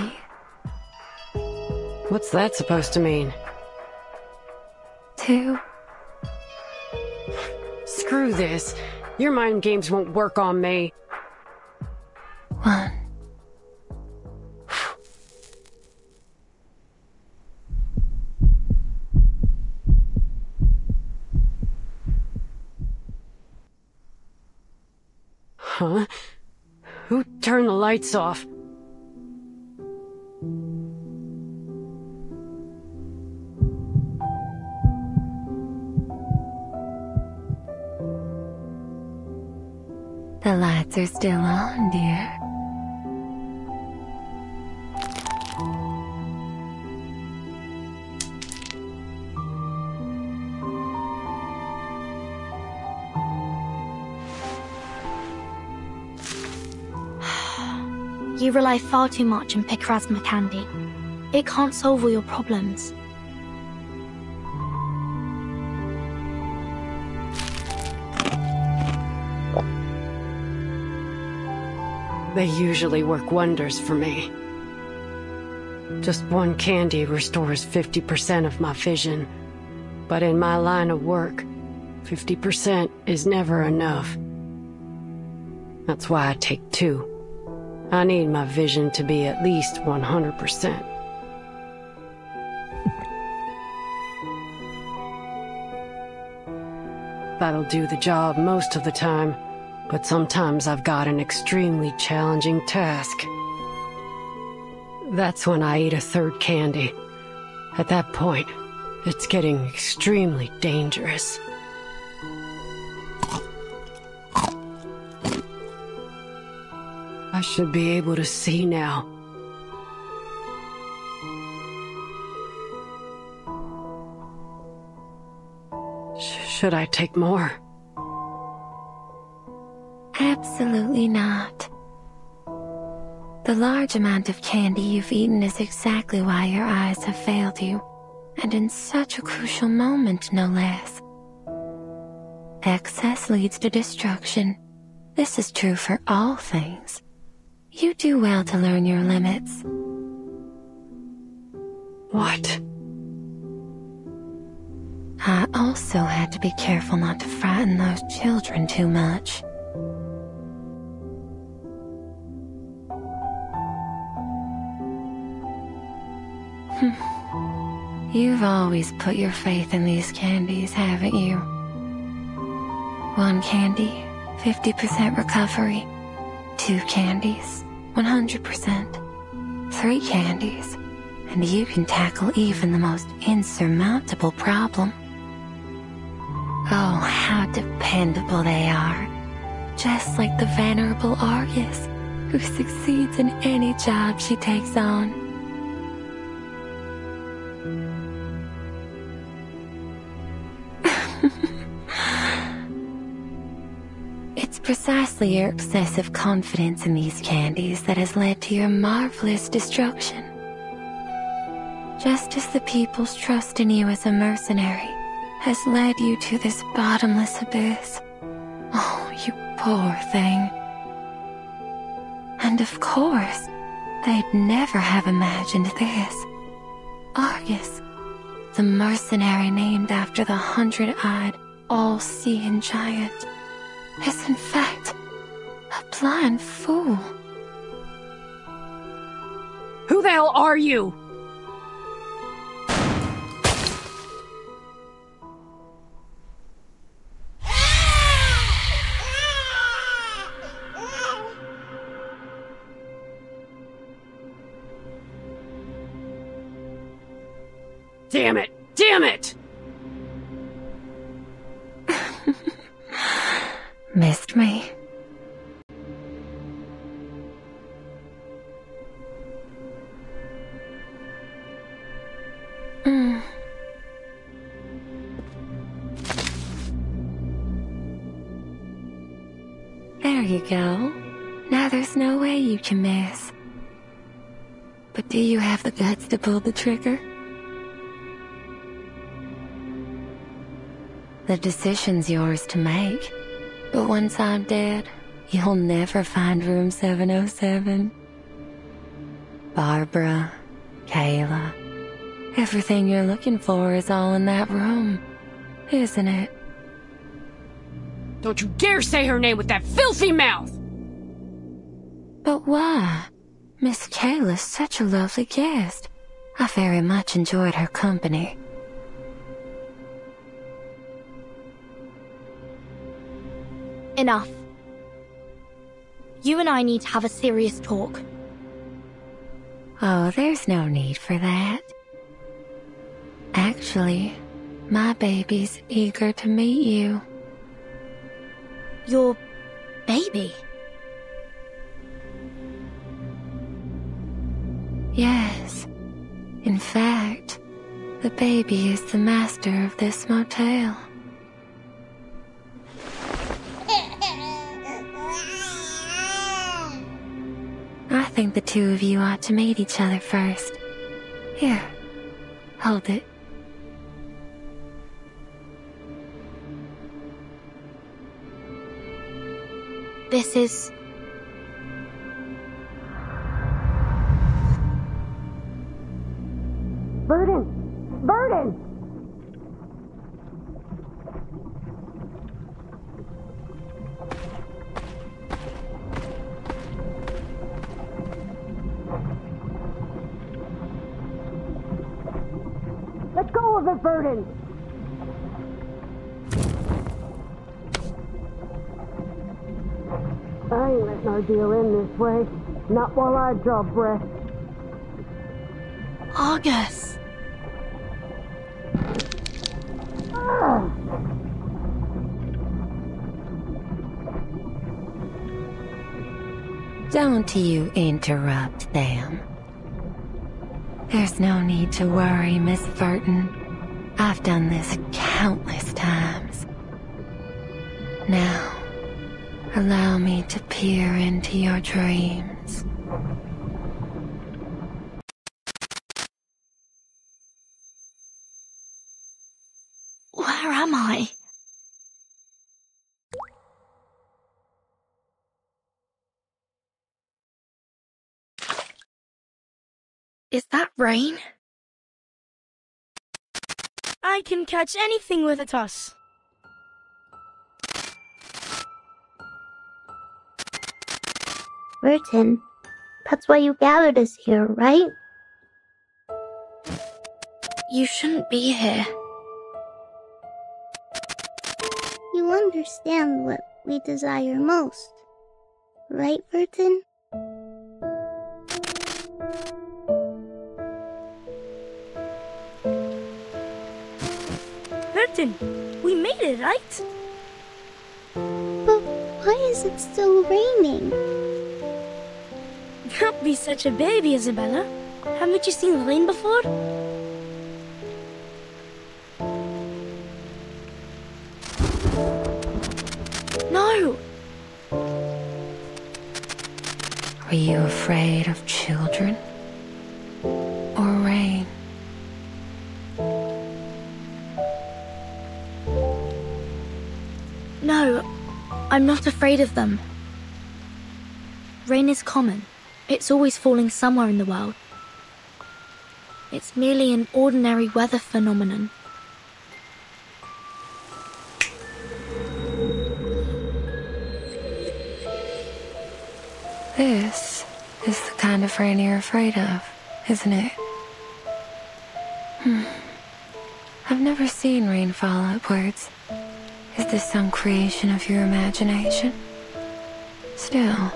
What's that supposed to mean? 2. Screw this. Your mind games won't work on me. 1. Huh? Who turned the lights off? The lights are still on, dear. You rely far too much on Picrasma candy. It can't solve all your problems. They usually work wonders for me. Just one candy restores 50% of my vision. But in my line of work, 50% is never enough. That's why I take 2. I need my vision to be at least 100%. That'll do the job most of the time, but sometimes I've got an extremely challenging task. That's when I eat a 3rd candy. At that point, it's getting extremely dangerous. I should be able to see now. Should I take more? Absolutely not. The large amount of candy you've eaten is exactly why your eyes have failed you, and in such a crucial moment, no less. Excess leads to destruction. This is true for all things. You do well to learn your limits. What? I also had to be careful not to frighten those children too much. You've always put your faith in these candies, haven't you? 1 candy, 50% recovery. 2 candies, 100%. 3 candies, and you can tackle even the most insurmountable problem. Oh, how dependable they are. Just like the venerable Argus, who succeeds in any job she takes on. It's precisely your excessive confidence in these candies that has led to your marvelous destruction. Just as the people's trust in you as a mercenary has led you to this bottomless abyss. Oh, you poor thing. And of course, they'd never have imagined this. Argus, the mercenary named after the 100-eyed, all-seeing giant, is in fact a blind fool. Who the hell are you? Damn it! Damn it! Missed me? There you go. Now there's no way you can miss. But do you have the guts to pull the trigger? The decision's yours to make. But once I'm dead, you'll never find room 707. Barbara, Kayla, everything you're looking for is all in that room, isn't it? Don't you dare say her name with that filthy mouth! But why? Miss Kayla's such a lovely guest. I very much enjoyed her company. Enough. You and I need to have a serious talk. Oh, there's no need for that. Actually, my baby's eager to meet you. Your baby? Yes. In fact, the baby is the master of this motel. I think the two of you ought to meet each other first. Here, hold it. This is... Burden! Burden! Let go of it, Burden! I ain't letting our deal end this way. Not while I draw breath. Argus! Don't you interrupt them. There's no need to worry, Miss Burton. I've done this countless times. Now, allow me to peer into your dreams. Where am I? Is that rain? I can catch anything with a toss. Burton, that's why you gathered us here, right? You shouldn't be here. You understand what we desire most, right, Burton? Burton, we made it, right? But why is it still raining? Don't be such a baby, Isabella. Haven't you seen rain before? No! Were you afraid of children? Or rain? No, I'm not afraid of them. Rain is common. It's always falling somewhere in the world. It's merely an ordinary weather phenomenon. This is the kind of rain you're afraid of, isn't it? I've never seen rain fall upwards. Is this some creation of your imagination? Still,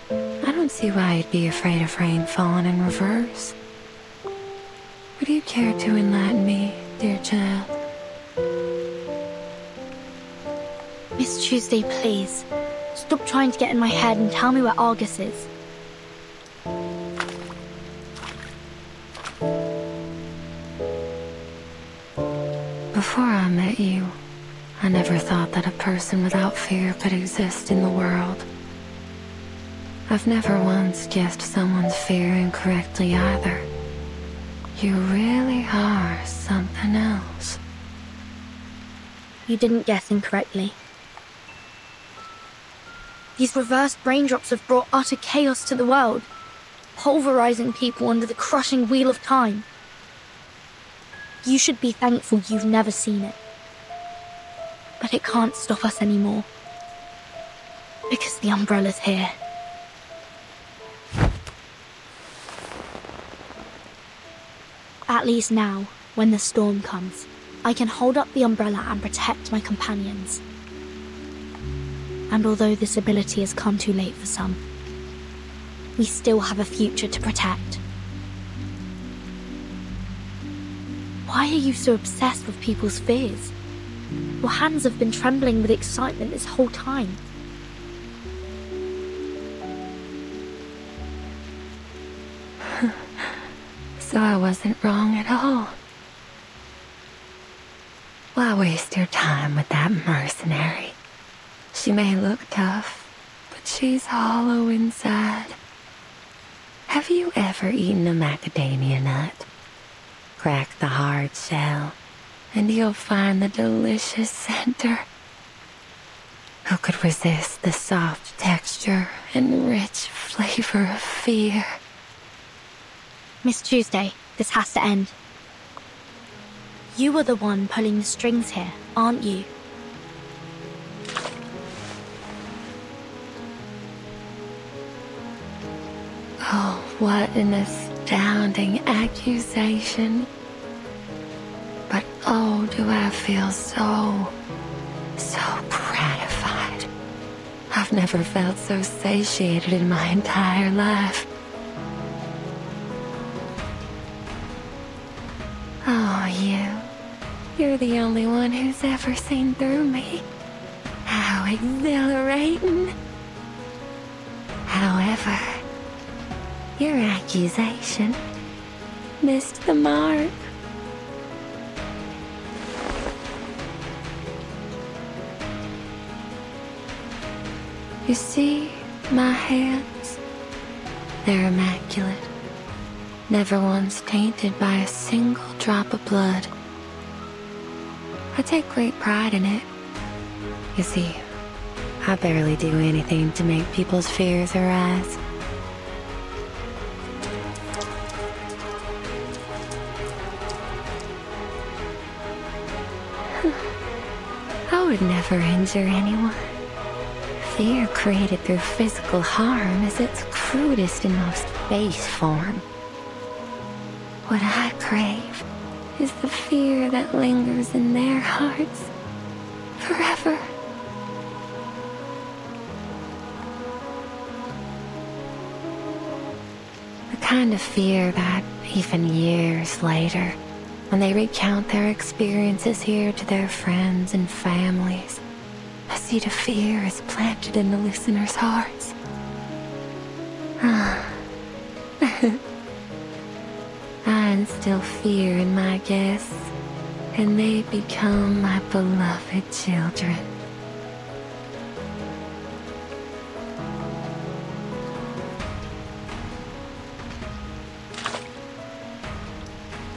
I don't see why you'd be afraid of rain falling in reverse. Would you care to enlighten me, dear child? Miss Tuesday, please. Stop trying to get in my head and tell me where Argus is. Before I met you, I never thought that a person without fear could exist in the world. I've never once guessed someone's fear incorrectly either. You really are something else. You didn't guess incorrectly. These reversed raindrops have brought utter chaos to the world, pulverizing people under the crushing wheel of time. You should be thankful you've never seen it. But it can't stop us anymore. Because the umbrella's here. At least now, when the storm comes, I can hold up the umbrella and protect my companions. And although this ability has come too late for some, we still have a future to protect. Why are you so obsessed with people's fears? Your hands have been trembling with excitement this whole time. So I wasn't wrong at all. Why waste your time with that mercenary? She may look tough, but she's hollow inside. Have you ever eaten a macadamia nut? Crack the hard shell, and you'll find the delicious center. Who could resist the soft texture and rich flavor of fear? Miss Tuesday, this has to end. You were the one pulling the strings here, aren't you? Oh, what an astounding accusation. But oh, do I feel so gratified. I've never felt so satiated in my entire life. Oh, you're the only one who's ever seen through me. How exhilarating. However, your accusation missed the mark. You see, my hands, they're immaculate. Never once tainted by a single drop of blood. I take great pride in it. You see, I barely do anything to make people's fears arise. I would never injure anyone. Fear created through physical harm is its crudest and most base form. What I crave is the fear that lingers in their hearts forever. The kind of fear that, even years later, when they recount their experiences here to their friends and families, a seed of fear is planted in the listeners' hearts. I instill fear in my guests, and they become my beloved children.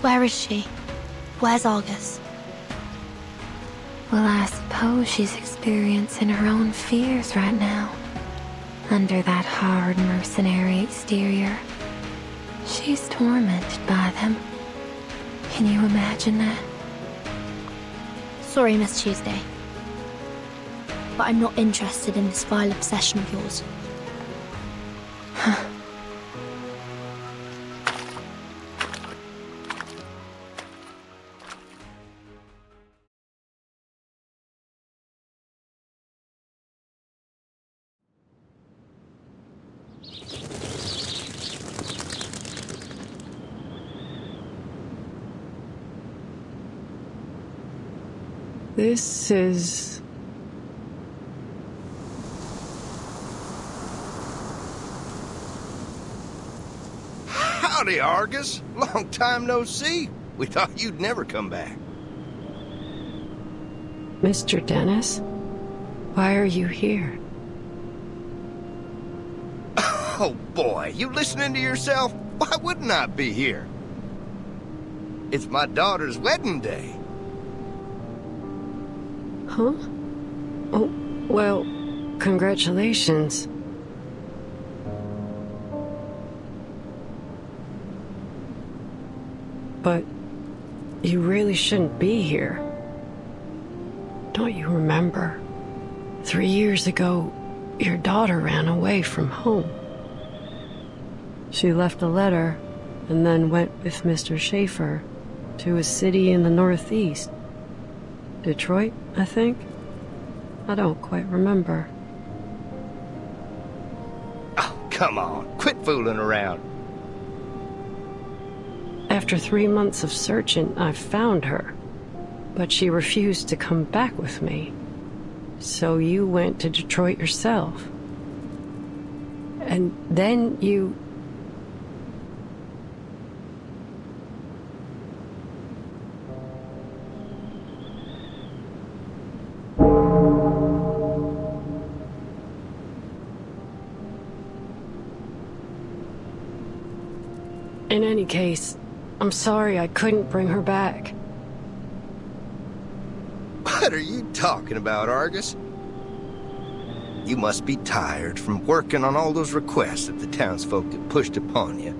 Where is she? Where's Argus? Well, I suppose she's experiencing her own fears right now. Under that hard mercenary exterior, she's tormented by them. Can you imagine that? Sorry, Miss Tuesday, but I'm not interested in this vile obsession of yours. This is... Howdy, Argus. Long time no see. We thought you'd never come back. Mr. Dennis? Why are you here? Oh boy, you listening to yourself? Why wouldn't I be here? It's my daughter's wedding day. Huh? Oh, well, congratulations. But you really shouldn't be here. Don't you remember? 3 years ago, your daughter ran away from home. She left a letter and then went with Mr. Schaefer to a city in the Northeast. Detroit, I think? I don't quite remember. Oh, come on. Quit fooling around. After 3 months of searching, I found her. But she refused to come back with me. So you went to Detroit yourself. And then you... In any case, I'm sorry I couldn't bring her back. What are you talking about, Argus? You must be tired from working on all those requests that the townsfolk have pushed upon you.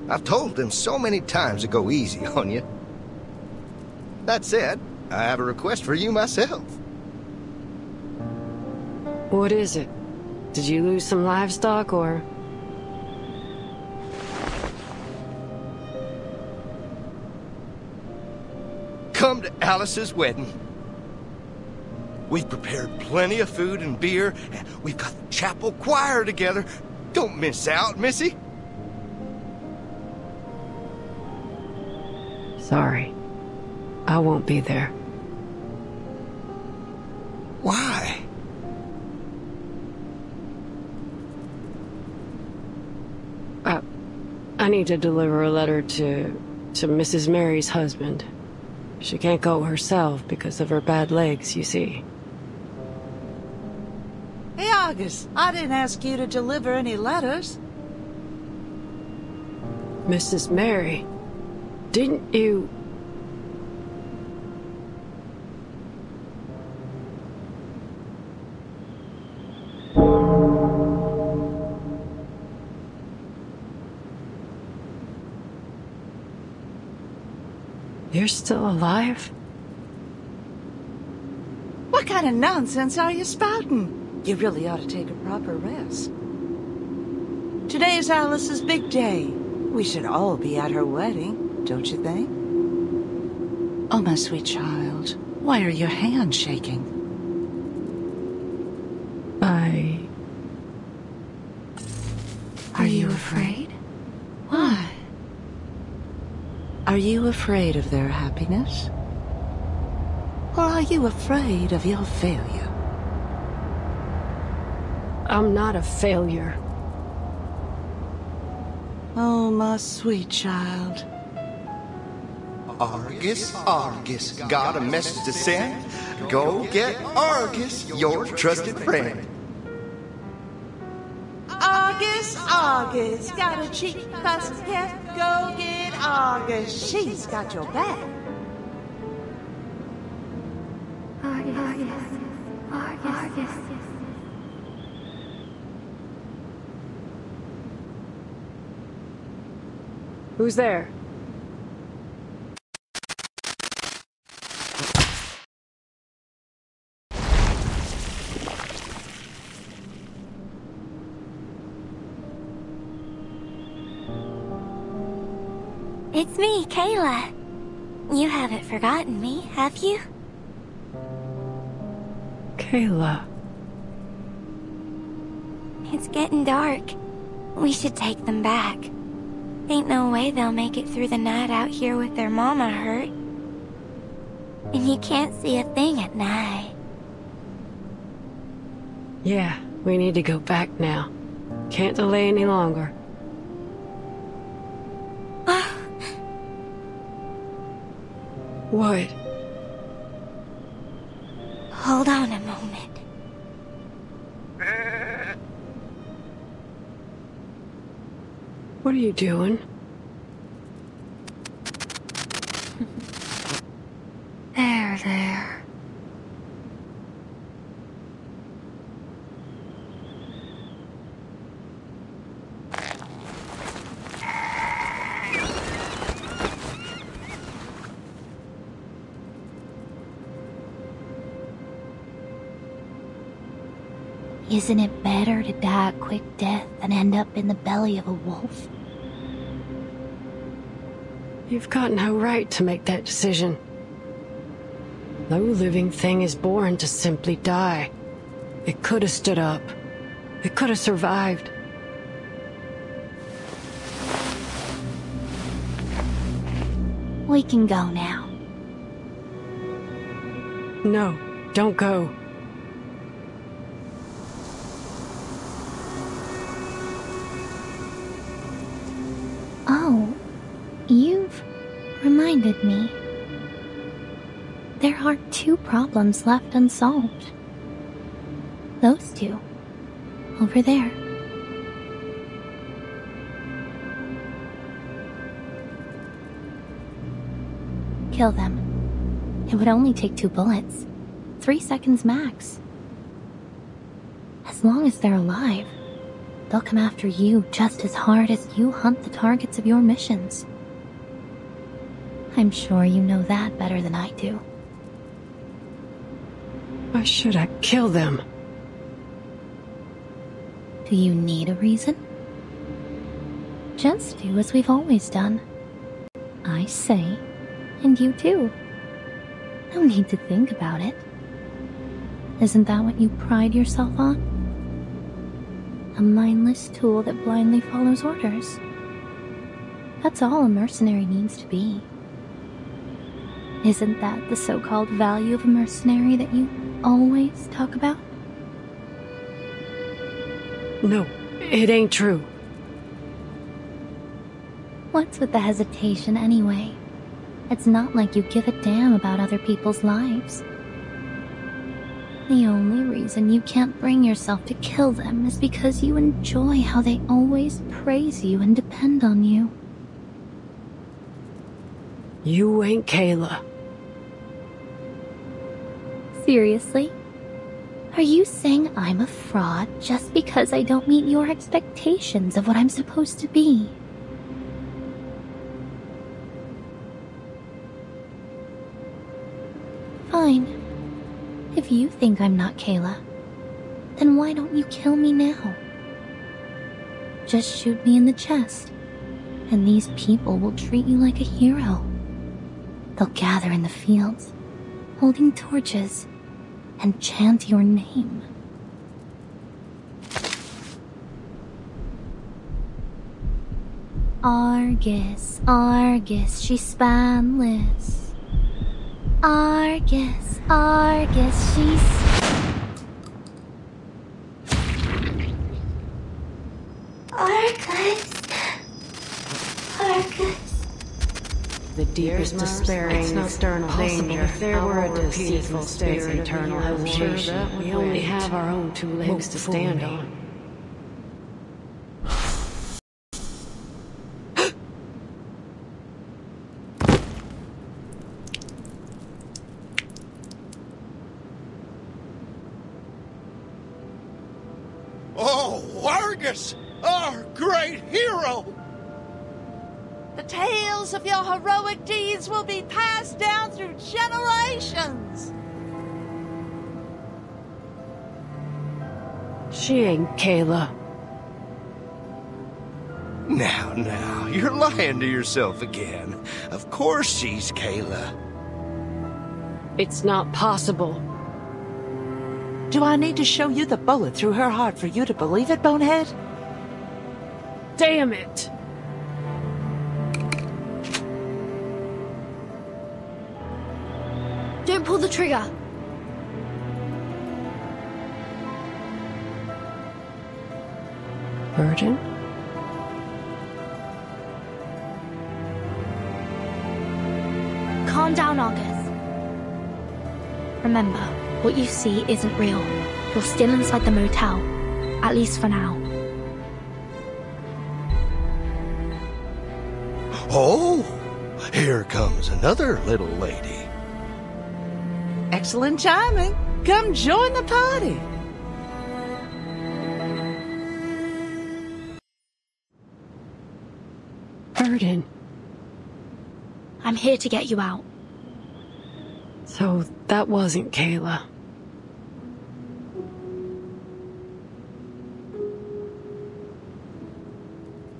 I've told them so many times to go easy on you. That said, I have a request for you myself. What is it? Did you lose some livestock, or...? Come to Alice's wedding. We've prepared plenty of food and beer, and we've got the chapel choir together. Don't miss out, Missy. Sorry. I won't be there. Why? I need to deliver a letter to Mrs. Mary's husband. She can't go herself because of her bad legs, you see. Hey, Argus, I didn't ask you to deliver any letters. Mrs. Mary, didn't you... You're still alive? What kind of nonsense are you spouting? You really ought to take a proper rest. Today is Alice's big day. We should all be at her wedding, don't you think? Oh, my sweet child, why are your hands shaking? Are you afraid? Why? Are you afraid of their happiness? Or are you afraid of your failure? I'm not a failure. Oh, my sweet child. Argus, Argus, got a message to send? Go get Argus, your trusted friend. Argus, Argus, got a cheek pass here. Go get Argus, she's got your back. Argus. Who's there? It's me, Kayla. You haven't forgotten me, have you? Kayla. It's getting dark. We should take them back. Ain't no way they'll make it through the night out here with their mama hurt. And you can't see a thing at night. Yeah, we need to go back now. Can't delay any longer. What? Hold on a moment. What are you doing? There. Isn't it better to die a quick death than end up in the belly of a wolf? You've got no right to make that decision. No living thing is born to simply die. It could have stood up. It could have survived. We can go now. No, don't go. Oh, you've reminded me. There are 2 problems left unsolved. Those 2. Over there. Kill them. It would only take 2 bullets. 3 seconds max. As long as they're alive, they'll come after you just as hard as you hunt the targets of your missions. I'm sure you know that better than I do. Why should I kill them? Do you need a reason? Just do as we've always done. I say, and you do. No need to think about it. Isn't that what you pride yourself on? A mindless tool that blindly follows orders. That's all a mercenary needs to be. Isn't that the so-called value of a mercenary that you always talk about? No, it ain't true. What's with the hesitation anyway? It's not like you give a damn about other people's lives. The only reason you can't bring yourself to kill them is because you enjoy how they always praise you and depend on you. You ain't Kayla. Seriously? Are you saying I'm a fraud just because I don't meet your expectations of what I'm supposed to be? Fine. If you think I'm not Kayla, then why don't you kill me now? Just shoot me in the chest, and these people will treat you like a hero. They'll gather in the fields, holding torches, and chant your name. Argus, Argus, she's spanless. Argus, Argus, she's... Argus. Argus. The deepest despairing external danger. If there were a deceitful spirit eternal hesitation, we only have our own 2 legs to stand on. Oh, Argus! Our great hero! The tales of your heroic deeds will be passed down through generations. She ain't Kayla. Now, you're lying to yourself again. Of course she's Kayla. It's not possible. Do I need to show you the bullet through her heart for you to believe it, Bonehead? Damn it! Don't pull the trigger. Virgin? Calm down, Argus. Remember, what you see isn't real. You're still inside the motel. At least for now. Oh, here comes another little lady. Excellent timing. Come join the party. Burden. I'm here to get you out. So that wasn't Kayla.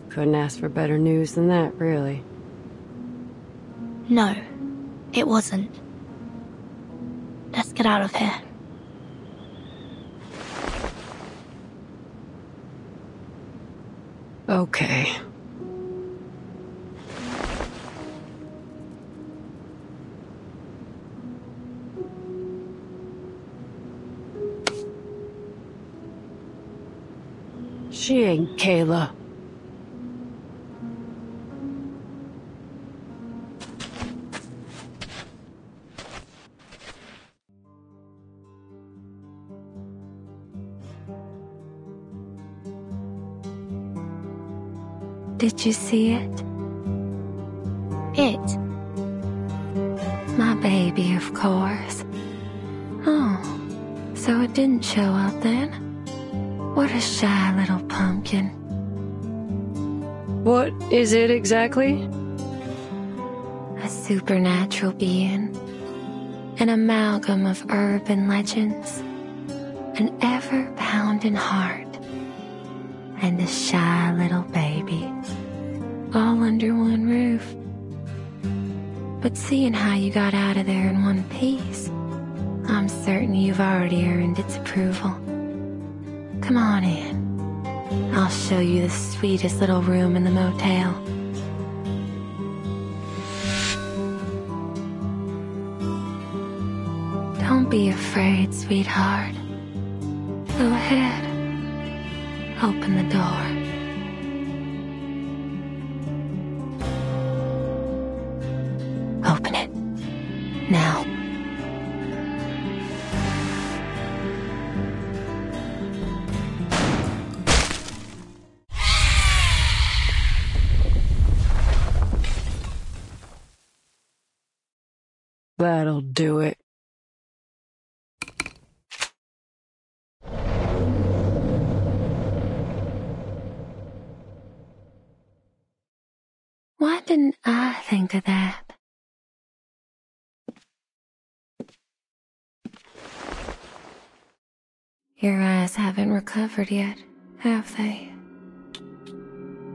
Couldn't ask for better news than that, really. No, it wasn't. Let's get out of here. Okay. She ain't Kayla. Did you see it? It? My baby, of course. Oh, so it didn't show up then? What a shy little pumpkin. What is it exactly? A supernatural being. An amalgam of urban legends. An ever-pounding heart. And a shy little baby. All under one roof. But seeing how you got out of there in one piece, I'm certain you've already earned its approval. Come on in. I'll show you the sweetest little room in the motel. Don't be afraid, sweetheart. Go ahead. Open the door. Open it. Now. That'll do it. Why didn't I think of that? Your eyes haven't recovered yet, have they?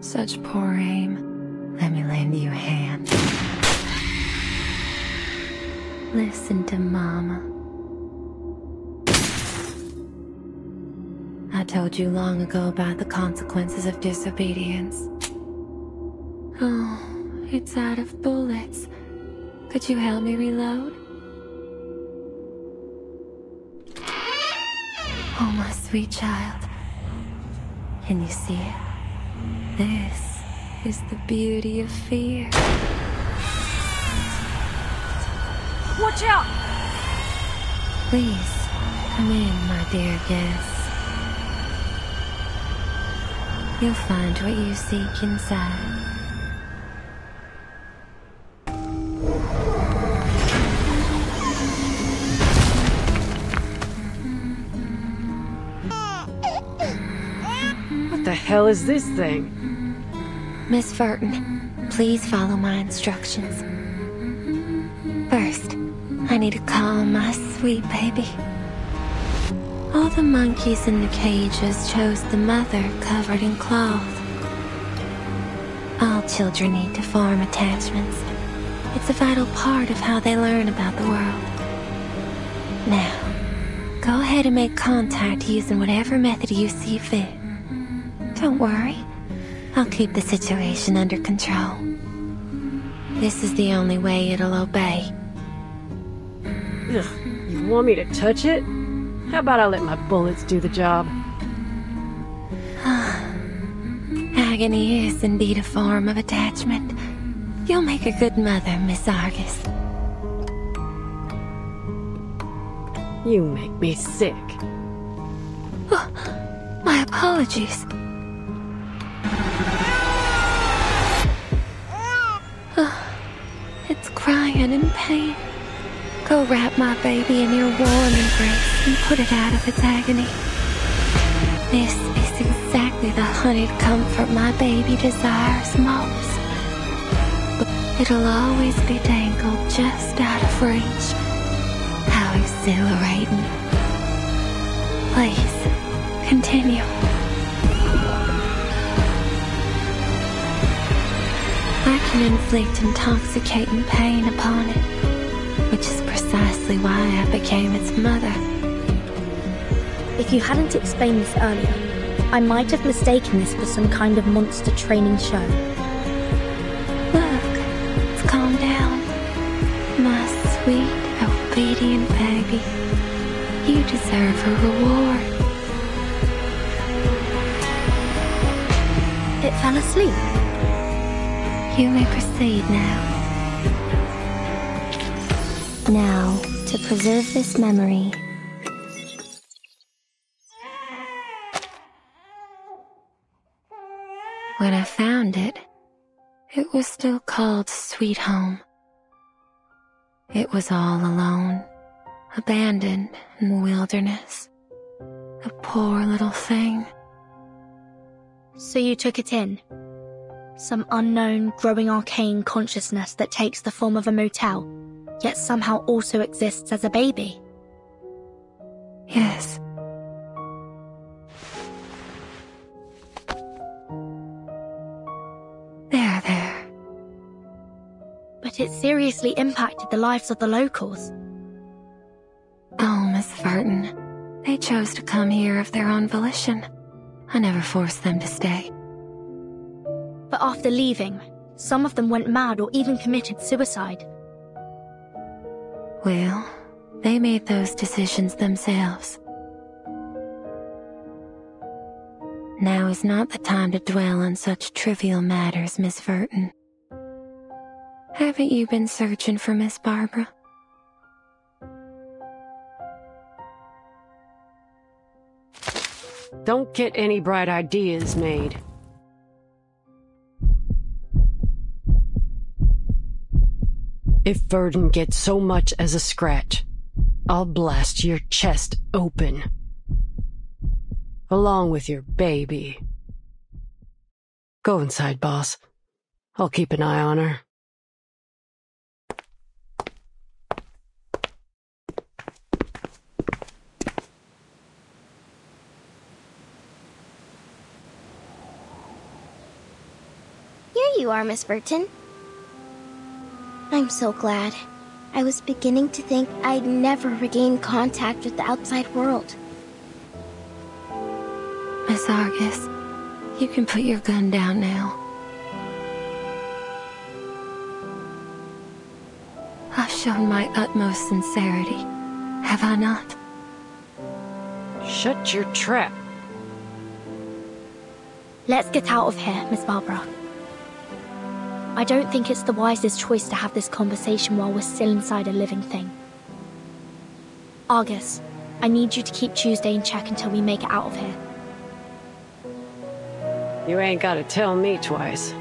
Such poor aim. Let me lend you a hand. Listen to Mama. I told you long ago about the consequences of disobedience. Oh, it's out of bullets. Could you help me reload? Oh, my sweet child. Can you see it? This is the beauty of fear. Watch out! Please, come in, my dear guest. You'll find what you seek inside. What the hell is this thing? Miss Burton, please follow my instructions. First, I need to calm my sweet baby. All the monkeys in the cages chose the mother covered in cloth. All children need to form attachments. It's a vital part of how they learn about the world. Now, go ahead and make contact using whatever method you see fit. Don't worry, I'll keep the situation under control. This is the only way it'll obey. Ugh, you want me to touch it? How about I let my bullets do the job? Agony is indeed a form of attachment. You'll make a good mother, Miss Argus. You make me sick. Oh, my apologies. Oh, it's crying in pain. Go wrap my baby in your warm embrace and put it out of its agony. This is exactly the honeyed comfort my baby desires most. But it'll always be dangled just out of reach. How exhilarating. Please, continue. I can inflict intoxicating pain upon it, which is precisely why I became its mother. If you hadn't explained this earlier, I might have mistaken this for some kind of monster training show. Look, it's calmed down. My sweet, obedient baby. You deserve a reward. It fell asleep. You may proceed now. Now, to preserve this memory, when I found it, it was still called Sweet Home. It was all alone, abandoned in the wilderness. The poor little thing. So you took it in? Some unknown, growing arcane consciousness that takes the form of a motel, yet somehow also exists as a baby? Yes. There. But it seriously impacted the lives of the locals. Oh, Miss Verton. They chose to come here of their own volition. I never forced them to stay. But after leaving, some of them went mad or even committed suicide. Well, they made those decisions themselves. Now is not the time to dwell on such trivial matters, Miss Verton. Haven't you been searching for Miss Barbara? Don't get any bright ideas made. If Verdon gets so much as a scratch, I'll blast your chest open. Along with your baby. Go inside, boss. I'll keep an eye on her. Here you are, Miss Verton. I'm so glad. I was beginning to think I'd never regain contact with the outside world. Miss Argus, you can put your gun down now. I've shown my utmost sincerity, have I not? Shut your trap. Let's get out of here, Miss Barbara. I don't think it's the wisest choice to have this conversation while we're still inside a living thing. Argus, I need you to keep Tuesday in check until we make it out of here. You ain't gotta tell me twice.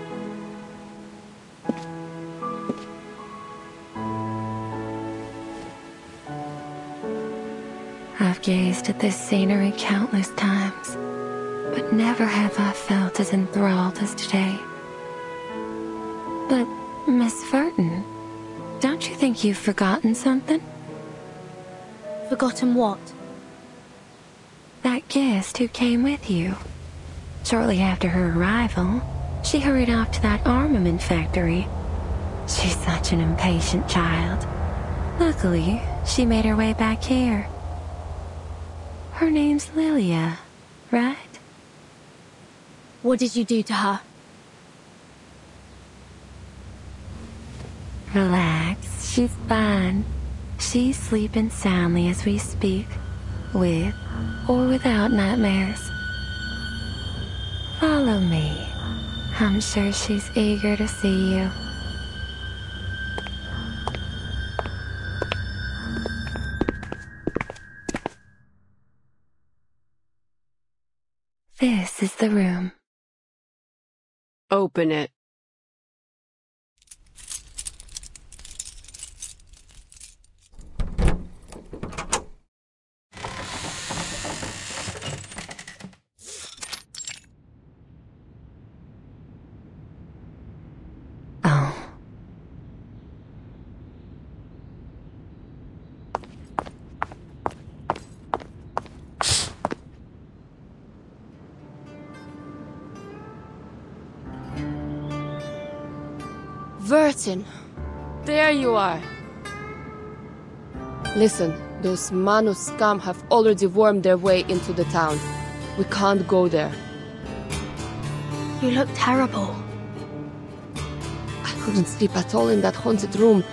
I've gazed at this scenery countless times, but never have I felt as enthralled as today. But, Miss Verton, don't you think you've forgotten something? Forgotten what? That guest who came with you. Shortly after her arrival, she hurried off to that armament factory. She's such an impatient child. Luckily, she made her way back here. Her name's Lilia, right? What did you do to her? Relax, she's fine. She's sleeping soundly as we speak, with or without nightmares. Follow me. I'm sure she's eager to see you. This is the room. Open it. Verton, there you are. Listen, those Manu scum have already wormed their way into the town. We can't go there. You look terrible. I couldn't sleep at all in that haunted room.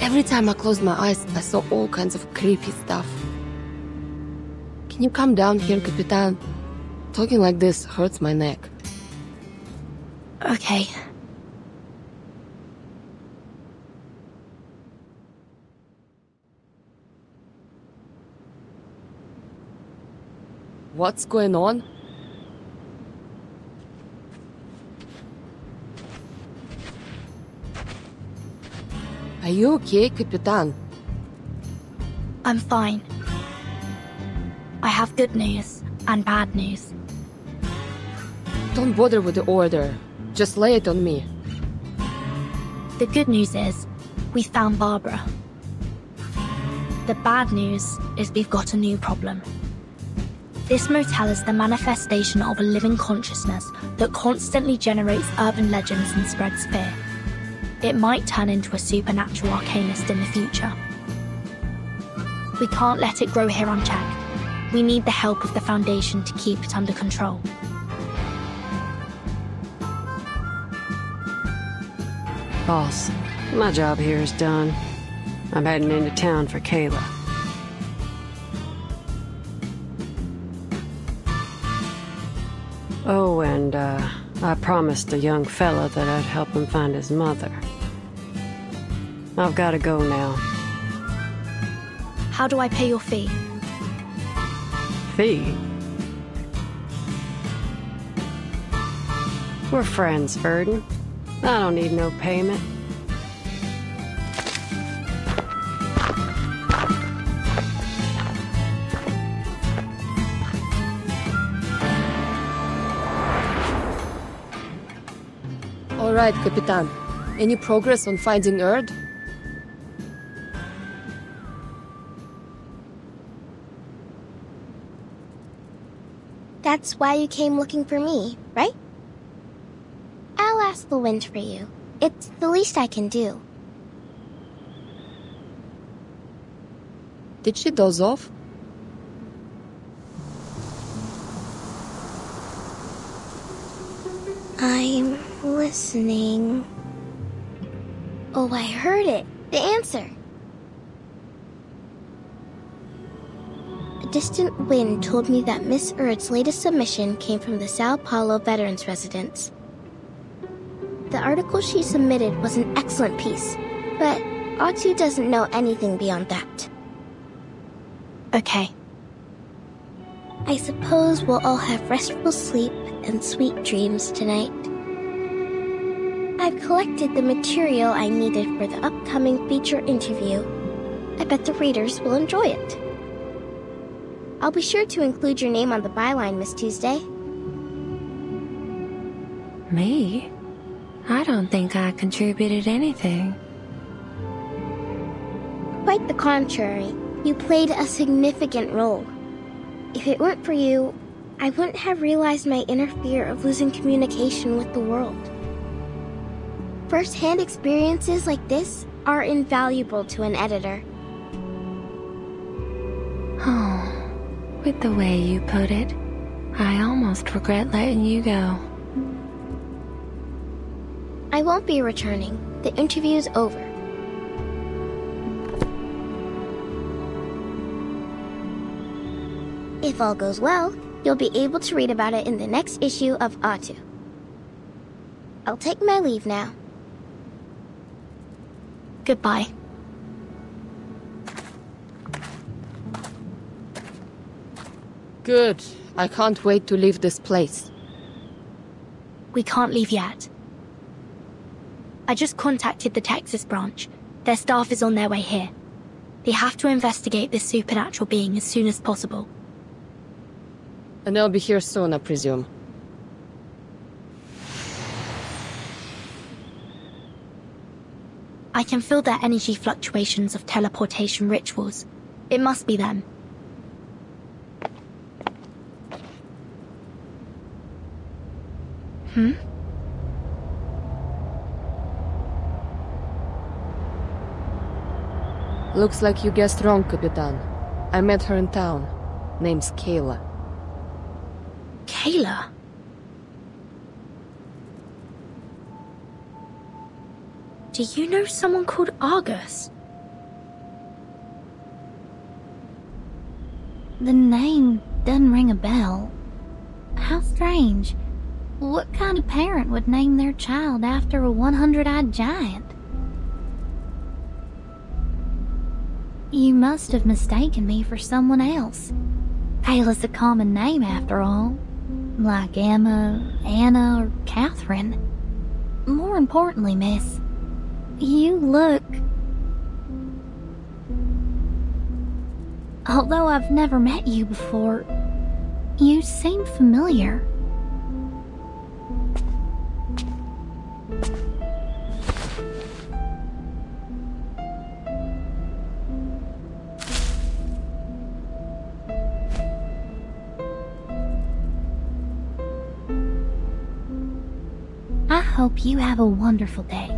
Every time I closed my eyes, I saw all kinds of creepy stuff. Can you come down here, Capitan? Talking like this hurts my neck. Okay. What's going on? Are you okay, Capitan? I'm fine. I have good news and bad news. Don't bother with the order. Just lay it on me. The good news is, we found Barbara. The bad news is we've got a new problem. This motel is the manifestation of a living consciousness that constantly generates urban legends and spreads fear. It might turn into a supernatural arcanist in the future. We can't let it grow here unchecked. We need the help of the Foundation to keep it under control. Boss, my job here is done. I'm heading into town for Kayla. Oh, and I promised the young fella that I'd help him find his mother. I've got to go now. How do I pay your fee? Fee? We're friends, Verdon. I don't need no payment. All right, Capitan. Any progress on finding Erd? That's why you came looking for me, right? I'll ask the wind for you. It's the least I can do. Did she doze off? I'm listening. Oh, I heard it. The answer. A distant wind told me that Miss Erd's latest submission came from the Sao Paulo Veterans Residence. The article she submitted was an excellent piece, but Otto doesn't know anything beyond that. Okay. I suppose we'll all have restful sleep and sweet dreams tonight. I've collected the material I needed for the upcoming feature interview. I bet the readers will enjoy it. I'll be sure to include your name on the byline, Miss Tuesday. Me? I don't think I contributed anything. Quite the contrary. You played a significant role. If it weren't for you, I wouldn't have realized my inner fear of losing communication with the world. First-hand experiences like this are invaluable to an editor. Oh, with the way you put it, I almost regret letting you go. I won't be returning. The interview's over. If all goes well, you'll be able to read about it in the next issue of Atu. I'll take my leave now. Goodbye. Good. I can't wait to leave this place. We can't leave yet. I just contacted the Texas branch. Their staff is on their way here. They have to investigate this supernatural being as soon as possible. And they'll be here soon, I presume. I can feel their energy fluctuations of teleportation rituals. It must be them. Looks like you guessed wrong, Capitan. I met her in town. Name's Kayla. Kayla? Do you know someone called Argus? The name doesn't ring a bell. How strange. What kind of parent would name their child after a 100-eyed giant? You must have mistaken me for someone else. Kayla's a common name after all. Like Emma, Anna, or Catherine. More importantly, miss, you look Although I've never met you before, you seem familiar. I hope you have a wonderful day.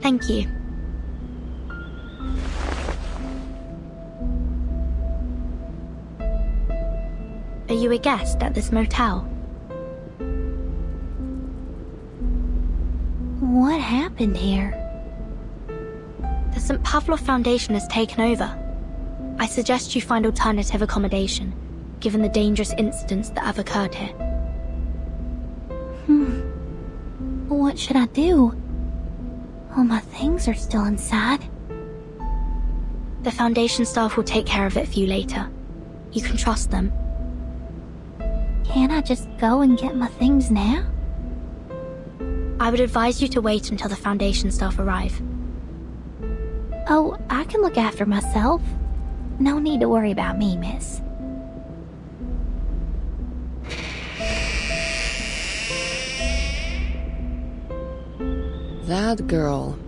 Thank you. Are you a guest at this motel? What happened here? The St. Pavlov Foundation has taken over. I suggest you find alternative accommodation, given the dangerous incidents that have occurred here. What should I do? All my things are still inside. The Foundation staff will take care of it for you later. You can trust them. Can't I just go and get my things now? I would advise you to wait until the Foundation staff arrive. Oh, I can look after myself. No need to worry about me, miss. That girl.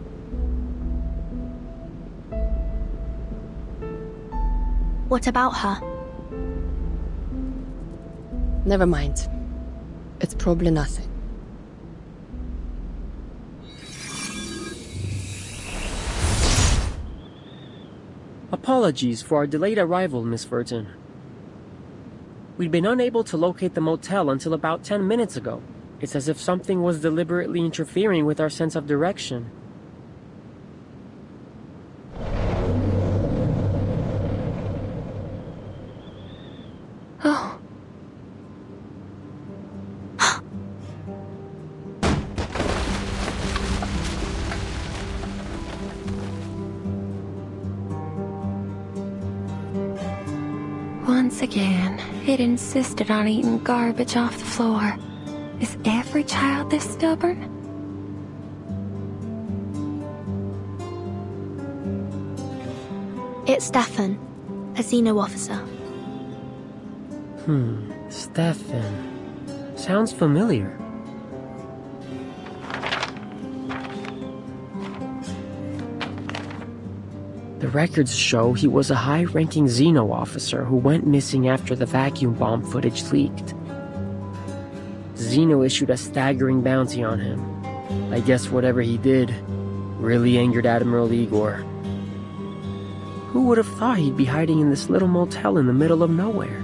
What about her? Never mind. It's probably nothing. Apologies for our delayed arrival, Miss Furton. We'd been unable to locate the motel until about 10 minutes ago. It's as if something was deliberately interfering with our sense of direction. Oh. Once again, it insisted on eating garbage off the floor. Is every child this stubborn? It's Stefan, a Xeno officer. Stefan. Sounds familiar. The records show he was a high-ranking Xeno officer who went missing after the vacuum bomb footage leaked. Xeno issued a staggering bounty on him. I guess whatever he did really angered Admiral Igor. Who would have thought he'd be hiding in this little motel in the middle of nowhere?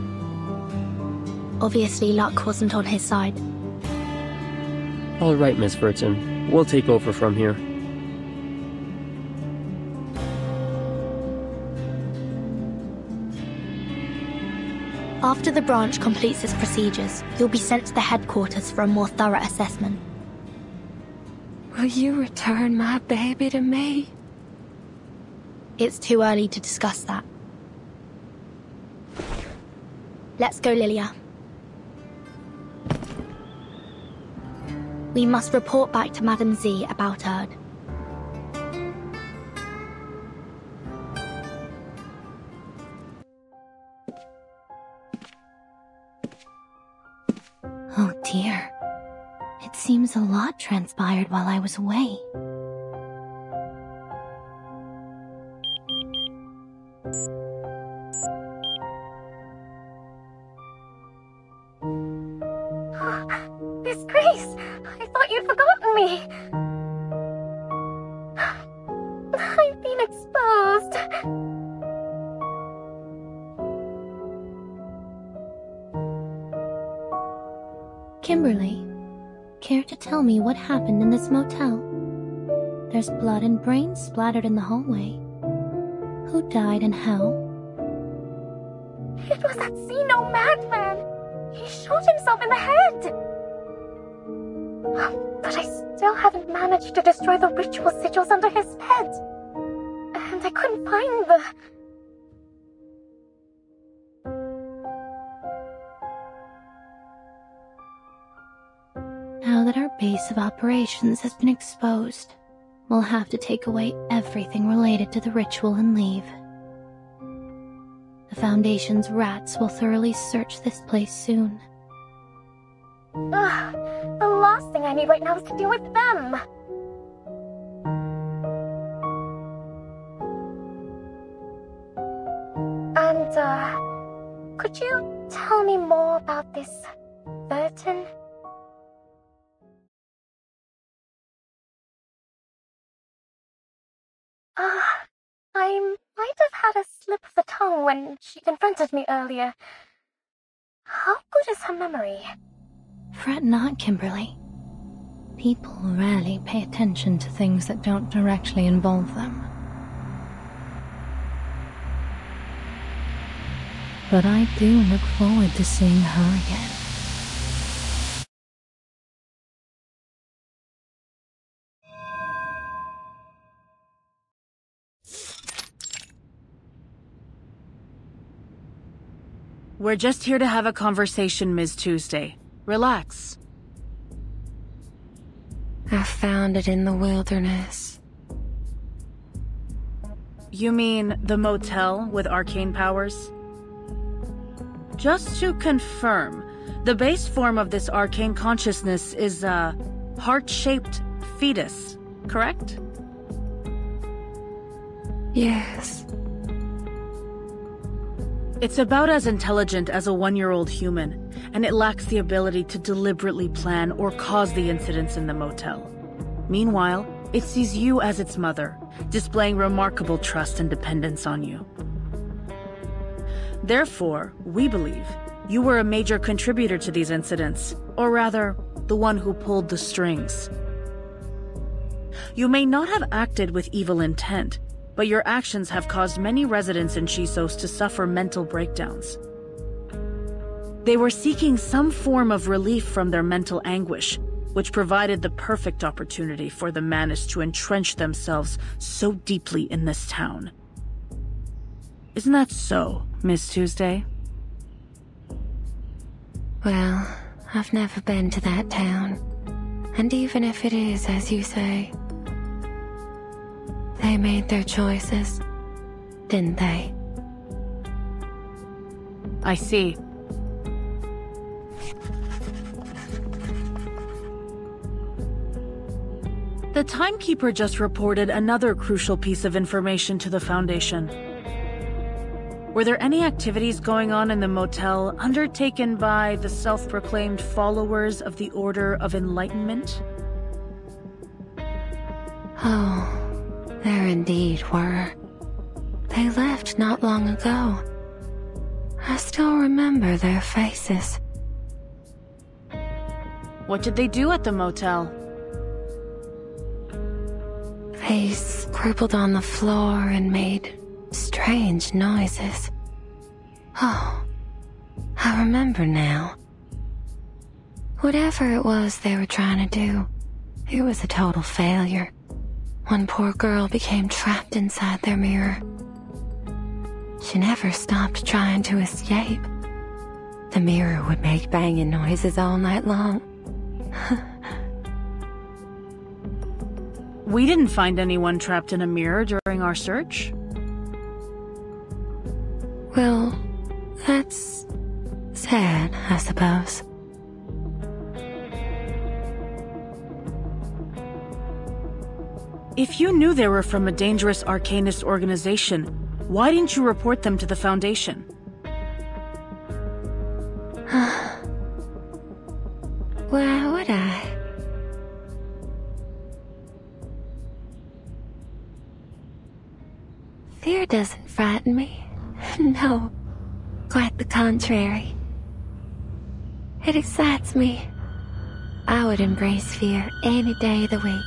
Obviously, luck wasn't on his side. All right, Miss Burton. We'll take over from here. After the branch completes its procedures, you'll be sent to the headquarters for a more thorough assessment. Will you return my baby to me? It's too early to discuss that. Let's go, Lilia. We must report back to Madame Z about Erd. Oh dear. It seems a lot transpired while I was away. Disgrace! I thought you'd forgotten me! I've been exposed! Kimberly, care to tell me what happened in this motel? There's blood and brains splattered in the hallway. Who died and how? It was that Xeno madman! He shot himself in the head! But I still haven't managed to destroy the ritual sigils under his bed. And I couldn't find the... Now that our base of operations has been exposed, we'll have to take away everything related to the ritual and leave. The Foundation's rats will thoroughly search this place soon. Ugh, the last thing I need right now is to deal with them. And, could you tell me more about this Burton? I might have had a slip of the tongue when she confronted me earlier. How good is her memory? Fret not, Kimberly. People rarely pay attention to things that don't directly involve them. But I do look forward to seeing her again. We're just here to have a conversation, Ms. Tuesday. Relax. I found it in the wilderness. You mean the motel with arcane powers? Just to confirm, the base form of this arcane consciousness is a heart-shaped fetus, correct? Yes. It's about as intelligent as a one-year-old human, and it lacks the ability to deliberately plan or cause the incidents in the motel. Meanwhile, it sees you as its mother, displaying remarkable trust and dependence on you. Therefore, we believe you were a major contributor to these incidents, or rather, the one who pulled the strings. You may not have acted with evil intent, but your actions have caused many residents in Chisos to suffer mental breakdowns. They were seeking some form of relief from their mental anguish, which provided the perfect opportunity for the Manus to entrench themselves so deeply in this town. Isn't that so, Miss Tuesday? Well, I've never been to that town. And even if it is, as you say, they made their choices, didn't they? I see. The timekeeper just reported another crucial piece of information to the Foundation. Were there any activities going on in the motel undertaken by the self-proclaimed followers of the Order of Enlightenment? Oh, there indeed were. They left not long ago. I still remember their faces. What did they do at the motel? They scribbled on the floor and made strange noises. Oh, I remember now. Whatever it was they were trying to do, it was a total failure. One poor girl became trapped inside their mirror. She never stopped trying to escape. The mirror would make banging noises all night long. We didn't find anyone trapped in a mirror during our search. Well, that's sad, I suppose. If you knew they were from a dangerous arcanist organization, why didn't you report them to the Foundation? Why would I? Fear doesn't frighten me. No, quite the contrary. It excites me. I would embrace fear any day of the week.